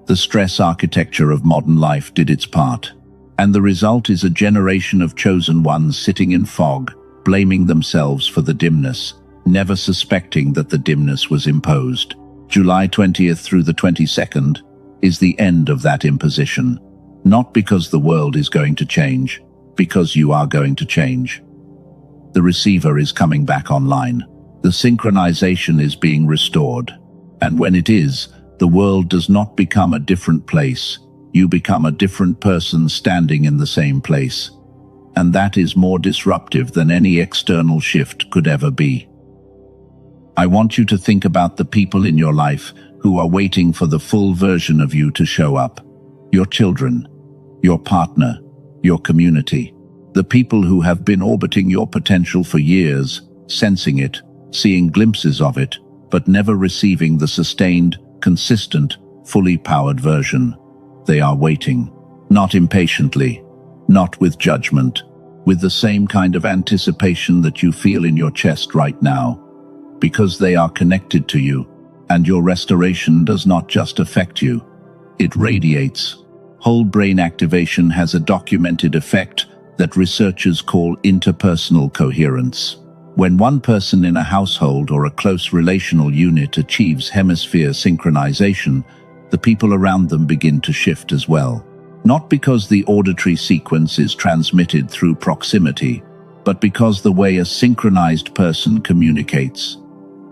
The stress architecture of modern life did its part. And the result is a generation of chosen ones sitting in fog, blaming themselves for the dimness, never suspecting that the dimness was imposed. July 20th through the 22nd is the end of that imposition. Not because the world is going to change, because you are going to change. The receiver is coming back online. The synchronization is being restored. And when it is, the world does not become a different place. You become a different person standing in the same place. And that is more disruptive than any external shift could ever be. I want you to think about the people in your life who are waiting for the full version of you to show up. Your children, your partner, your community. The people who have been orbiting your potential for years, sensing it, seeing glimpses of it, but never receiving the sustained, consistent, fully powered version. They are waiting, not impatiently, not with judgment, with the same kind of anticipation that you feel in your chest right now, because they are connected to you, and your restoration does not just affect you, it radiates. Whole brain activation has a documented effect that researchers call interpersonal coherence. When one person in a household or a close relational unit achieves hemisphere synchronization, the people around them begin to shift as well. Not because the auditory sequence is transmitted through proximity, but because the way a synchronized person communicates,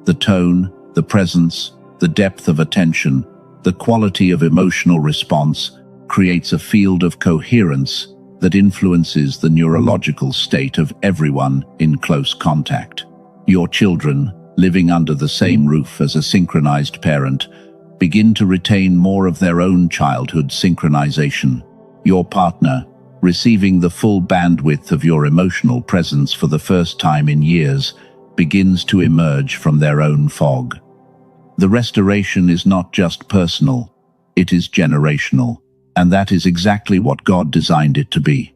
the tone, the presence, the depth of attention, the quality of emotional response creates a field of coherence that influences the neurological state of everyone in close contact. Your children, living under the same roof as a synchronized parent, begin to retain more of their own childhood synchronization. Your partner, receiving the full bandwidth of your emotional presence for the first time in years, begins to emerge from their own fog. The restoration is not just personal, it is generational, and that is exactly what God designed it to be.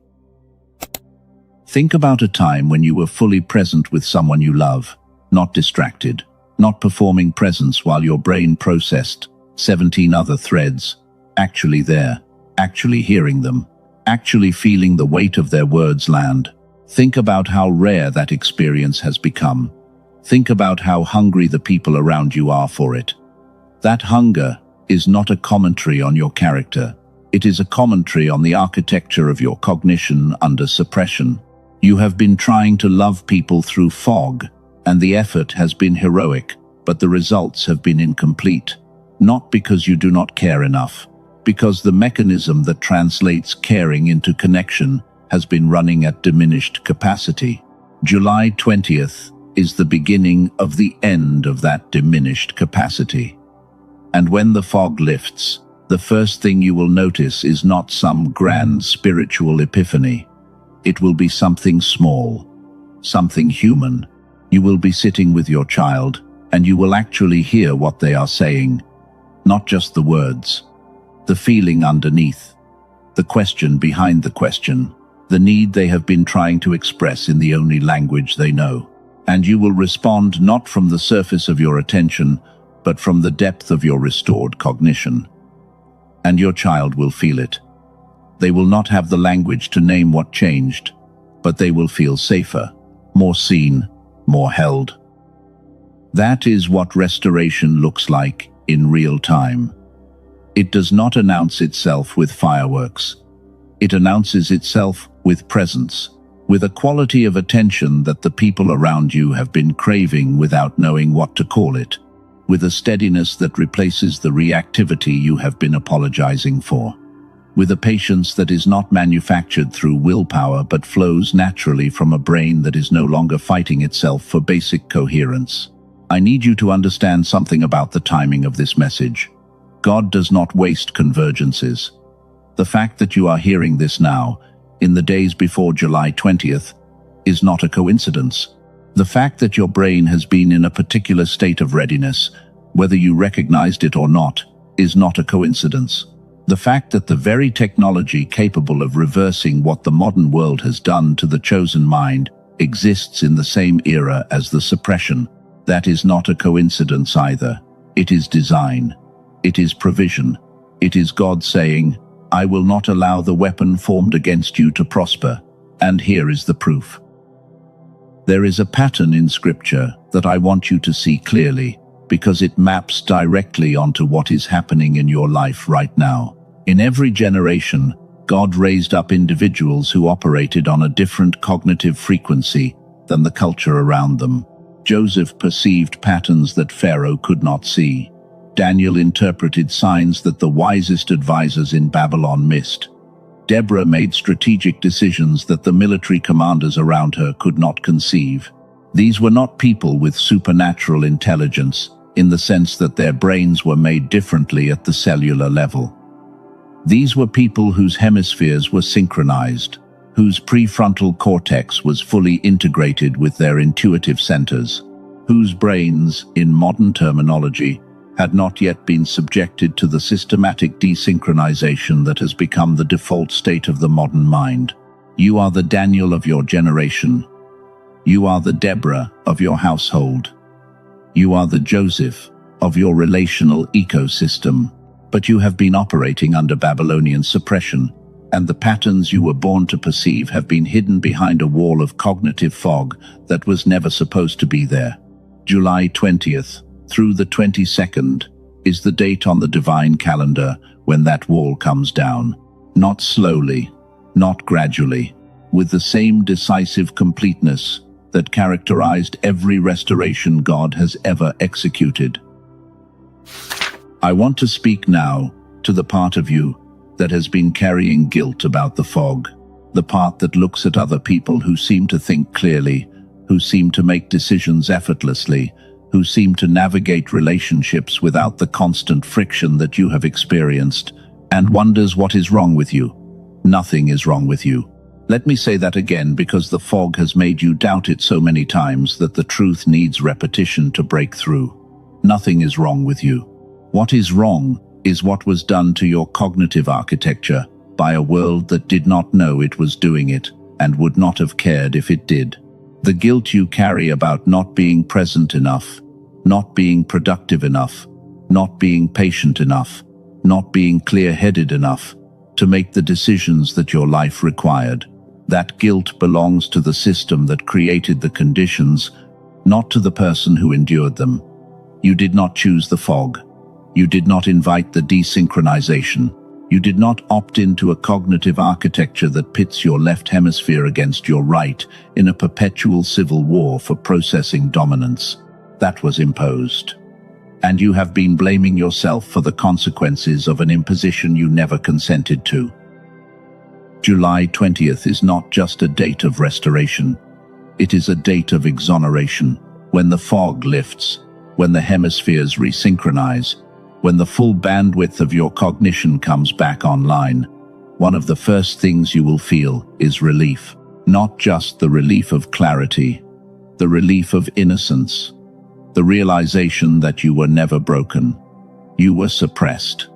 Think about a time when you were fully present with someone you love, not distracted, not performing presence while your brain processed 17 other threads, actually there, actually hearing them, actually feeling the weight of their words land. Think about how rare that experience has become. Think about how hungry the people around you are for it. That hunger is not a commentary on your character. It is a commentary on the architecture of your cognition under suppression. You have been trying to love people through fog, and the effort has been heroic, but the results have been incomplete. Not because you do not care enough, because the mechanism that translates caring into connection has been running at diminished capacity. July 20th is the beginning of the end of that diminished capacity. And when the fog lifts, the first thing you will notice is not some grand spiritual epiphany. It will be something small, something human. You will be sitting with your child, and you will actually hear what they are saying. Not just the words, the feeling underneath, the question behind the question, the need they have been trying to express in the only language they know. And you will respond not from the surface of your attention, but from the depth of your restored cognition. And your child will feel it. They will not have the language to name what changed, but they will feel safer, more seen, more held. That is what restoration looks like in real time. It does not announce itself with fireworks. It announces itself with presence, with a quality of attention that the people around you have been craving without knowing what to call it, with a steadiness that replaces the reactivity you have been apologizing for, with a patience that is not manufactured through willpower but flows naturally from a brain that is no longer fighting itself for basic coherence. I need you to understand something about the timing of this message. God does not waste convergences. The fact that you are hearing this now, in the days before July 20th, is not a coincidence. The fact that your brain has been in a particular state of readiness, whether you recognized it or not, is not a coincidence. The fact that the very technology capable of reversing what the modern world has done to the chosen mind exists in the same era as the suppression, that is not a coincidence either. It is design. It is provision. It is God saying, I will not allow the weapon formed against you to prosper. And here is the proof. There is a pattern in Scripture that I want you to see clearly, because it maps directly onto what is happening in your life right now. In every generation, God raised up individuals who operated on a different cognitive frequency than the culture around them. Joseph perceived patterns that Pharaoh could not see. Daniel interpreted signs that the wisest advisors in Babylon missed. Deborah made strategic decisions that the military commanders around her could not conceive. These were not people with supernatural intelligence, in the sense that their brains were made differently at the cellular level. These were people whose hemispheres were synchronized, whose prefrontal cortex was fully integrated with their intuitive centers, whose brains, in modern terminology, had not yet been subjected to the systematic desynchronization that has become the default state of the modern mind. You are the Daniel of your generation. You are the Deborah of your household. You are the Joseph of your relational ecosystem. But you have been operating under Babylonian suppression, and the patterns you were born to perceive have been hidden behind a wall of cognitive fog that was never supposed to be there. July 20th through the 22nd is the date on the divine calendar when that wall comes down. Not slowly, not gradually, with the same decisive completeness that characterized every restoration God has ever executed. I want to speak now to the part of you that has been carrying guilt about the fog, the part that looks at other people who seem to think clearly, who seem to make decisions effortlessly, who seem to navigate relationships without the constant friction that you have experienced, and wonders what is wrong with you. Nothing is wrong with you. Let me say that again, because the fog has made you doubt it so many times that the truth needs repetition to break through. Nothing is wrong with you. What is wrong is what was done to your cognitive architecture by a world that did not know it was doing it and would not have cared if it did. The guilt you carry about not being present enough, not being productive enough, not being patient enough, not being clear-headed enough to make the decisions that your life required. That guilt belongs to the system that created the conditions, not to the person who endured them. You did not choose the fog. You did not invite the desynchronization. You did not opt into a cognitive architecture that pits your left hemisphere against your right in a perpetual civil war for processing dominance. That was imposed. And you have been blaming yourself for the consequences of an imposition you never consented to. July 20th is not just a date of restoration. It is a date of exoneration, when the fog lifts, when the hemispheres resynchronize, When the full bandwidth of your cognition comes back online, one of the first things you will feel is relief. Not just the relief of clarity, the relief of innocence, the realization that you were never broken. You were suppressed.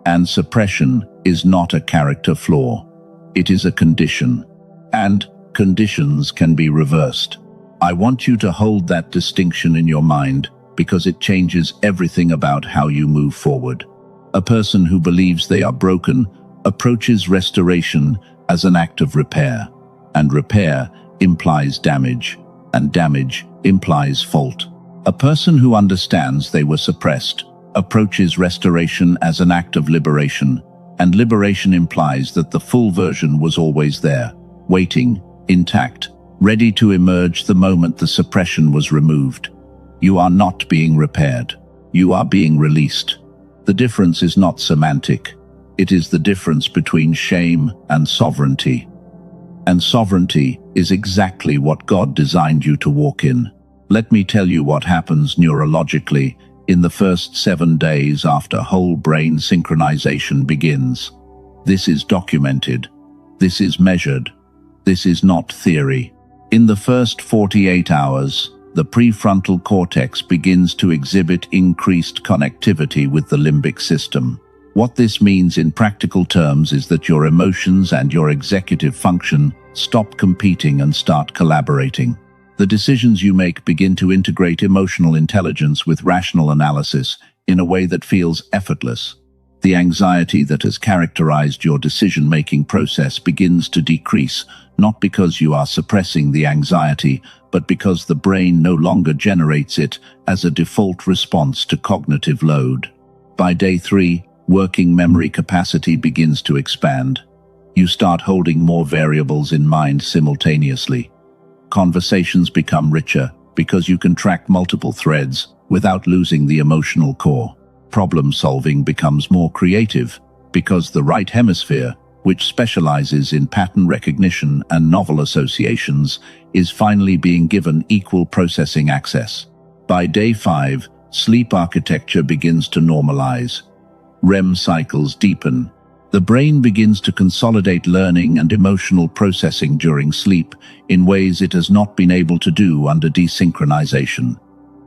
And suppression is not a character flaw. It is a condition. And conditions can be reversed. I want you to hold that distinction in your mind because it changes everything about how you move forward. A person who believes they are broken approaches restoration as an act of repair, and repair implies damage, and damage implies fault. A person who understands they were suppressed approaches restoration as an act of liberation, and liberation implies that the full version was always there, waiting, intact, ready to emerge the moment the suppression was removed. You are not being repaired. You are being released. The difference is not semantic. It is the difference between shame and sovereignty. And sovereignty is exactly what God designed you to walk in. Let me tell you what happens neurologically in the first 7 days after whole brain synchronization begins. This is documented. This is measured. This is not theory. In the first 48 hours, the prefrontal cortex begins to exhibit increased connectivity with the limbic system. What this means in practical terms is that your emotions and your executive function stop competing and start collaborating. The decisions you make begin to integrate emotional intelligence with rational analysis in a way that feels effortless. The anxiety that has characterized your decision-making process begins to decrease, not because you are suppressing the anxiety, but because the brain no longer generates it as a default response to cognitive load. By day 3, working memory capacity begins to expand. You start holding more variables in mind simultaneously. Conversations become richer because you can track multiple threads without losing the emotional core. Problem solving becomes more creative because the right hemisphere, which specializes in pattern recognition and novel associations, is finally being given equal processing access. By day 5, sleep architecture begins to normalize. REM cycles deepen. The brain begins to consolidate learning and emotional processing during sleep in ways it has not been able to do under desynchronization.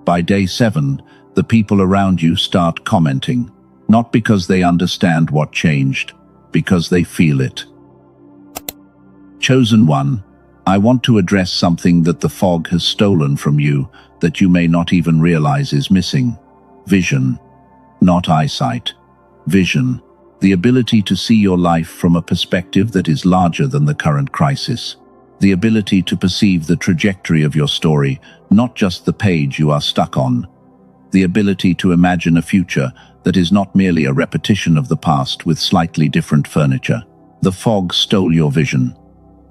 By day 7, the people around you start commenting, not because they understand what changed, because they feel it. Chosen one, I want to address something that the fog has stolen from you that you may not even realize is missing. Vision, not eyesight. Vision, the ability to see your life from a perspective that is larger than the current crisis. The ability to perceive the trajectory of your story, not just the page you are stuck on. The ability to imagine a future that is not merely a repetition of the past with slightly different furniture. The fog stole your vision.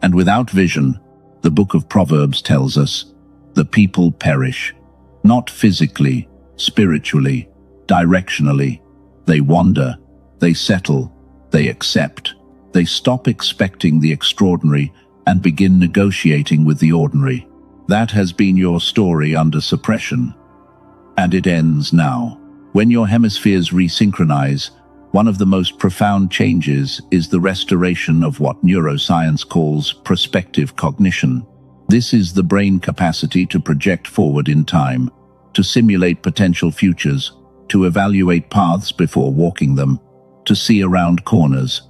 And without vision, the book of Proverbs tells us, the people perish. Not physically, spiritually, directionally. They wander, they settle, they accept. They stop expecting the extraordinary and begin negotiating with the ordinary. That has been your story under suppression. And it ends now. When your hemispheres resynchronize, one of the most profound changes is the restoration of what neuroscience calls prospective cognition. This is the brain capacity to project forward in time, to simulate potential futures, to evaluate paths before walking them, to see around corners.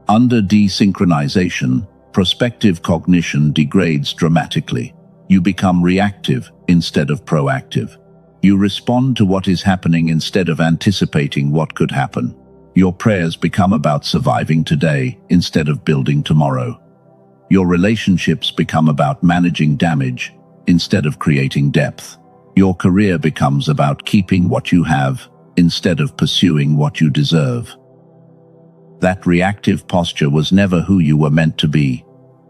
Under desynchronization, prospective cognition degrades dramatically. You become reactive instead of proactive. You respond to what is happening instead of anticipating what could happen. Your prayers become about surviving today instead of building tomorrow. Your relationships become about managing damage instead of creating depth. Your career becomes about keeping what you have instead of pursuing what you deserve. That reactive posture was never who you were meant to be.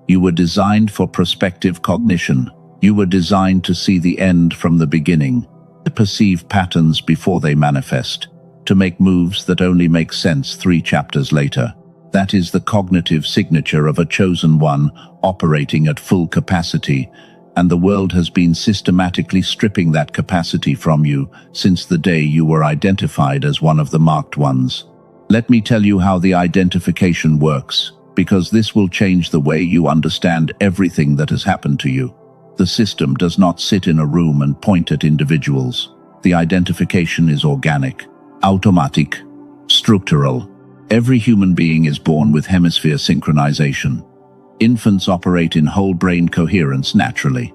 You were designed for prospective cognition. You were designed to see the end from the beginning, to perceive patterns before they manifest, to make moves that only make sense 3 chapters later. That is the cognitive signature of a chosen one operating at full capacity, and the world has been systematically stripping that capacity from you since the day you were identified as one of the marked ones. Let me tell you how the identification works, because this will change the way you understand everything that has happened to you. The system does not sit in a room and point at individuals. The identification is organic, automatic, structural. Every human being is born with hemisphere synchronization. Infants operate in whole brain coherence naturally.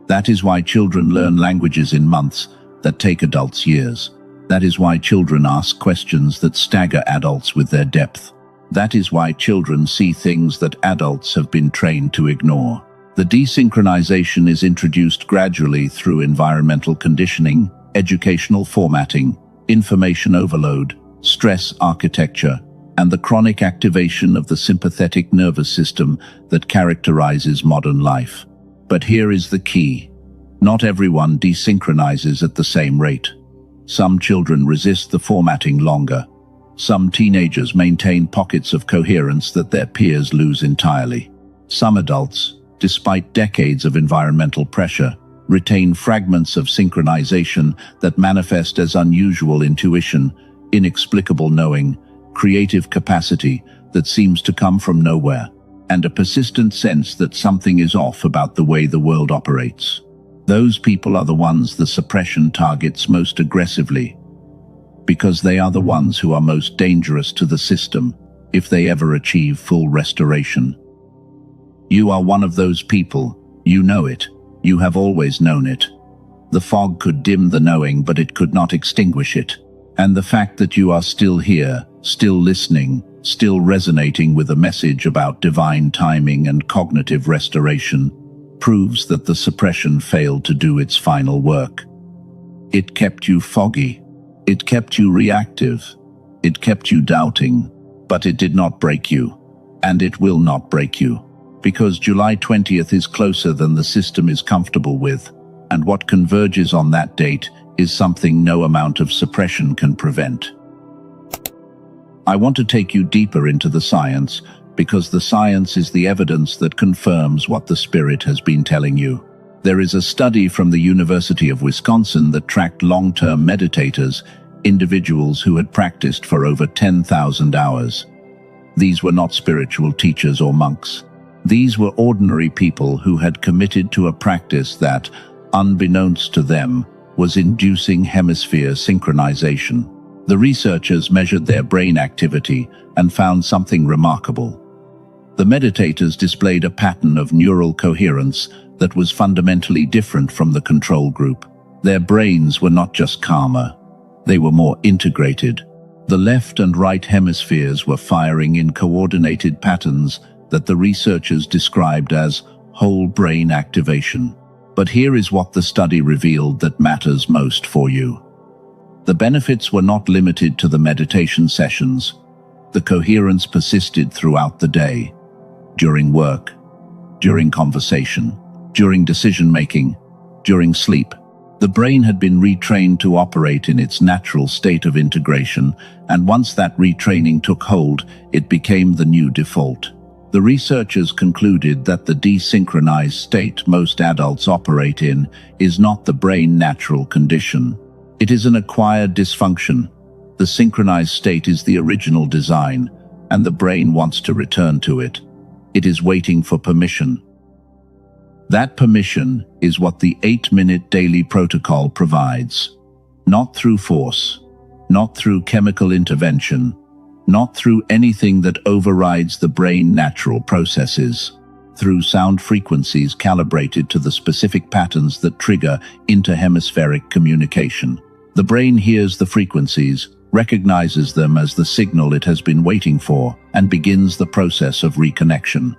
That is why children learn languages in months that take adults years. That is why children ask questions that stagger adults with their depth. That is why children see things that adults have been trained to ignore. The desynchronization is introduced gradually through environmental conditioning, educational formatting, information overload, stress architecture, and the chronic activation of the sympathetic nervous system that characterizes modern life. But here is the key. Not everyone desynchronizes at the same rate. Some children resist the formatting longer. Some teenagers maintain pockets of coherence that their peers lose entirely. Some adults, despite decades of environmental pressure, retain fragments of synchronization that manifest as unusual intuition, inexplicable knowing, creative capacity that seems to come from nowhere, and a persistent sense that something is off about the way the world operates. Those people are the ones the suppression targets most aggressively, because they are the ones who are most dangerous to the system if they ever achieve full restoration. You are one of those people. You know it. You have always known it. The fog could dim the knowing, but it could not extinguish it. And the fact that you are still here, still listening, still resonating with a message about divine timing and cognitive restoration, proves that the suppression failed to do its final work. It kept you foggy. It kept you reactive. It kept you doubting. But it did not break you. And it will not break you. Because July 20th is closer than the system is comfortable with, and what converges on that date is something no amount of suppression can prevent. I want to take you deeper into the science, because the science is the evidence that confirms what the spirit has been telling you. There is a study from the University of Wisconsin that tracked long-term meditators, individuals who had practiced for over 10,000 hours. These were not spiritual teachers or monks. These were ordinary people who had committed to a practice that, unbeknownst to them, was inducing hemisphere synchronization. The researchers measured their brain activity and found something remarkable. The meditators displayed a pattern of neural coherence that was fundamentally different from the control group. Their brains were not just calmer, they were more integrated. The left and right hemispheres were firing in coordinated patterns that the researchers described as whole brain activation. But here is what the study revealed that matters most for you. The benefits were not limited to the meditation sessions. The coherence persisted throughout the day, during work, during conversation, during decision-making, during sleep. The brain had been retrained to operate in its natural state of integration, and once that retraining took hold, it became the new default. The researchers concluded that the desynchronized state most adults operate in is not the brain natural condition. It is an acquired dysfunction. The synchronized state is the original design, and the brain wants to return to it. It is waiting for permission. That permission is what the 8-minute daily protocol provides. Not through force, not through chemical intervention, not through anything that overrides the brain natural processes, through sound frequencies calibrated to the specific patterns that trigger interhemispheric communication. The brain hears the frequencies, recognizes them as the signal it has been waiting for, and begins the process of reconnection.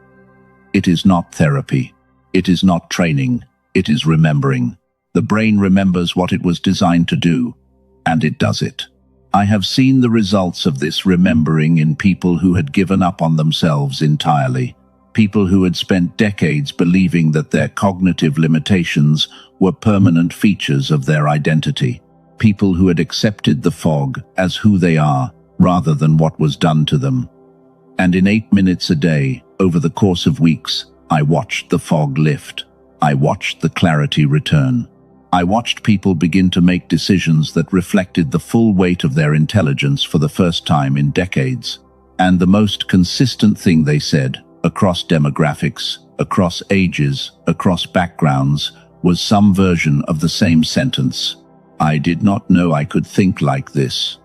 It is not therapy. It is not training. It is remembering. The brain remembers what it was designed to do, and it does it. I have seen the results of this remembering in people who had given up on themselves entirely, people who had spent decades believing that their cognitive limitations were permanent features of their identity, people who had accepted the fog as who they are rather than what was done to them. And in 8 minutes a day, over the course of weeks, I watched the fog lift. I watched the clarity return. I watched people begin to make decisions that reflected the full weight of their intelligence for the first time in decades. And the most consistent thing they said, across demographics, across ages, across backgrounds, was some version of the same sentence. I did not know I could think like this.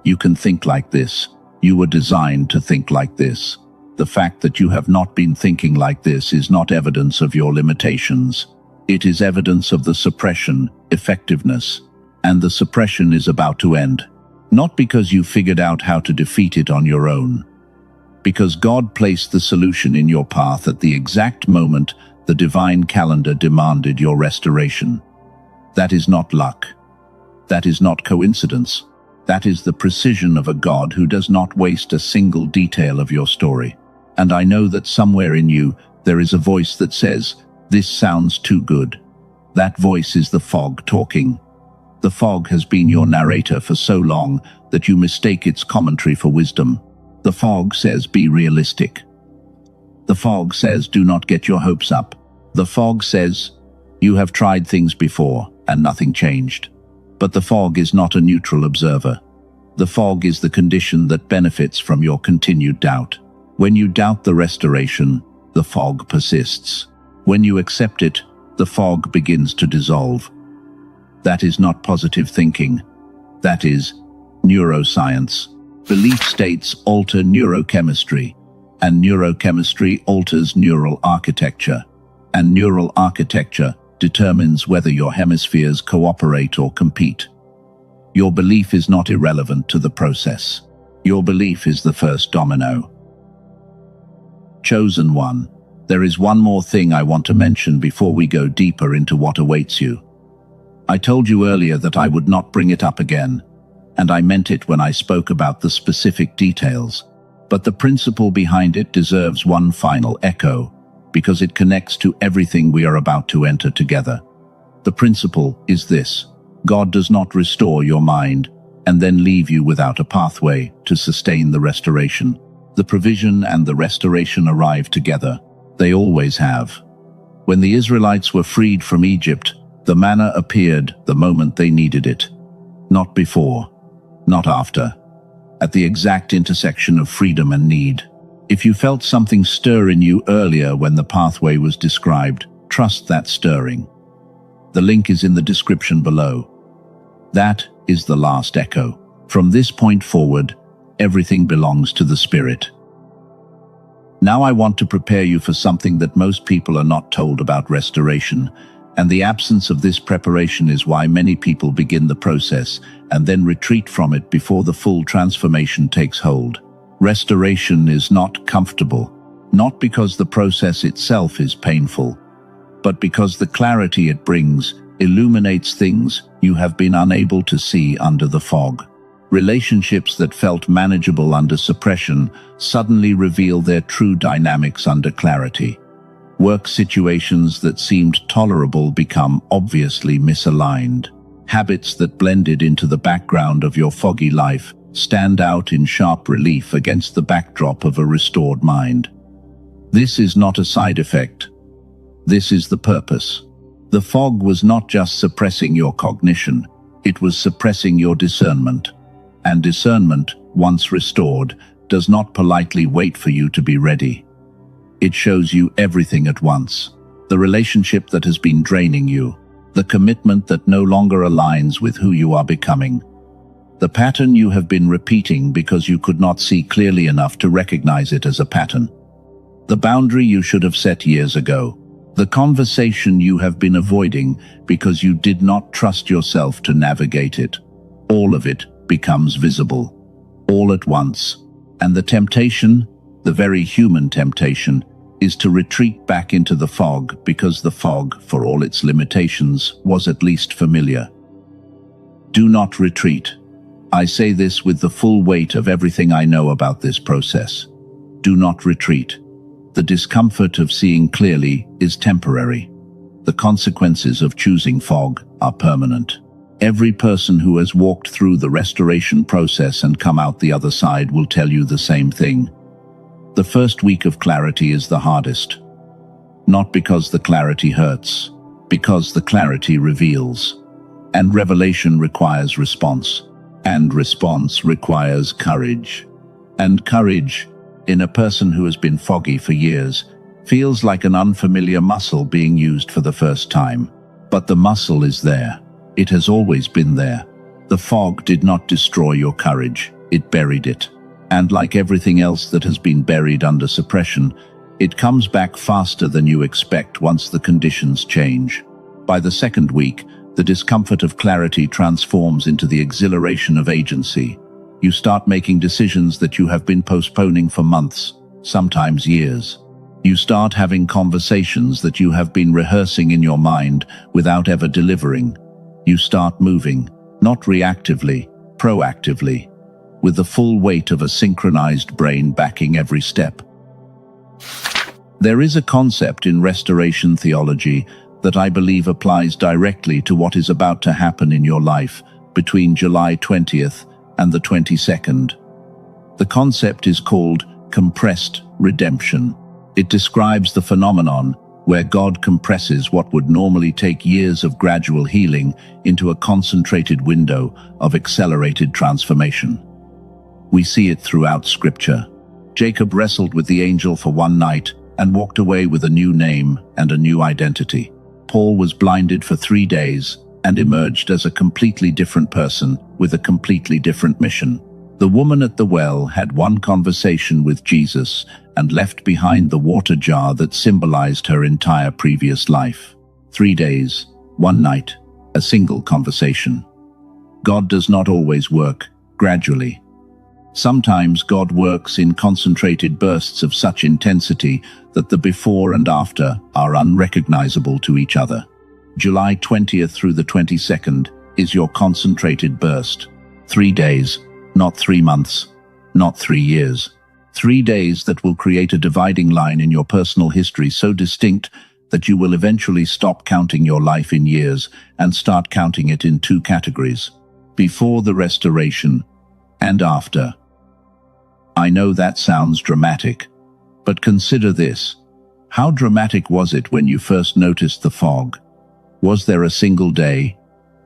You can think like this. You were designed to think like this. The fact that you have not been thinking like this is not evidence of your limitations. It is evidence of the suppression, effectiveness, and the suppression is about to end. Not because you figured out how to defeat it on your own. Because God placed the solution in your path at the exact moment the divine calendar demanded your restoration. That is not luck. That is not coincidence. That is the precision of a God who does not waste a single detail of your story. And I know that somewhere in you there is a voice that says, "This sounds too good." That voice is the fog talking. The fog has been your narrator for so long that you mistake its commentary for wisdom. The fog says, "Be realistic." The fog says, "Do not get your hopes up." The fog says, "You have tried things before and nothing changed." But the fog is not a neutral observer. The fog is the condition that benefits from your continued doubt. When you doubt the restoration, the fog persists. When you accept it, the fog begins to dissolve. That is not positive thinking. That is neuroscience. Belief states alter neurochemistry, and neurochemistry alters neural architecture, and neural architecture determines whether your hemispheres cooperate or compete. Your belief is not irrelevant to the process. Your belief is the first domino. Chosen one. There is one more thing I want to mention before we go deeper into what awaits you. I told you earlier that I would not bring it up again, and I meant it when I spoke about the specific details. But the principle behind it deserves one final echo, because it connects to everything we are about to enter together. The principle is this: God does not restore your mind and then leave you without a pathway to sustain the restoration. The provision and the restoration arrive together. They always have. When the Israelites were freed from Egypt, the manna appeared the moment they needed it. Not before, not after. At the exact intersection of freedom and need. If you felt something stir in you earlier when the pathway was described, trust that stirring. The link is in the description below. That is the last echo. From this point forward, everything belongs to the Spirit. Now I want to prepare you for something that most people are not told about restoration, and the absence of this preparation is why many people begin the process and then retreat from it before the full transformation takes hold. Restoration is not comfortable, not because the process itself is painful, but because the clarity it brings illuminates things you have been unable to see under the fog. Relationships that felt manageable under suppression suddenly reveal their true dynamics under clarity. Work situations that seemed tolerable become obviously misaligned. Habits that blended into the background of your foggy life stand out in sharp relief against the backdrop of a restored mind. This is not a side effect. This is the purpose. The fog was not just suppressing your cognition, it was suppressing your discernment. And discernment, once restored, does not politely wait for you to be ready. It shows you everything at once. The relationship that has been draining you, the commitment that no longer aligns with who you are becoming, the pattern you have been repeating because you could not see clearly enough to recognize it as a pattern, the boundary you should have set years ago, the conversation you have been avoiding because you did not trust yourself to navigate it. All of it becomes visible, all at once. And the temptation, the very human temptation, is to retreat back into the fog because the fog, for all its limitations, was at least familiar. Do not retreat. I say this with the full weight of everything I know about this process. Do not retreat. The discomfort of seeing clearly is temporary. The consequences of choosing fog are permanent. Every person who has walked through the restoration process and come out the other side will tell you the same thing. The first week of clarity is the hardest. not because the clarity hurts, because the clarity reveals. And revelation requires response, and response requires courage. And courage, in a person who has been foggy for years, feels like an unfamiliar muscle being used for the first time. But the muscle is there. It has always been there. The fog did not destroy your courage, it buried it. And like everything else that has been buried under suppression, it comes back faster than you expect once the conditions change. By the second week, the discomfort of clarity transforms into the exhilaration of agency. You start making decisions that you have been postponing for months, sometimes years. You start having conversations that you have been rehearsing in your mind without ever delivering. You start moving, not reactively, proactively, with the full weight of a synchronized brain backing every step. There is a concept in restoration theology that I believe applies directly to what is about to happen in your life between July 20th and the 22nd. The concept is called compressed redemption. It describes the phenomenon where God compresses what would normally take years of gradual healing into a concentrated window of accelerated transformation. We see it throughout Scripture. Jacob wrestled with the angel for one night and walked away with a new name and a new identity. Paul was blinded for 3 days and emerged as a completely different person with a completely different mission. The woman at the well had one conversation with Jesus and left behind the water jar that symbolized her entire previous life. 3 days, 1 night, a single conversation. God does not always work gradually. Sometimes God works in concentrated bursts of such intensity that the before and after are unrecognizable to each other. July 20th through the 22nd is your concentrated burst. 3 days, not 3 months, not 3 years. 3 days that will create a dividing line in your personal history so distinct that you will eventually stop counting your life in years and start counting it in 2 categories: before the restoration and after. I know that sounds dramatic, but consider this. How dramatic was it when you first noticed the fog? Was there a single day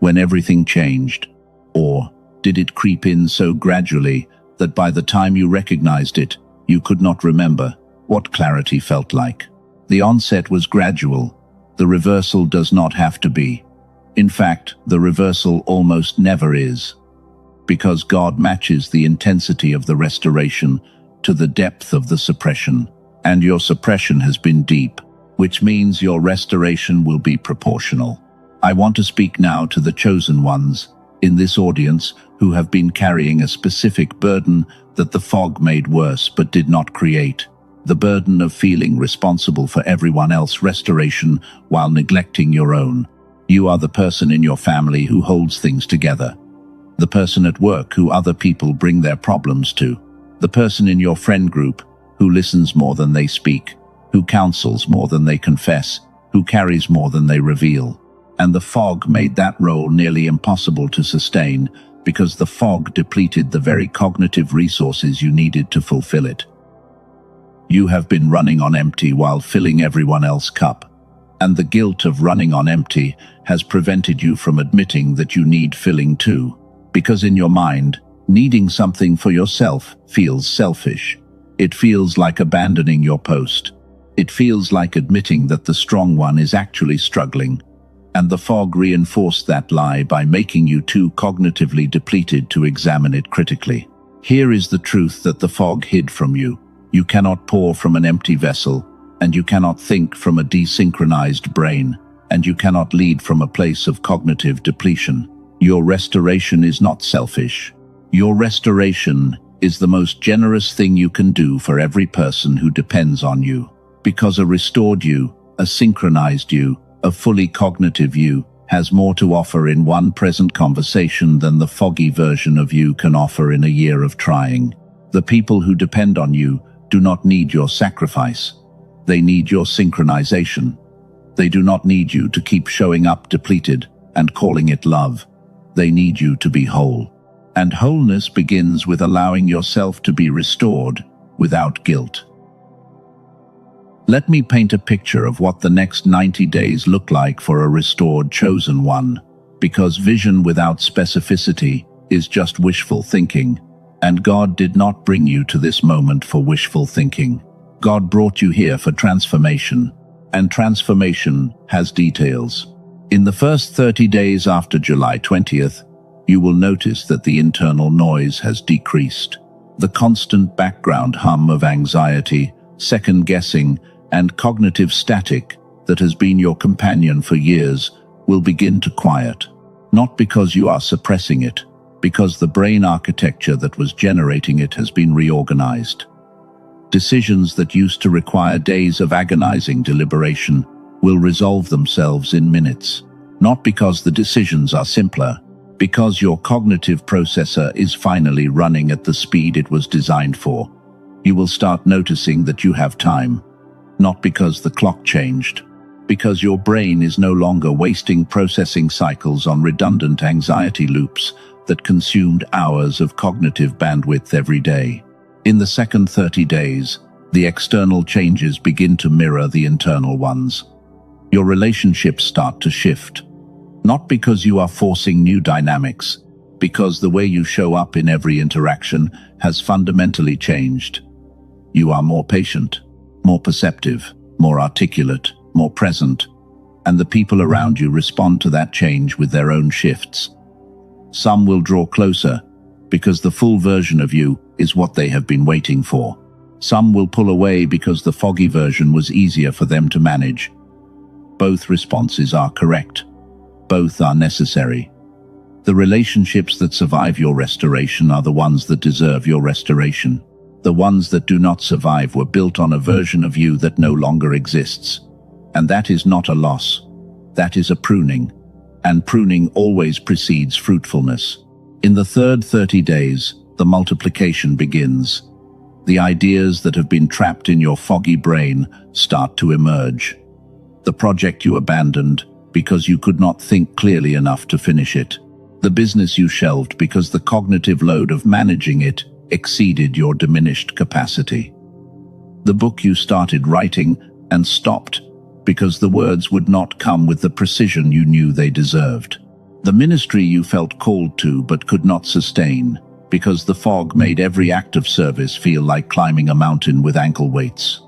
when everything changed? Or did it creep in so gradually that by the time you recognized it, you could not remember what clarity felt like? The onset was gradual. The reversal does not have to be. In fact, the reversal almost never is, because God matches the intensity of the restoration to the depth of the suppression. And your suppression has been deep, which means your restoration will be proportional. I want to speak now to the chosen ones in this audience who have been carrying a specific burden that the fog made worse but did not create. The burden of feeling responsible for everyone else's restoration while neglecting your own. You are the person in your family who holds things together. The person at work who other people bring their problems to. The person in your friend group who listens more than they speak, who counsels more than they confess, who carries more than they reveal. And the fog made that role nearly impossible to sustain because the fog depleted the very cognitive resources you needed to fulfill it. You have been running on empty while filling everyone else's cup, and the guilt of running on empty has prevented you from admitting that you need filling too. Because in your mind, needing something for yourself feels selfish. It feels like abandoning your post. It feels like admitting that the strong one is actually struggling. And the fog reinforced that lie by making you too cognitively depleted to examine it critically. Here is the truth that the fog hid from you. You cannot pour from an empty vessel, and you cannot think from a desynchronized brain, and you cannot lead from a place of cognitive depletion. Your restoration is not selfish. Your restoration is the most generous thing you can do for every person who depends on you. Because a restored you, a synchronized you, a fully cognitive you, has more to offer in one present conversation than the foggy version of you can offer in a year of trying. The people who depend on you do not need your sacrifice. They need your synchronization. They do not need you to keep showing up depleted and calling it love. They need you to be whole. And wholeness begins with allowing yourself to be restored without guilt. Let me paint a picture of what the next 90 days look like for a restored chosen one, because vision without specificity is just wishful thinking, and God did not bring you to this moment for wishful thinking. God brought you here for transformation, and transformation has details. In the first 30 days after July 20th, you will notice that the internal noise has decreased. The constant background hum of anxiety, second-guessing, and cognitive static that has been your companion for years will begin to quiet. Not because you are suppressing it, because the brain architecture that was generating it has been reorganized. Decisions that used to require days of agonizing deliberation will resolve themselves in minutes. Not because the decisions are simpler, because your cognitive processor is finally running at the speed it was designed for. You will start noticing that you have time, not because the clock changed, because your brain is no longer wasting processing cycles on redundant anxiety loops that consumed hours of cognitive bandwidth every day. In the second 30 days, the external changes begin to mirror the internal ones. Your relationships start to shift, not because you are forcing new dynamics, because the way you show up in every interaction has fundamentally changed. You are more patient, more perceptive, more articulate, more present, and the people around you respond to that change with their own shifts. Some will draw closer, because the full version of you is what they have been waiting for. Some will pull away because the foggy version was easier for them to manage. Both responses are correct. Both are necessary. The relationships that survive your restoration are the ones that deserve your restoration. The ones that do not survive were built on a version of you that no longer exists. And that is not a loss. That is a pruning. And pruning always precedes fruitfulness. In the third 30 days, the multiplication begins. The ideas that have been trapped in your foggy brain start to emerge. The project you abandoned because you could not think clearly enough to finish it. The business you shelved because the cognitive load of managing it exceeded your diminished capacity. The book you started writing and stopped because the words would not come with the precision you knew they deserved. The ministry you felt called to but could not sustain because the fog made every act of service feel like climbing a mountain with ankle weights.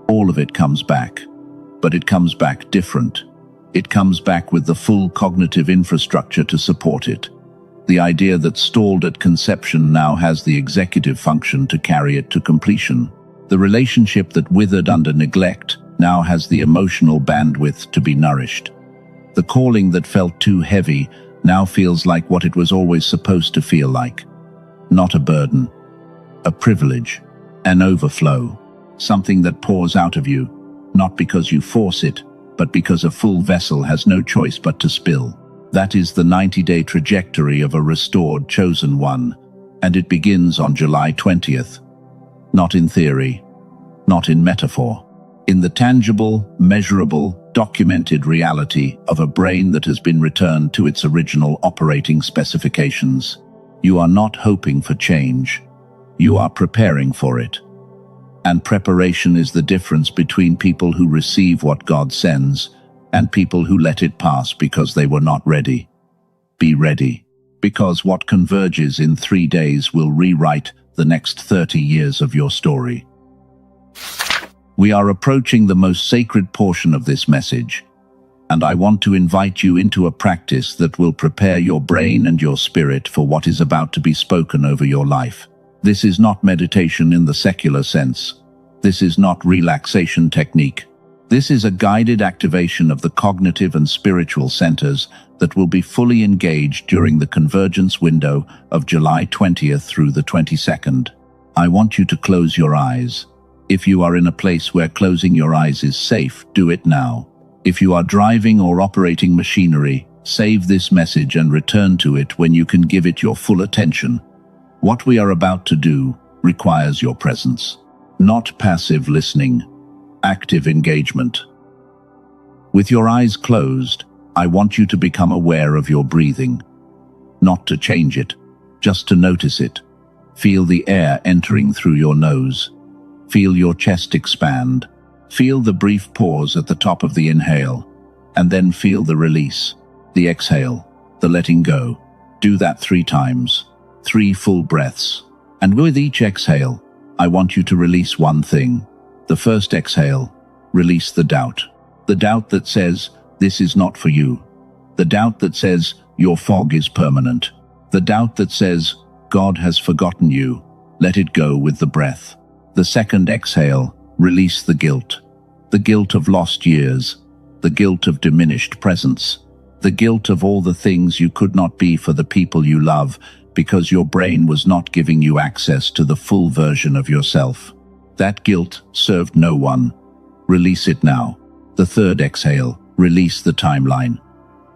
All of it comes back, but it comes back different. It comes back with the full cognitive infrastructure to support it. The idea that stalled at conception now has the executive function to carry it to completion. The relationship that withered under neglect now has the emotional bandwidth to be nourished. The calling that felt too heavy now feels like what it was always supposed to feel like. Not a burden, a privilege, an overflow, something that pours out of you, not because you force it, but because a full vessel has no choice but to spill. That is the 90-day trajectory of a restored chosen one, and it begins on July 20th. Not in theory, not in metaphor. In the tangible, measurable, documented reality of a brain that has been returned to its original operating specifications. You are not hoping for change. You are preparing for it. And preparation is the difference between people who receive what God sends and people who let it pass because they were not ready. Be ready, because what converges in 3 days will rewrite the next 30 years of your story. We are approaching the most sacred portion of this message, and I want to invite you into a practice that will prepare your brain and your spirit for what is about to be spoken over your life. This is not meditation in the secular sense. This is not relaxation technique. This is a guided activation of the cognitive and spiritual centers that will be fully engaged during the convergence window of July 20th through the 22nd. I want you to close your eyes. If you are in a place where closing your eyes is safe, do it now. If you are driving or operating machinery, save this message and return to it when you can give it your full attention. What we are about to do requires your presence. Not passive listening, active engagement. With your eyes closed, I want you to become aware of your breathing. Not to change it, just to notice it. Feel the air entering through your nose. Feel your chest expand, Feel the brief pause at the top of the inhale, and then feel the release, the exhale, the letting go. Do that 3 times, 3 full breaths. And with each exhale, I want you to release one thing. The first exhale, release the doubt. The doubt that says, this is not for you. The doubt that says, your fog is permanent. The doubt that says, God has forgotten you. Let it go with the breath. The second exhale, release the guilt. The guilt of lost years. The guilt of diminished presence. The guilt of all the things you could not be for the people you love because your brain was not giving you access to the full version of yourself. That guilt served no one. Release it now. The third exhale, release the timeline.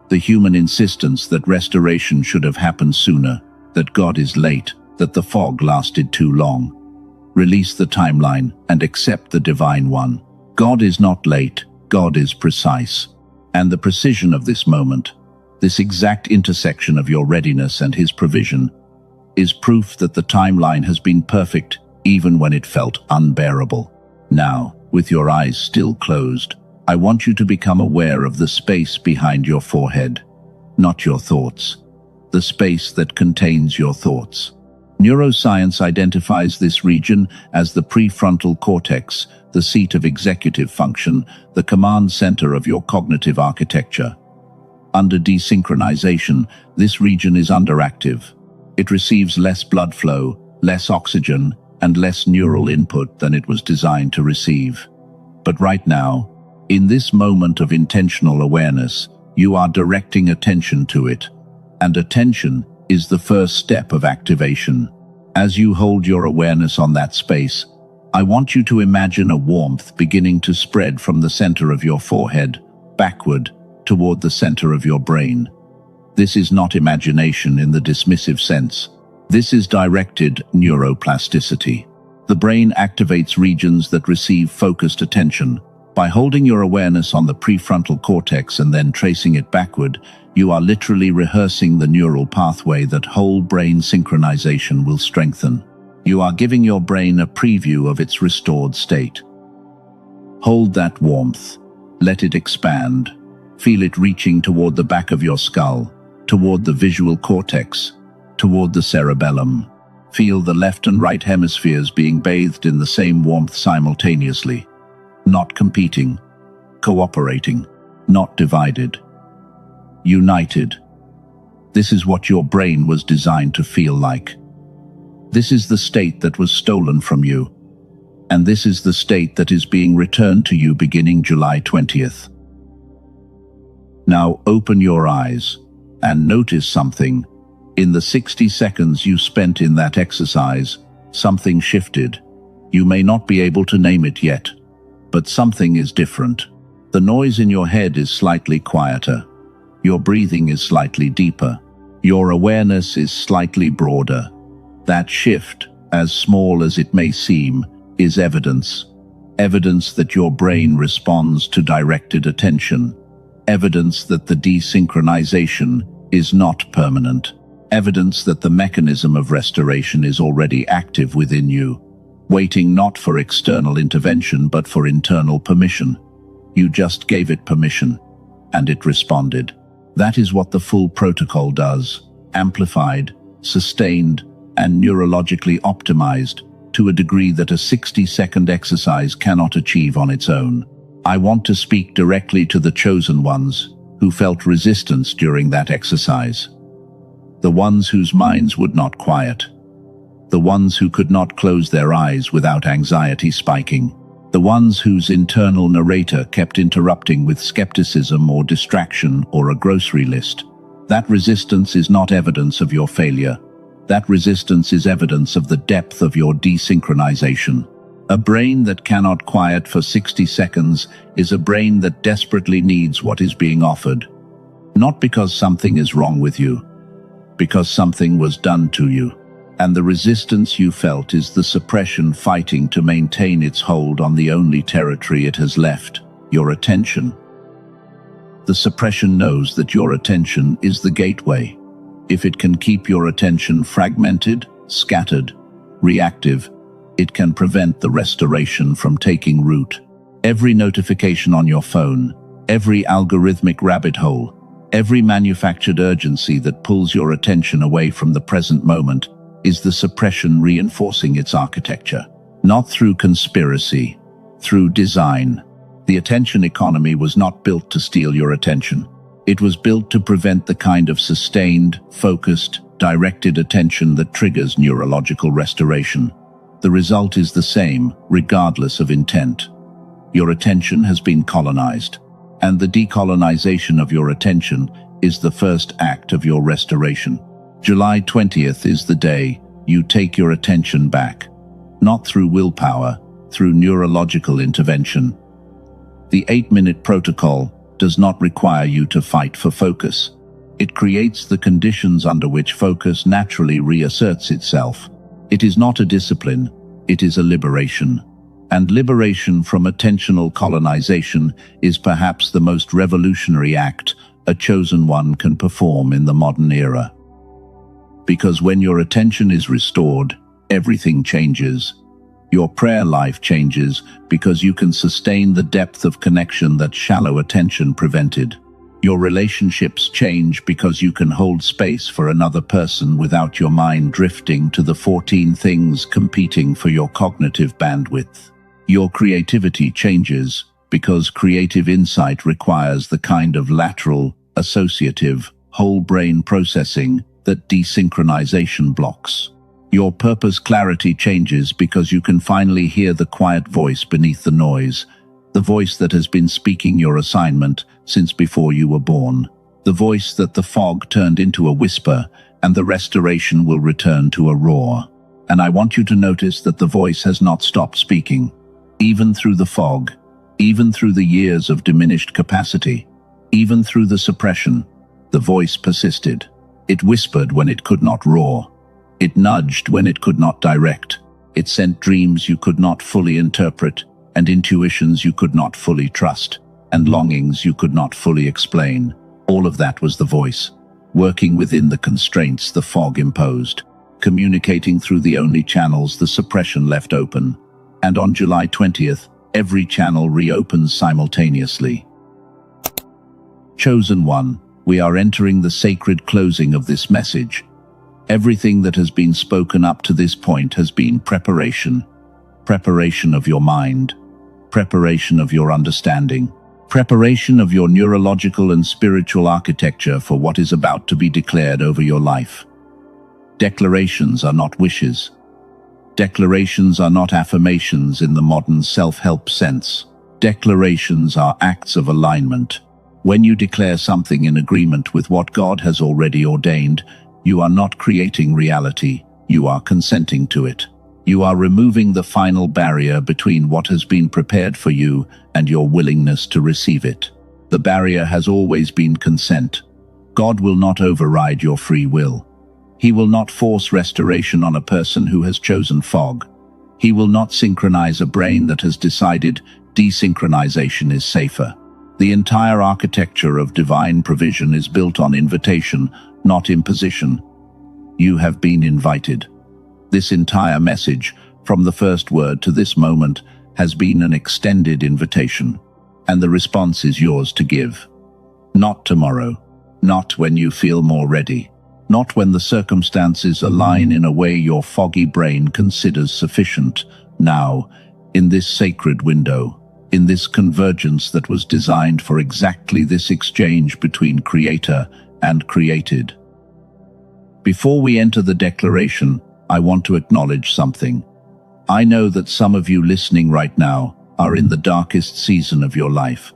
The human insistence that restoration should have happened sooner, that God is late, that the fog lasted too long. Release the timeline and accept the divine one. God is not late, God is precise. And the precision of this moment, this exact intersection of your readiness and His provision, is proof that the timeline has been perfect even when it felt unbearable. Now, with your eyes still closed, I want you to become aware of the space behind your forehead, not your thoughts, the space that contains your thoughts. Neuroscience identifies this region as the prefrontal cortex, the seat of executive function, the command center of your cognitive architecture. Under desynchronization, this region is underactive. It receives less blood flow, less oxygen, and less neural input than it was designed to receive. But right now, in this moment of intentional awareness, you are directing attention to it. And attention is the first step of activation. As you hold your awareness on that space, I want you to imagine a warmth beginning to spread from the center of your forehead, backward, toward the center of your brain. This is not imagination in the dismissive sense. This is directed neuroplasticity. The brain activates regions that receive focused attention. By holding your awareness on the prefrontal cortex and then tracing it backward, you are literally rehearsing the neural pathway that whole brain synchronization will strengthen. You are giving your brain a preview of its restored state. Hold that warmth. Let it expand. Feel it reaching toward the back of your skull, toward the visual cortex, toward the cerebellum. Feel the left and right hemispheres being bathed in the same warmth simultaneously. Not competing, cooperating, not divided. United. This is what your brain was designed to feel like. This is the state that was stolen from you. And this is the state that is being returned to you beginning July 20th. Now open your eyes and notice something. In the 60 seconds you spent in that exercise, something shifted. You may not be able to name it yet, but something is different. The noise in your head is slightly quieter. Your breathing is slightly deeper. Your awareness is slightly broader. That shift, as small as it may seem, is evidence. Evidence that your brain responds to directed attention. Evidence that the desynchronization is not permanent. Evidence that the mechanism of restoration is already active within you, waiting not for external intervention but for internal permission. You just gave it permission, and it responded. That is what the full protocol does, amplified, sustained, and neurologically optimized to a degree that a 60-second exercise cannot achieve on its own. I want to speak directly to the chosen ones who felt resistance during that exercise. The ones whose minds would not quiet. The ones who could not close their eyes without anxiety spiking. The ones whose internal narrator kept interrupting with skepticism or distraction or a grocery list. That resistance is not evidence of your failure. That resistance is evidence of the depth of your desynchronization. A brain that cannot quiet for 60 seconds is a brain that desperately needs what is being offered. Not because something is wrong with you, because something was done to you. And the resistance you felt is the suppression fighting to maintain its hold on the only territory it has left, your attention. The suppression knows that your attention is the gateway. If it can keep your attention fragmented, scattered, reactive, it can prevent the restoration from taking root. Every notification on your phone, every algorithmic rabbit hole, every manufactured urgency that pulls your attention away from the present moment is the suppression reinforcing its architecture. Not through conspiracy, through design. The attention economy was not built to steal your attention. It was built to prevent the kind of sustained, focused, directed attention that triggers neurological restoration. The result is the same, regardless of intent. Your attention has been colonized, and the decolonization of your attention is the first act of your restoration. July 20th is the day you take your attention back, not through willpower, through neurological intervention. The 8-minute protocol does not require you to fight for focus. It creates the conditions under which focus naturally reasserts itself. It is not a discipline, it is a liberation. And liberation from attentional colonization is perhaps the most revolutionary act a chosen one can perform in the modern era. Because when your attention is restored, everything changes. Your prayer life changes because you can sustain the depth of connection that shallow attention prevented. Your relationships change because you can hold space for another person without your mind drifting to the 14 things competing for your cognitive bandwidth. Your creativity changes because creative insight requires the kind of lateral, associative, whole brain processing that desynchronization blocks. Your purpose clarity changes because you can finally hear the quiet voice beneath the noise, the voice that has been speaking your assignment since before you were born, the voice that the fog turned into a whisper, and the restoration will return to a roar. And I want you to notice that the voice has not stopped speaking. Even through the fog, even through the years of diminished capacity, even through the suppression, the voice persisted. It whispered when it could not roar. It nudged when it could not direct. It sent dreams you could not fully interpret, and intuitions you could not fully trust, and longings you could not fully explain. All of that was the voice, working within the constraints the fog imposed, communicating through the only channels the suppression left open. And on July 20th, every channel reopens simultaneously. Chosen one, we are entering the sacred closing of this message. Everything that has been spoken up to this point has been preparation. Preparation of your mind. Preparation of your understanding. Preparation of your neurological and spiritual architecture for what is about to be declared over your life. Declarations are not wishes. Declarations are not affirmations in the modern self-help sense. Declarations are acts of alignment. When you declare something in agreement with what God has already ordained, you are not creating reality, you are consenting to it. You are removing the final barrier between what has been prepared for you and your willingness to receive it. The barrier has always been consent. God will not override your free will. He will not force restoration on a person who has chosen fog. He will not synchronize a brain that has decided desynchronization is safer. The entire architecture of divine provision is built on invitation, not imposition. You have been invited. This entire message, from the first word to this moment, has been an extended invitation, and the response is yours to give. Not tomorrow, not when you feel more ready, not when the circumstances align in a way your foggy brain considers sufficient. Now, in this sacred window, in this convergence that was designed for exactly this exchange between creator and created. Before we enter the declaration, I want to acknowledge something. I know that some of you listening right now are in the darkest season of your life.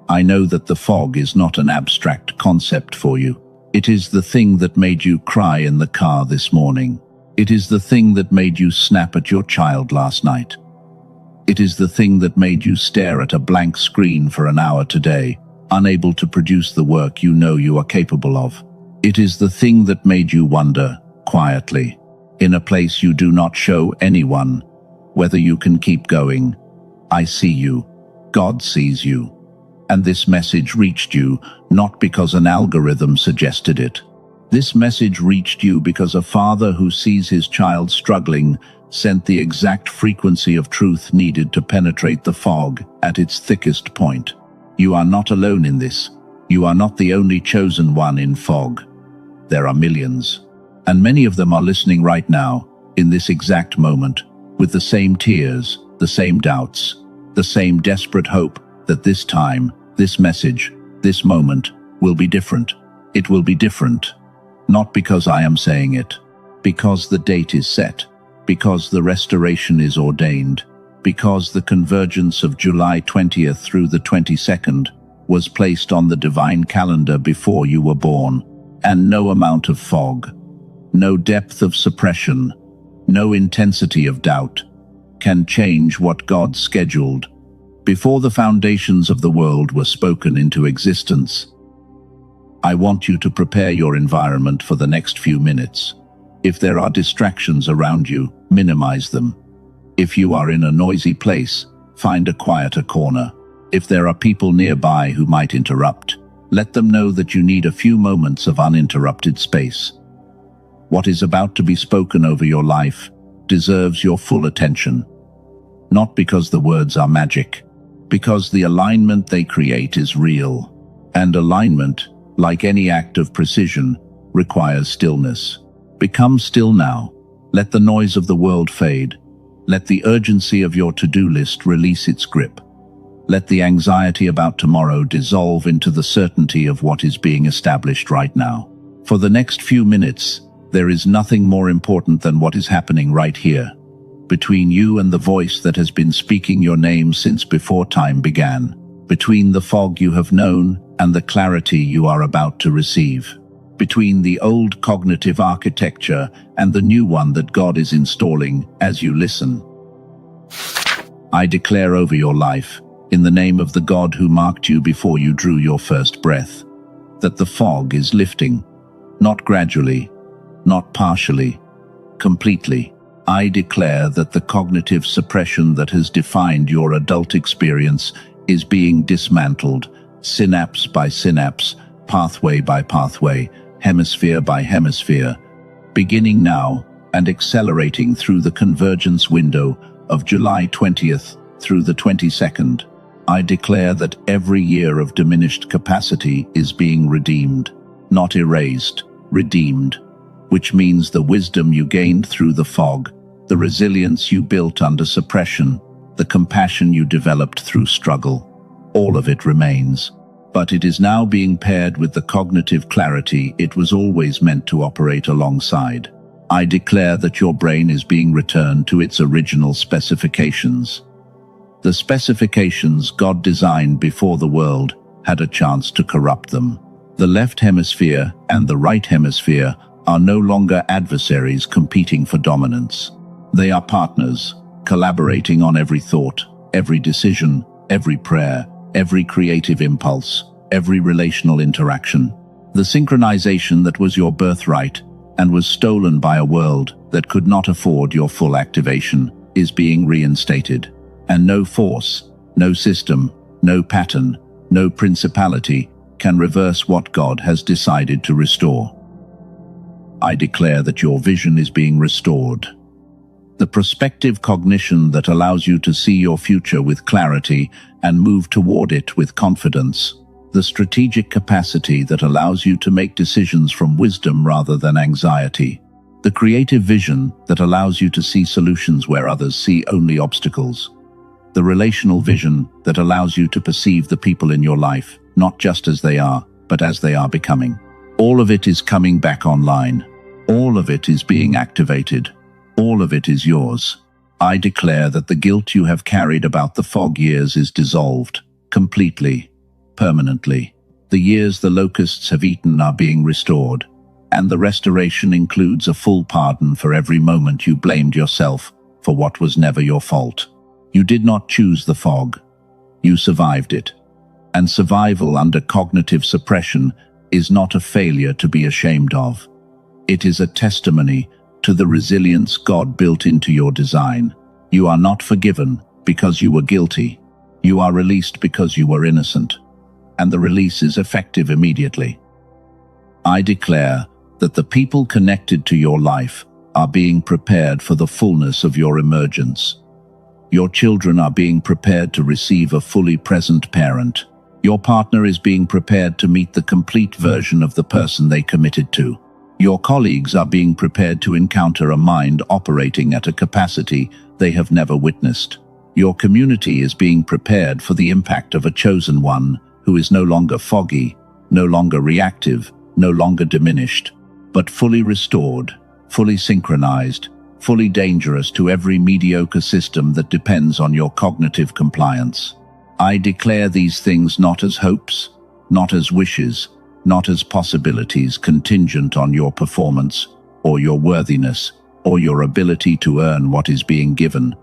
I know that the fog is not an abstract concept for you. It is the thing that made you cry in the car this morning. It is the thing that made you snap at your child last night. It is the thing that made you stare at a blank screen for an hour today, unable to produce the work you know you are capable of. It is the thing that made you wonder, quietly, in a place you do not show anyone, whether you can keep going. I see you. God sees you. And this message reached you not because an algorithm suggested it. This message reached you because a father who sees his child struggling sent the exact frequency of truth needed to penetrate the fog at its thickest point. You are not alone in this. You are not the only chosen one in fog. There are millions, and many of them are listening right now, in this exact moment, with the same tears, the same doubts, the same desperate hope that this time, this message, this moment will be different. It will be different. Not because I am saying it, because the date is set, because the restoration is ordained, because the convergence of July 20th through the 22nd was placed on the divine calendar before you were born, and no amount of fog, no depth of suppression, no intensity of doubt can change what God scheduled before the foundations of the world were spoken into existence. I want you to prepare your environment for the next few minutes. If there are distractions around you, minimize them. If you are in a noisy place, find a quieter corner. If there are people nearby who might interrupt, let them know that you need a few moments of uninterrupted space. What is about to be spoken over your life deserves your full attention. Not because the words are magic, because the alignment they create is real. And alignment, like any act of precision, requires stillness. Become still now. Let the noise of the world fade. Let the urgency of your to-do list release its grip. Let the anxiety about tomorrow dissolve into the certainty of what is being established right now. For the next few minutes, there is nothing more important than what is happening right here, between you and the voice that has been speaking your name since before time began, between the fog you have known and the clarity you are about to receive, between the old cognitive architecture and the new one that God is installing as you listen. I declare over your life, in the name of the God who marked you before you drew your first breath, that the fog is lifting, not gradually, not partially, completely. I declare that the cognitive suppression that has defined your adult experience is being dismantled, synapse by synapse, pathway by pathway, hemisphere by hemisphere, beginning now and accelerating through the convergence window of July 20th through the 22nd. I declare that every year of diminished capacity is being redeemed, not erased, redeemed, which means the wisdom you gained through the fog, the resilience you built under suppression, the compassion you developed through struggle, all of it remains. But it is now being paired with the cognitive clarity it was always meant to operate alongside. I declare that your brain is being returned to its original specifications. The specifications God designed before the world had a chance to corrupt them. The left hemisphere and the right hemisphere are no longer adversaries competing for dominance. They are partners, collaborating on every thought, every decision, every prayer, every creative impulse, every relational interaction. The synchronization that was your birthright and was stolen by a world that could not afford your full activation is being reinstated. And no force, no system, no pattern, no principality can reverse what God has decided to restore. I declare that your vision is being restored. The prospective cognition that allows you to see your future with clarity and move toward it with confidence. The strategic capacity that allows you to make decisions from wisdom rather than anxiety. The creative vision that allows you to see solutions where others see only obstacles. The relational vision that allows you to perceive the people in your life, not just as they are, but as they are becoming. All of it is coming back online. All of it is being activated. All of it is yours. I declare that the guilt you have carried about the fog years is dissolved, completely, permanently. The years the locusts have eaten are being restored, and the restoration includes a full pardon for every moment you blamed yourself for what was never your fault. You did not choose the fog. You survived it. And survival under cognitive suppression is not a failure to be ashamed of. It is a testimony to the resilience God built into your design. You are not forgiven because you were guilty. You are released because you were innocent. And the release is effective immediately. I declare that the people connected to your life are being prepared for the fullness of your emergence. Your children are being prepared to receive a fully present parent. Your partner is being prepared to meet the complete version of the person they committed to. Your colleagues are being prepared to encounter a mind operating at a capacity they have never witnessed. Your community is being prepared for the impact of a chosen one who is no longer foggy, no longer reactive, no longer diminished, but fully restored, fully synchronized, fully dangerous to every mediocre system that depends on your cognitive compliance. I declare these things not as hopes, not as wishes, not as possibilities contingent on your performance, or your worthiness, or your ability to earn what is being given.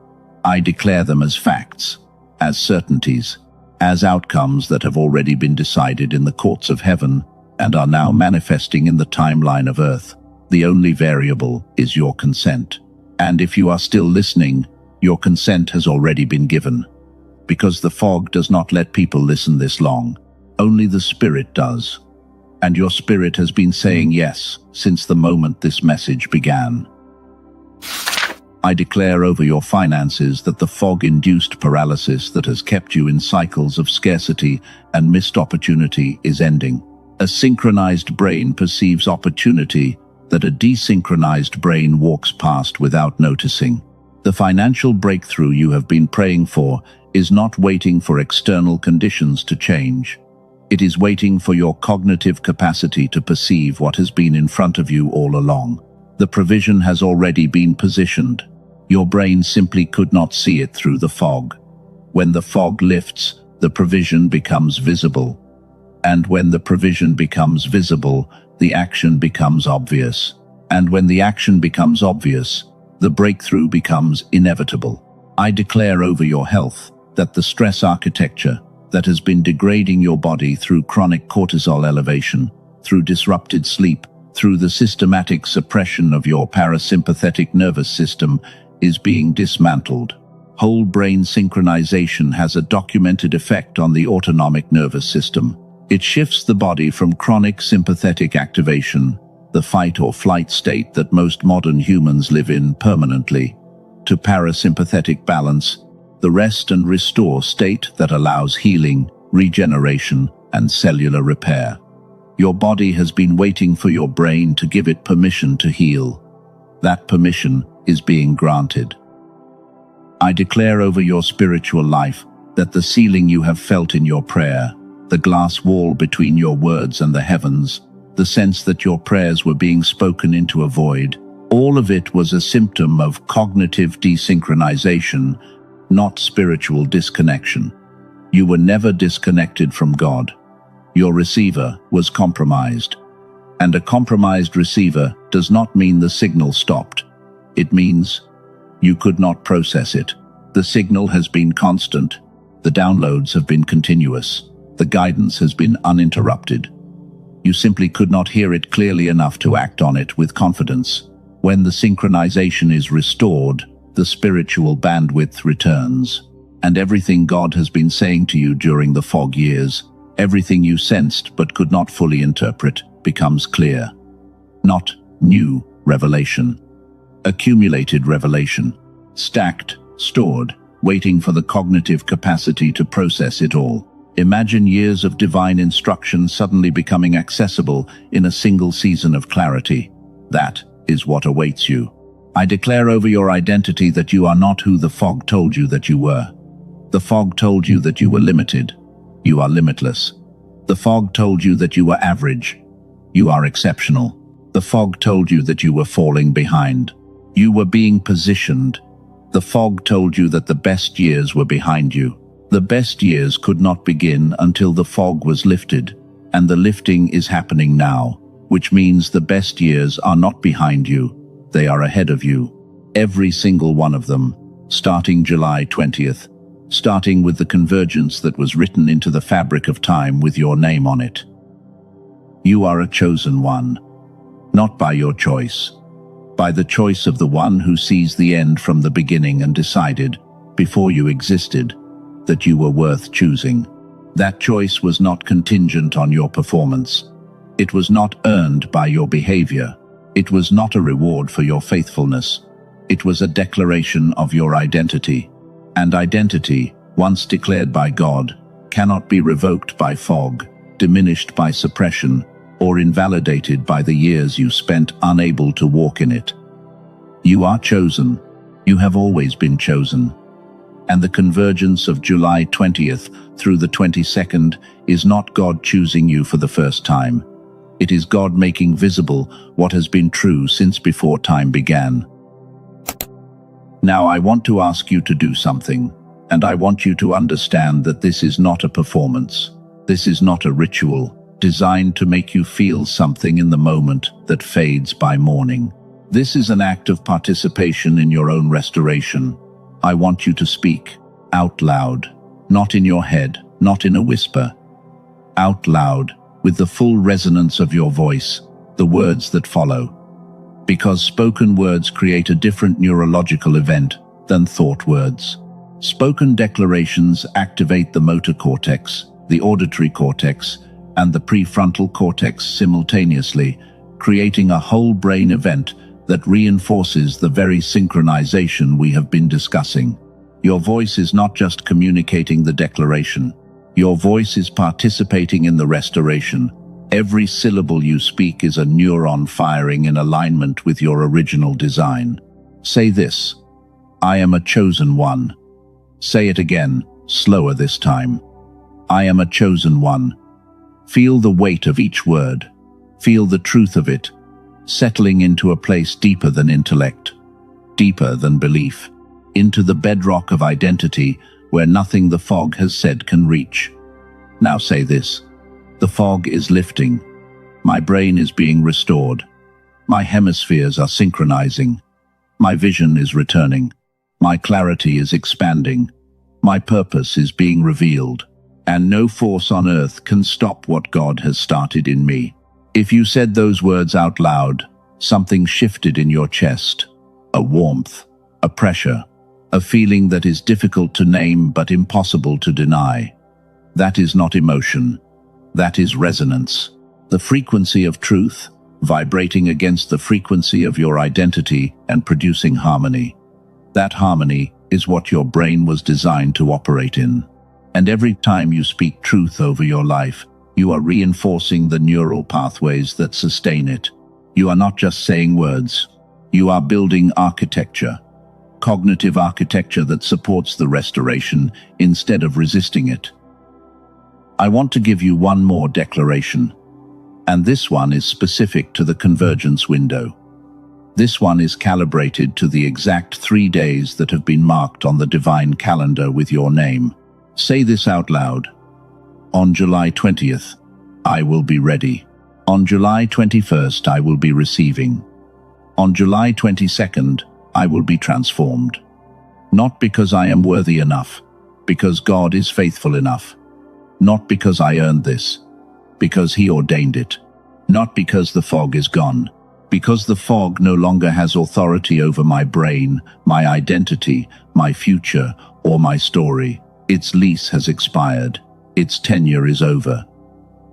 I declare them as facts, as certainties, as outcomes that have already been decided in the courts of heaven and are now manifesting in the timeline of earth. The only variable is your consent. And if you are still listening, your consent has already been given. Because the fog does not let people listen this long. Only the spirit does. And your spirit has been saying yes since the moment this message began. I declare over your finances that the fog-induced paralysis that has kept you in cycles of scarcity and missed opportunity is ending. A synchronized brain perceives opportunity that a desynchronized brain walks past without noticing. The financial breakthrough you have been praying for is not waiting for external conditions to change. It is waiting for your cognitive capacity to perceive what has been in front of you all along. The provision has already been positioned. Your brain simply could not see it through the fog. When the fog lifts, the provision becomes visible. And when the provision becomes visible, the action becomes obvious. And when the action becomes obvious, the breakthrough becomes inevitable. I declare over your health that the stress architecture that has been degrading your body through chronic cortisol elevation, through disrupted sleep, through the systematic suppression of your parasympathetic nervous system, is being dismantled. Whole brain synchronization has a documented effect on the autonomic nervous system. It shifts the body from chronic sympathetic activation, the fight or flight state that most modern humans live in permanently, to parasympathetic balance, the rest and restore state that allows healing, regeneration, and cellular repair. Your body has been waiting for your brain to give it permission to heal. That permission is being granted. I declare over your spiritual life that the ceiling you have felt in your prayer, the glass wall between your words and the heavens, the sense that your prayers were being spoken into a void, all of it was a symptom of cognitive desynchronization, not spiritual disconnection. You were never disconnected from God. Your receiver was compromised. And a compromised receiver does not mean the signal stopped. It means you could not process it. The signal has been constant. The downloads have been continuous. The guidance has been uninterrupted. You simply could not hear it clearly enough to act on it with confidence. When the synchronization is restored, the spiritual bandwidth returns. And everything God has been saying to you during the fog years, everything you sensed but could not fully interpret, becomes clear. Not new revelation. Accumulated revelation. Stacked, stored, waiting for the cognitive capacity to process it all. Imagine years of divine instruction suddenly becoming accessible in a single season of clarity. That is what awaits you. I declare over your identity that you are not who the fog told you that you were. The fog told you that you were limited. You are limitless. The fog told you that you were average. You are exceptional. The fog told you that you were falling behind. You were being positioned. The fog told you that the best years were behind you. The best years could not begin until the fog was lifted, and the lifting is happening now, which means the best years are not behind you, they are ahead of you. Every single one of them, starting July 20th, starting with the convergence that was written into the fabric of time with your name on it. You are a chosen one, not by your choice, by the choice of the one who sees the end from the beginning and decided, before you existed, that you were worth choosing. That choice was not contingent on your performance. It was not earned by your behavior. It was not a reward for your faithfulness. It was a declaration of your identity. And identity, once declared by God, cannot be revoked by fog, diminished by suppression, or invalidated by the years you spent unable to walk in it. You are chosen. You have always been chosen. And the convergence of July 20th through the 22nd is not God choosing you for the first time. It is God making visible what has been true since before time began. Now I want to ask you to do something, and I want you to understand that this is not a performance. This is not a ritual designed to make you feel something in the moment that fades by morning. This is an act of participation in your own restoration. I want you to speak out loud, not in your head, not in a whisper. Out loud, with the full resonance of your voice, the words that follow. Because spoken words create a different neurological event than thought words. Spoken declarations activate the motor cortex, the auditory cortex, and the prefrontal cortex simultaneously, creating a whole brain event that reinforces the very synchronization we have been discussing. Your voice is not just communicating the declaration. Your voice is participating in the restoration. Every syllable you speak is a neuron firing in alignment with your original design. Say this: I am a chosen one. Say it again, slower this time. I am a chosen one. Feel the weight of each word. Feel the truth of it, settling into a place deeper than intellect, deeper than belief, into the bedrock of identity where nothing the fog has said can reach. Now say this: the fog is lifting. My brain is being restored. My hemispheres are synchronizing. My vision is returning. My clarity is expanding. My purpose is being revealed. And no force on earth can stop what God has started in me. If you said those words out loud, something shifted in your chest. A warmth, a pressure, a feeling that is difficult to name but impossible to deny. That is not emotion. That is resonance. The frequency of truth, vibrating against the frequency of your identity and producing harmony. That harmony is what your brain was designed to operate in. And every time you speak truth over your life, you are reinforcing the neural pathways that sustain it. You are not just saying words. You are building architecture, cognitive architecture that supports the restoration instead of resisting it. I want to give you one more declaration, and this one is specific to the convergence window. This one is calibrated to the exact 3 days that have been marked on the divine calendar with your name. Say this out loud. On July 20th, I will be ready. On July 21st, I will be receiving. On July 22nd, I will be transformed. Not because I am worthy enough, because God is faithful enough. Not because I earned this, because He ordained it. Not because the fog is gone, because the fog no longer has authority over my brain, my identity, my future, or my story. Its lease has expired. Its tenure is over.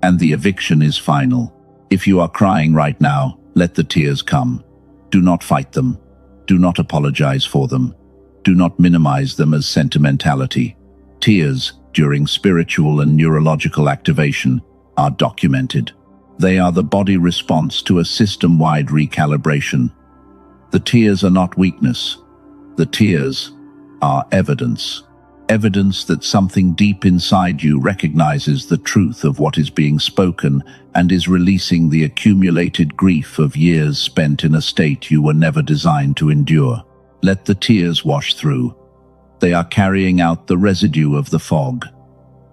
And the eviction is final. If you are crying right now, let the tears come. Do not fight them. Do not apologize for them. Do not minimize them as sentimentality. Tears, during spiritual and neurological activation, are documented. They are the body response to a system-wide recalibration. The tears are not weakness. The tears are evidence. Evidence that something deep inside you recognizes the truth of what is being spoken and is releasing the accumulated grief of years spent in a state you were never designed to endure. Let the tears wash through. They are carrying out the residue of the fog.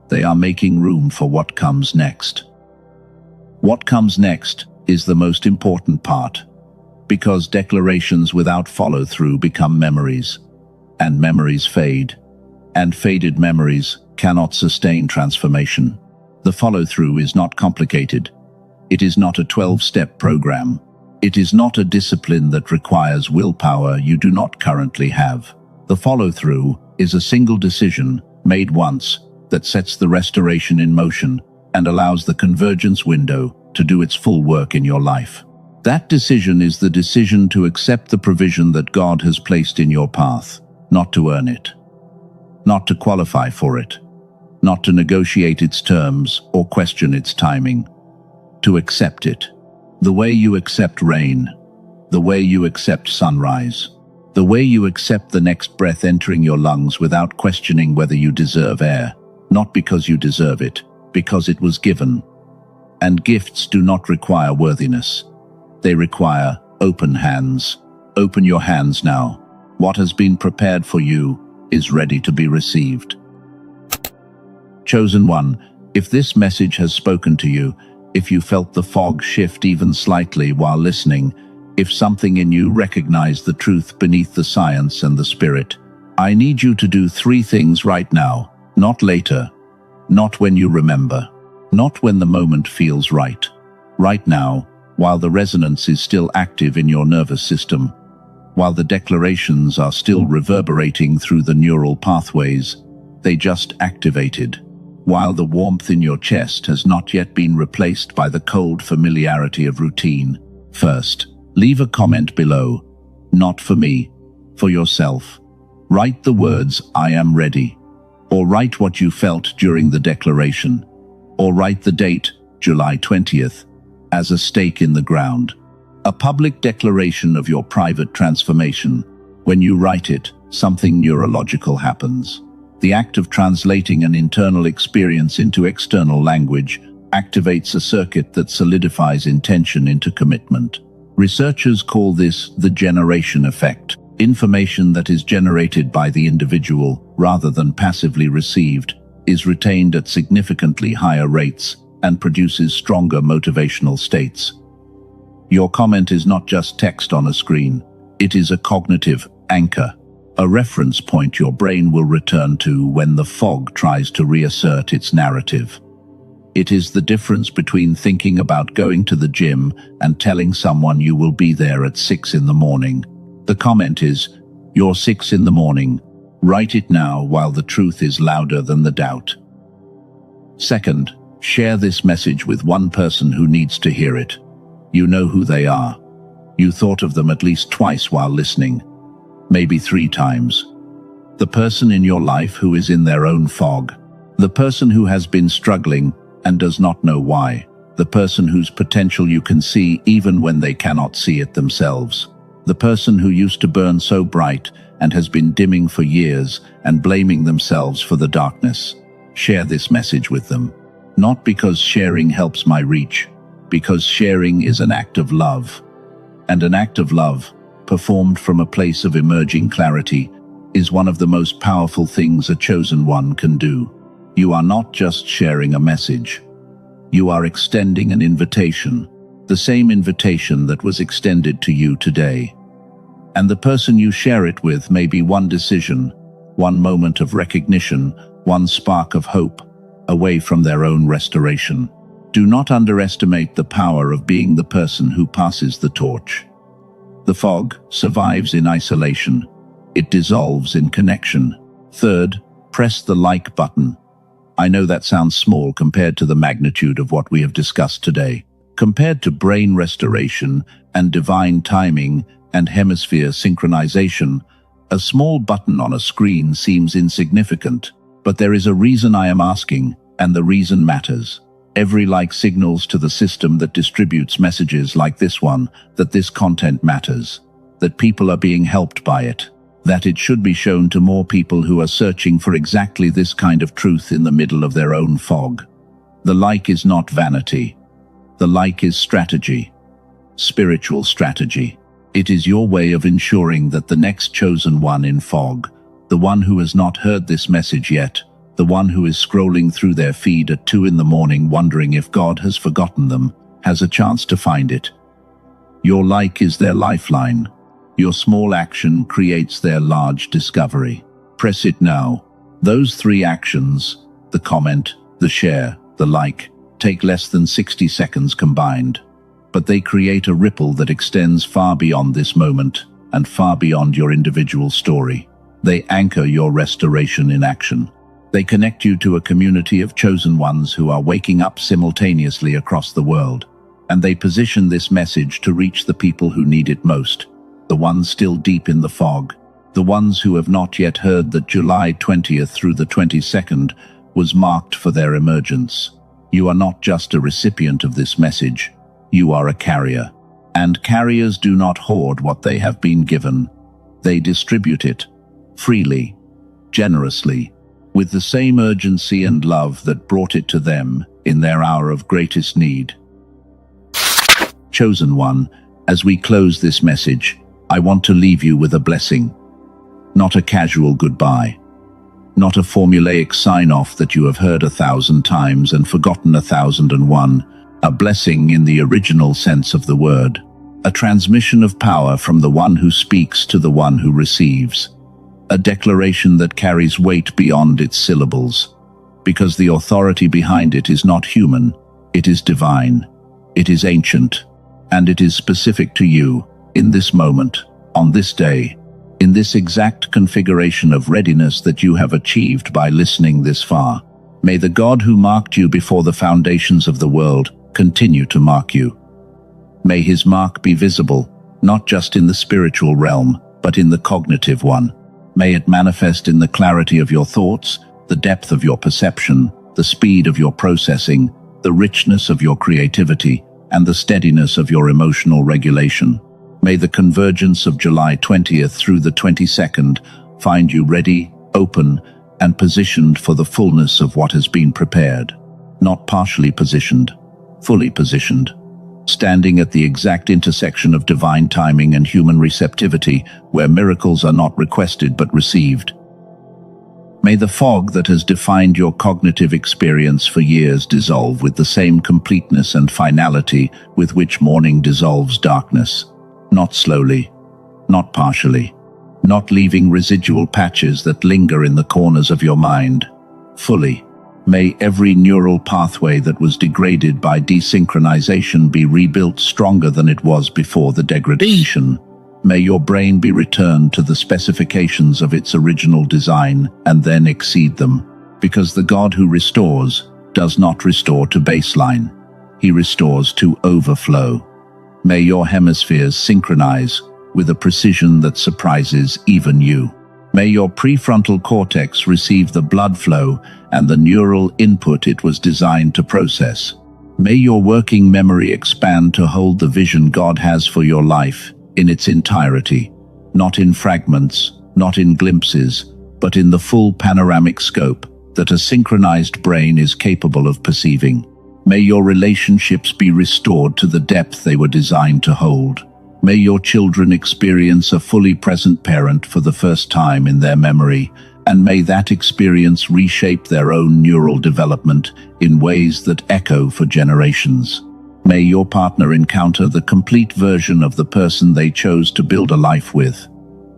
They are making room for what comes next. What comes next is the most important part, because declarations without follow-through become memories, and memories fade. And faded memories cannot sustain transformation. The follow-through is not complicated. It is not a 12-step program. It is not a discipline that requires willpower you do not currently have. The follow-through is a single decision made once that sets the restoration in motion and allows the convergence window to do its full work in your life. That decision is the decision to accept the provision that God has placed in your path, not to earn it, not to qualify for it, not to negotiate its terms or question its timing, to accept it. The way you accept rain, the way you accept sunrise, the way you accept the next breath entering your lungs without questioning whether you deserve air, not because you deserve it, because it was given. And gifts do not require worthiness. They require open hands. Open your hands now. What has been prepared for you is ready to be received. Chosen one, if this message has spoken to you, if you felt the fog shift even slightly while listening, if something in you recognized the truth beneath the science and the spirit, I need you to do 3 things right now, not later, not when you remember, not when the moment feels right. Right now, while the resonance is still active in your nervous system, while the declarations are still reverberating through the neural pathways they just activated, while the warmth in your chest has not yet been replaced by the cold familiarity of routine. First, leave a comment below. Not for me, for yourself. Write the words, "I am ready," or write what you felt during the declaration, or write the date, July 20th, as a stake in the ground. A public declaration of your private transformation. When you write it, something neurological happens. The act of translating an internal experience into external language activates a circuit that solidifies intention into commitment. Researchers call this the generation effect. Information that is generated by the individual, rather than passively received, is retained at significantly higher rates and produces stronger motivational states. Your comment is not just text on a screen. It is a cognitive anchor, a reference point your brain will return to when the fog tries to reassert its narrative. It is the difference between thinking about going to the gym and telling someone you will be there at 6 in the morning. The comment is, "You're 6 in the morning. Write it now while the truth is louder than the doubt." Second, share this message with one person who needs to hear it. You know who they are. You thought of them at least twice while listening, maybe 3 times. The person in your life who is in their own fog. The person who has been struggling and does not know why. The person whose potential you can see even when they cannot see it themselves. The person who used to burn so bright and has been dimming for years and blaming themselves for the darkness. Share this message with them. Not because sharing helps my reach, because sharing is an act of love. And an act of love, performed from a place of emerging clarity, is one of the most powerful things a chosen one can do. You are not just sharing a message. You are extending an invitation, the same invitation that was extended to you today. And the person you share it with may be one decision, one moment of recognition, one spark of hope, away from their own restoration. Do not underestimate the power of being the person who passes the torch. The fog survives in isolation. It dissolves in connection. Third, press the like button. I know that sounds small compared to the magnitude of what we have discussed today. Compared to brain restoration and divine timing and hemisphere synchronization, a small button on a screen seems insignificant. But there is a reason I am asking, and the reason matters. Every like signals to the system that distributes messages like this one, that this content matters, that people are being helped by it, that it should be shown to more people who are searching for exactly this kind of truth in the middle of their own fog. The like is not vanity. The like is strategy, spiritual strategy. It is your way of ensuring that the next chosen one in fog, the one who has not heard this message yet, the one who is scrolling through their feed at 2 in the morning wondering if God has forgotten them, has a chance to find it. Your like is their lifeline. Your small action creates their large discovery. Press it now. Those 3 actions, the comment, the share, the like, take less than 60 seconds combined. But they create a ripple that extends far beyond this moment and far beyond your individual story. They anchor your restoration in action. They connect you to a community of chosen ones who are waking up simultaneously across the world. and they position this message to reach the people who need it most, the ones still deep in the fog, the ones who have not yet heard that July 20th through the 22nd was marked for their emergence. You are not just a recipient of this message, you are a carrier. And carriers do not hoard what they have been given. They distribute it, freely, generously, with the same urgency and love that brought it to them in their hour of greatest need. Chosen one, as we close this message, I want to leave you with a blessing. Not a casual goodbye. Not a formulaic sign-off that you have heard 1,000 times and forgotten 1,001. A blessing in the original sense of the word. A transmission of power from the one who speaks to the one who receives. A declaration that carries weight beyond its syllables. Because the authority behind it is not human, it is divine. It is ancient. And it is specific to you, in this moment, on this day, in this exact configuration of readiness that you have achieved by listening this far. May the God who marked you before the foundations of the world continue to mark you. May his mark be visible, not just in the spiritual realm, but in the cognitive one. May it manifest in the clarity of your thoughts, the depth of your perception, the speed of your processing, the richness of your creativity, and the steadiness of your emotional regulation. May the convergence of July 20th through the 22nd find you ready, open, and positioned for the fullness of what has been prepared. Not partially positioned, fully positioned, standing at the exact intersection of divine timing and human receptivity, where miracles are not requested but received. May the fog that has defined your cognitive experience for years dissolve with the same completeness and finality with which morning dissolves darkness. Not slowly, not partially, not leaving residual patches that linger in the corners of your mind. Fully. May every neural pathway that was degraded by desynchronization be rebuilt stronger than it was before the degradation. May your brain be returned to the specifications of its original design and then exceed them. Because the God who restores does not restore to baseline. He restores to overflow. May your hemispheres synchronize with a precision that surprises even you. May your prefrontal cortex receive the blood flow and the neural input it was designed to process. May your working memory expand to hold the vision God has for your life in its entirety, not in fragments, not in glimpses, but in the full panoramic scope that a synchronized brain is capable of perceiving. May your relationships be restored to the depth they were designed to hold. May your children experience a fully present parent for the first time in their memory, and may that experience reshape their own neural development in ways that echo for generations. May your partner encounter the complete version of the person they chose to build a life with,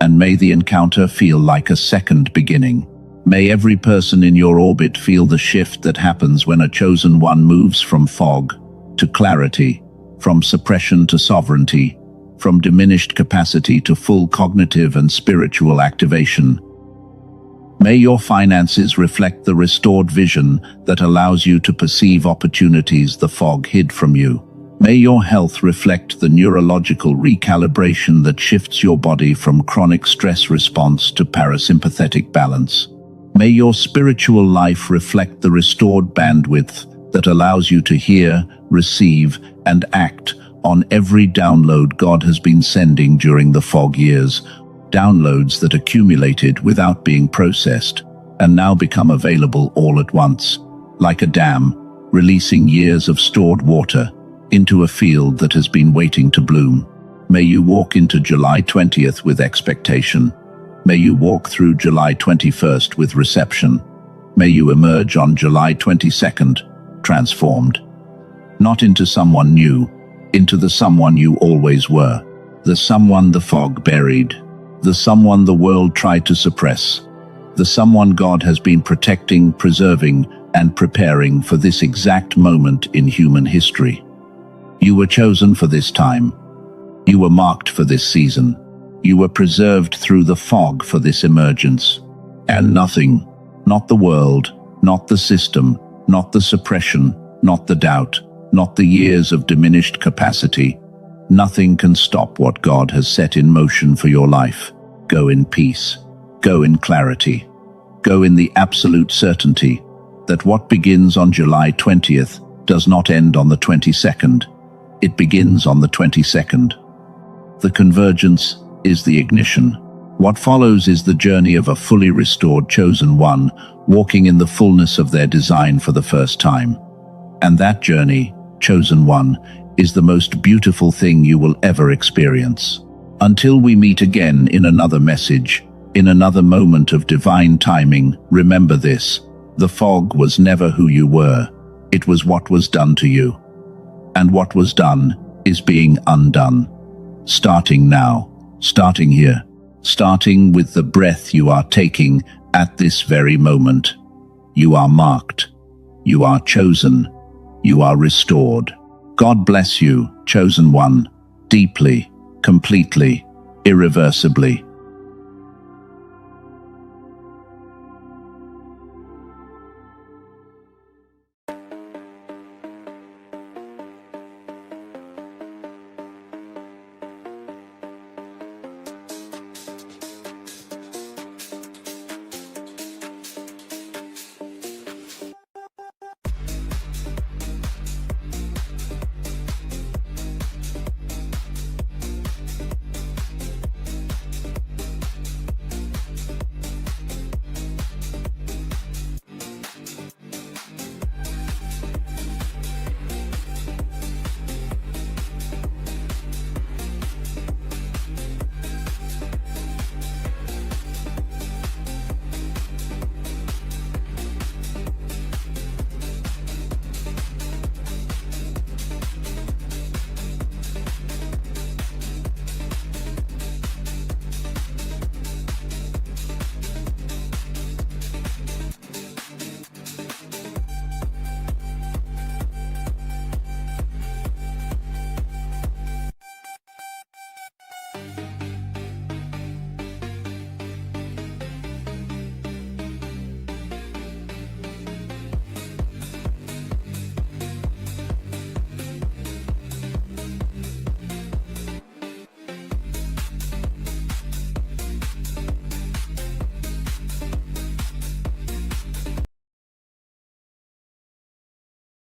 and may the encounter feel like a second beginning. May every person in your orbit feel the shift that happens when a chosen one moves from fog to clarity, from suppression to sovereignty, from diminished capacity to full cognitive and spiritual activation. May your finances reflect the restored vision that allows you to perceive opportunities the fog hid from you. May your health reflect the neurological recalibration that shifts your body from chronic stress response to parasympathetic balance. May your spiritual life reflect the restored bandwidth that allows you to hear, receive, and act on every download God has been sending during the fog years, downloads that accumulated without being processed and now become available all at once, like a dam, releasing years of stored water into a field that has been waiting to bloom. May you walk into July 20th with expectation. May you walk through July 21st with reception. May you emerge on July 22nd, transformed. Not into someone new, into the someone you always were, the someone the fog buried, the someone the world tried to suppress, the someone God has been protecting, preserving, and preparing for this exact moment in human history. You were chosen for this time. You were marked for this season. You were preserved through the fog for this emergence. And nothing, not the world, not the system, not the suppression, not the doubt, not the years of diminished capacity. Nothing can stop what God has set in motion for your life. Go in peace. Go in clarity. Go in the absolute certainty that what begins on July 20th does not end on the 22nd. It begins on the 22nd. The convergence is the ignition. What follows is the journey of a fully restored chosen one, walking in the fullness of their design for the first time. And that journey, chosen one, is the most beautiful thing you will ever experience. Until we meet again in another message, in another moment of divine timing, remember this: the fog was never who you were. It was what was done to you. And what was done is being undone. Starting now, starting here, starting with the breath you are taking at this very moment. You are marked. You are chosen. You are restored. God bless you, chosen one, deeply, completely, irreversibly.